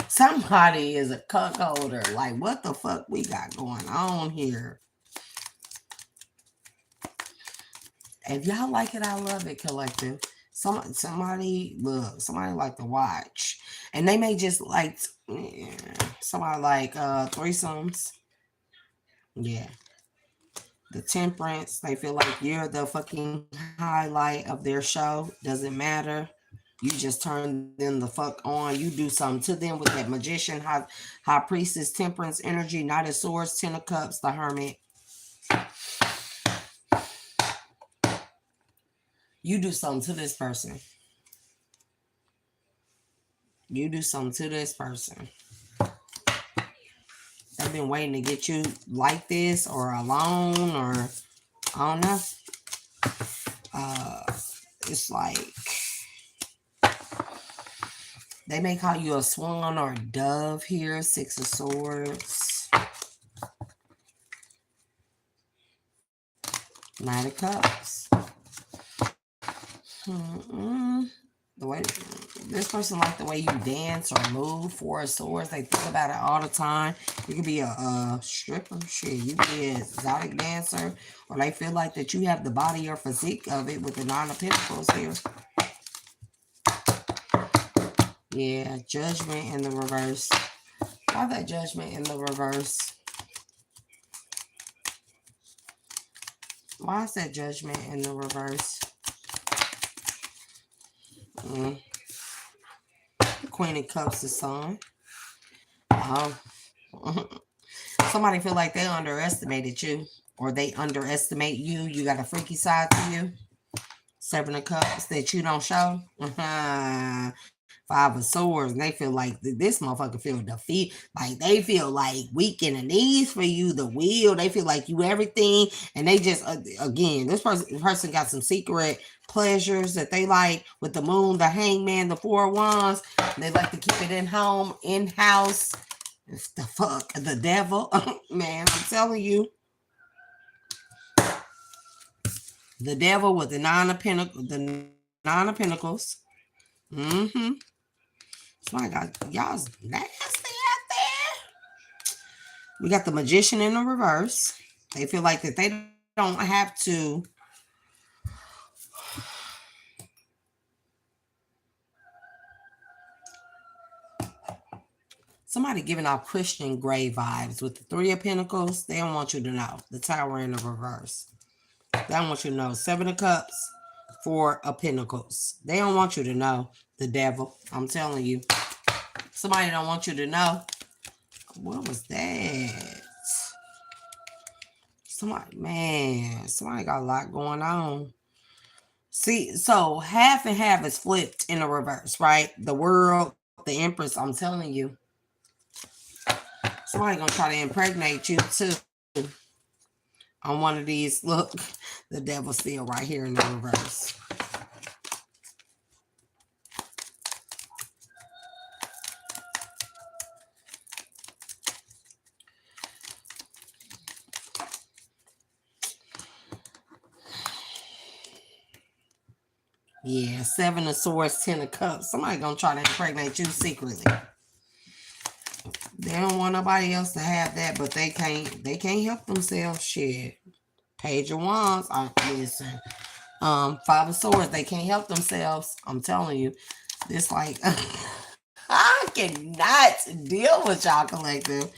A: Somebody is a cuck holder. Like, what the fuck we got going on here? If y'all like it, I love it, collective. Somebody like to watch. And they may just like, somebody like threesomes. Yeah. The Temperance, they feel like you're the fucking highlight of their show. Doesn't matter. You just turn them the fuck on. You do something to them with that Magician, High Priestess, Temperance energy, Knight of Swords, Ten of Cups, the Hermit. You do something to this person. You do something to this person. They've been waiting to get you like this or alone or I don't know. It's like they may call you a swan or a dove here. 6 of Swords. Knight of Cups. The way this person like the way you dance or move. 4 of Swords. They think about it all the time. You could be a stripper. Shit, you could be an exotic dancer. Or they feel like that you have the body or physique of it with the 9 of Pentacles here. Yeah, Judgment in the reverse. Why that Judgment in the reverse? Why is that Judgment in the reverse? Queen of Cups is on. Somebody feel like they underestimated you. Or they underestimate you. You got a freaky side to you. 7 of Cups that you don't show. 5 of Swords. And they feel like this motherfucker feel defeat. Like they feel like weak in the knees for you. The will. They feel like you everything. And they just, again, this person got some secret pleasures that they like with the Moon, the Hangman, the 4 of Wands. They like to keep it in home, in-house. The fuck? The devil? Man, I'm telling you. The devil with the 9 of Pentacles. The 9 of Pentacles. So I got y'all's nasty out there. We got the Magician in the reverse. They feel like that they don't have to somebody giving off Christian Grey vibes with the 3 of Pentacles. They don't want you to know. The Tower in the reverse. They don't want you to know. 7 of Cups, 4 of Pentacles. They don't want you to know. The devil. I'm telling you. Somebody don't want you to know. What was that? Somebody got a lot going on. See, so half and half is flipped in the reverse, right? The world, the Empress, I'm telling you. Somebody gonna try to impregnate you too. On one of these, look, the devil's still right here in the reverse. Yeah, 7 of Swords, 10 of Cups. Somebody gonna try to impregnate you secretly. They don't want nobody else to have that, but they can't help themselves. Shit. Page of Wands. Listen. 5 of Swords. They can't help themselves. I'm telling you. This like I cannot deal with y'all collective.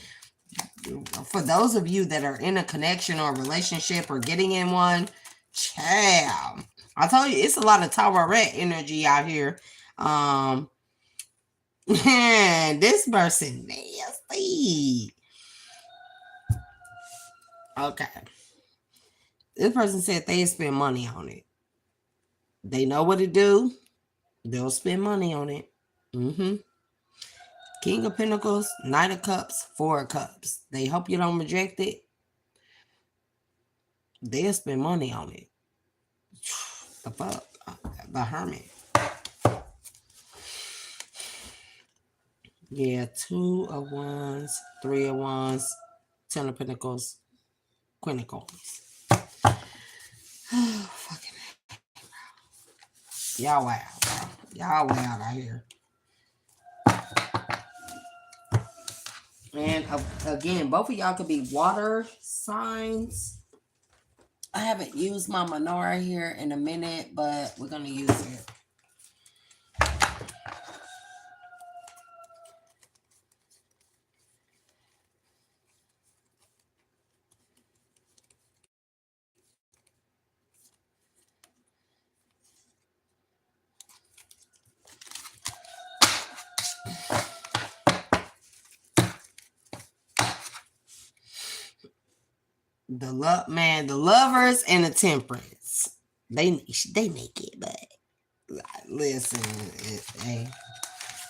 A: For those of you that are in a connection or a relationship or getting in one, child. I told you it's a lot of tawaret energy out here. This person nasty. Okay. This person said they spend money on it. They know what to do. They'll spend money on it. King of Pentacles, Knight of Cups, 4 of Cups. They hope you don't reject it. They'll spend money on it. The fuck? The Hermit. Yeah, 2 of Wands, 3 of Wands, 10 of Pentacles, Queen of Coins. Oh, fucking y'all wild, bro. Y'all wild out here. And again, both of y'all could be water signs. I haven't used my menorah here in a minute, but we're going to use it. The lovers and the Temperance. They make it, but listen, hey,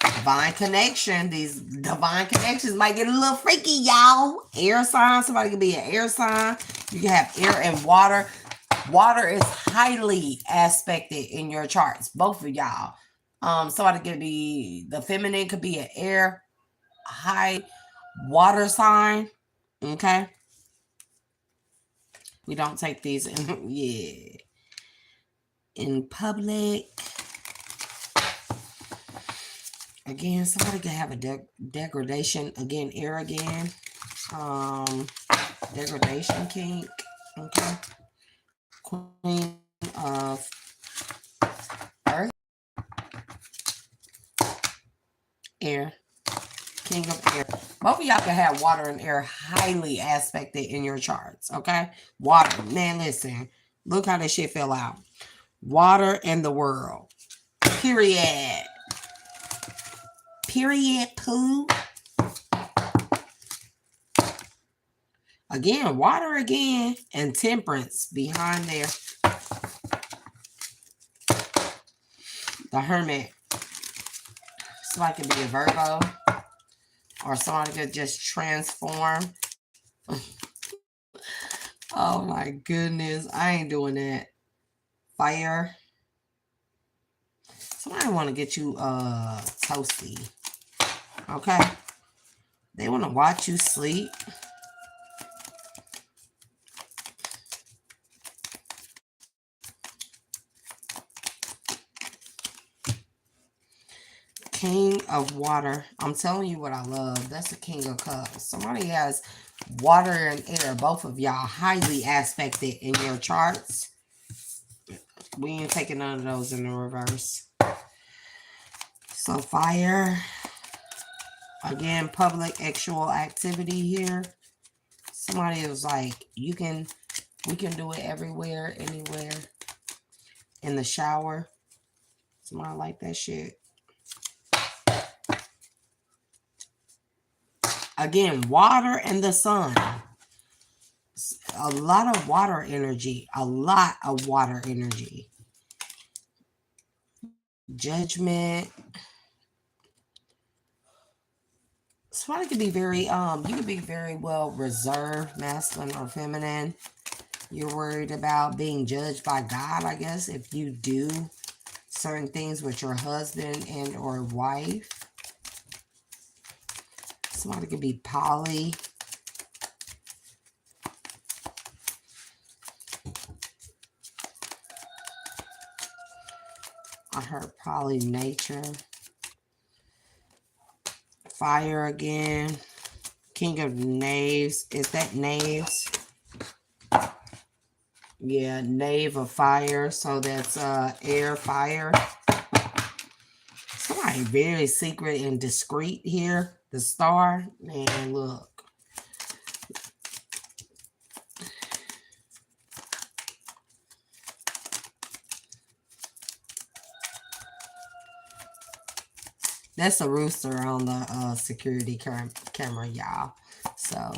A: Divine connection. These divine connections might get a little freaky, y'all. Air sign. Somebody could be an air sign. You can have air and water. Water is highly aspected in your charts. Both of y'all. Somebody could be, the feminine could be an air, high water sign. Okay. We don't take these in, yeah, in public. Again, somebody could have a degradation. Again, air again. Degradation kink. Okay. Queen of Earth. Air. King of air. Both of y'all can have water and air highly aspected in your charts. Okay. Water. Man, listen. Look how this shit fell out. Water and the world. Period. Period, poo. Again, water again, and temperance behind there. The hermit. Somebody could be a Virgo, or somebody could just transform. Oh my goodness, I ain't doing that. Fire. Somebody want to get you toasty. Okay. They want to watch you sleep. King of water. I'm telling you what I love. That's the King of Cups. Somebody has water and air. Both of y'all highly aspected in your charts. We ain't taking none of those in the reverse. So fire. Again, public actual activity here. Somebody was like, we can do it everywhere, anywhere. In the shower. Somebody like that shit. Again, water and the sun. A lot of water energy. A lot of water energy. Judgment. Somebody could be very, you could be very well reserved, masculine or feminine. You're worried about being judged by God, I guess, if you do certain things with your husband and or wife. Somebody could be poly. I heard poly nature. Fire again. King of knaves. Is that knaves? Yeah, knave of fire. So that's air, fire. Somebody very secret and discreet here. The star. Man, look. That's a rooster on the security camera, y'all. So.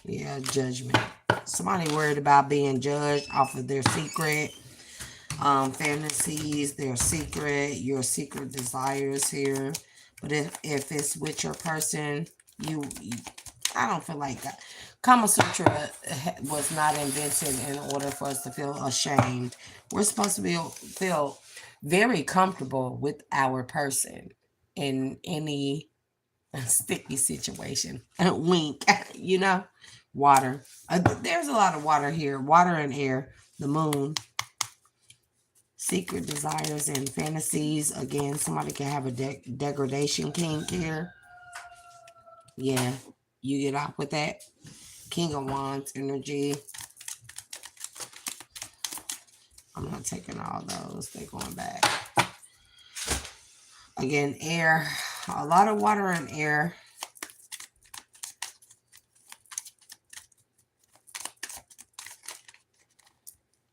A: Yeah, judgment. Somebody worried about being judged off of their secret fantasies, their secret, your secret desires here. But if it's with your person, I don't feel like that. Kama Sutra was not invented in order for us to feel ashamed. We're supposed to feel very comfortable with our person in any sticky situation. Wink, you know. Water. There's a lot of water here. Water and air. The moon. Secret desires and fantasies. Again, somebody can have a degradation kink here. Yeah, you get off with that. King of Wands energy. I'm not taking all those. They're going back. Again, air. A lot of water and air.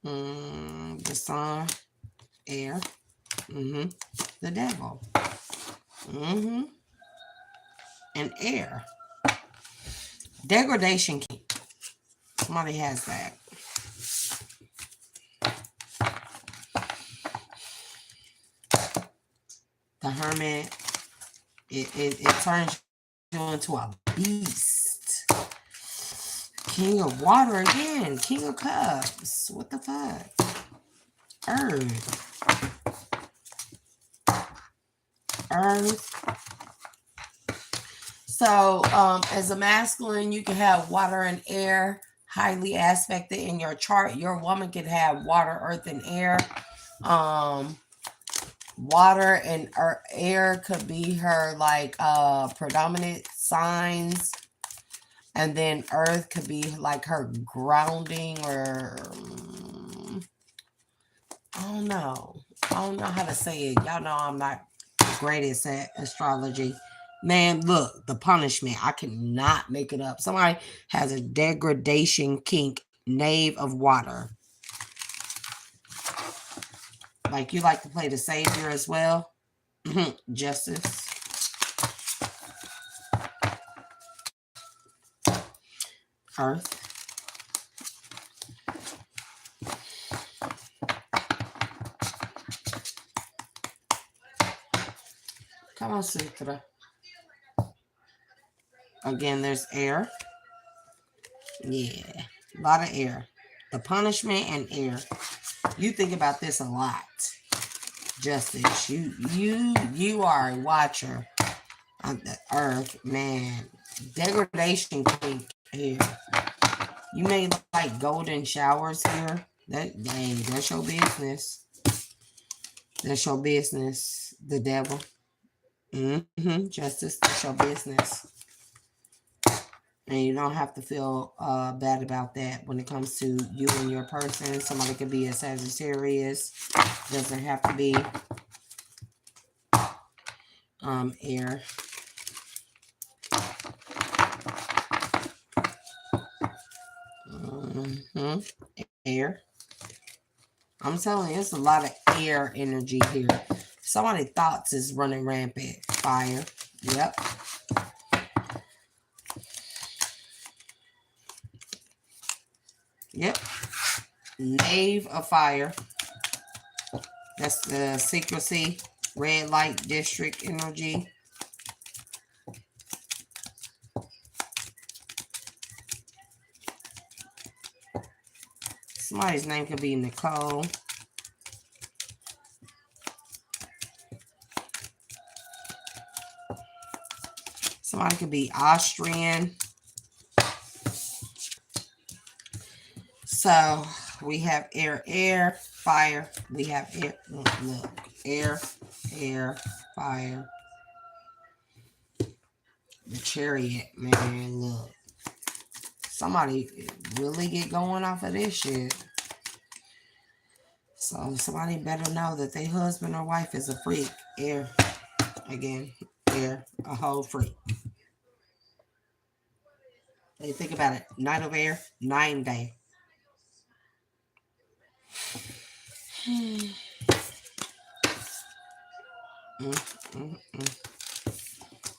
A: The sun. Air. The devil. And air. Degradation king. Somebody has that. The hermit. It turns you into a beast. King of water again. King of cups. What the fuck? Earth. Earth. So, as a masculine, you can have water and air highly aspected in your chart. Your woman can have water, earth, and air. Water and air could be her like predominant signs, and then earth could be like her grounding, or I don't know. I don't know how to say it. Y'all know I'm not the greatest at astrology. Man, look, the punishment. I cannot make it up. Somebody has a degradation kink, knave of water. Like, you like to play the savior as well. Justice. Earth. Come on, Sutra. Again, there's air. Yeah, a lot of air. The punishment and air. You think about this a lot. Justice. You are a watcher of the earth, man. Degradation kink here. You may like golden showers here. That's your business. That's your business. The devil. Justice. That's your business. And you don't have to feel bad about that when it comes to you and your person. Somebody could be a Sagittarius. Doesn't have to be air. Air. I'm telling you, it's a lot of air energy here. Somebody's thoughts is running rampant. Fire. Yep. Yep. Knave of fire. That's the secrecy. Red light district energy. Somebody's name could be Nicole. Somebody could be Austrian. So we have air, fire. We have air. Look, air, fire. The chariot, man. Look, somebody really get going off of this shit. So somebody better know that their husband or wife is a freak. Air, again, air, a whole freak. They think about it. Night of air, 9 day.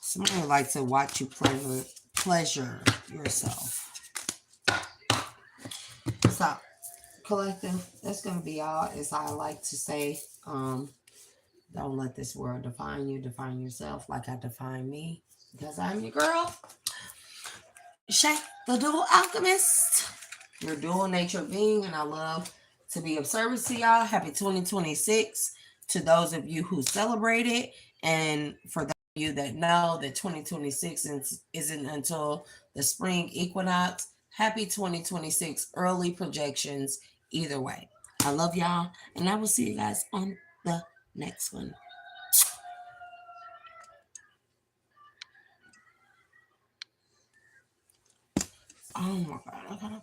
A: Somebody would like to watch you pleasure yourself. So, collective, that's going to be all. As I like to say, don't let this world define you. Define yourself like I define me. Because I'm your girl, Shay, the dual alchemist. Your dual nature being, and I love to be of service to y'all. Happy 2026 to those of you who celebrate it, and for those of you that know that 2026 isn't until the spring equinox. Happy 2026 early projections either way. I love y'all, and I will see you guys on the next one. Oh my god, I gotta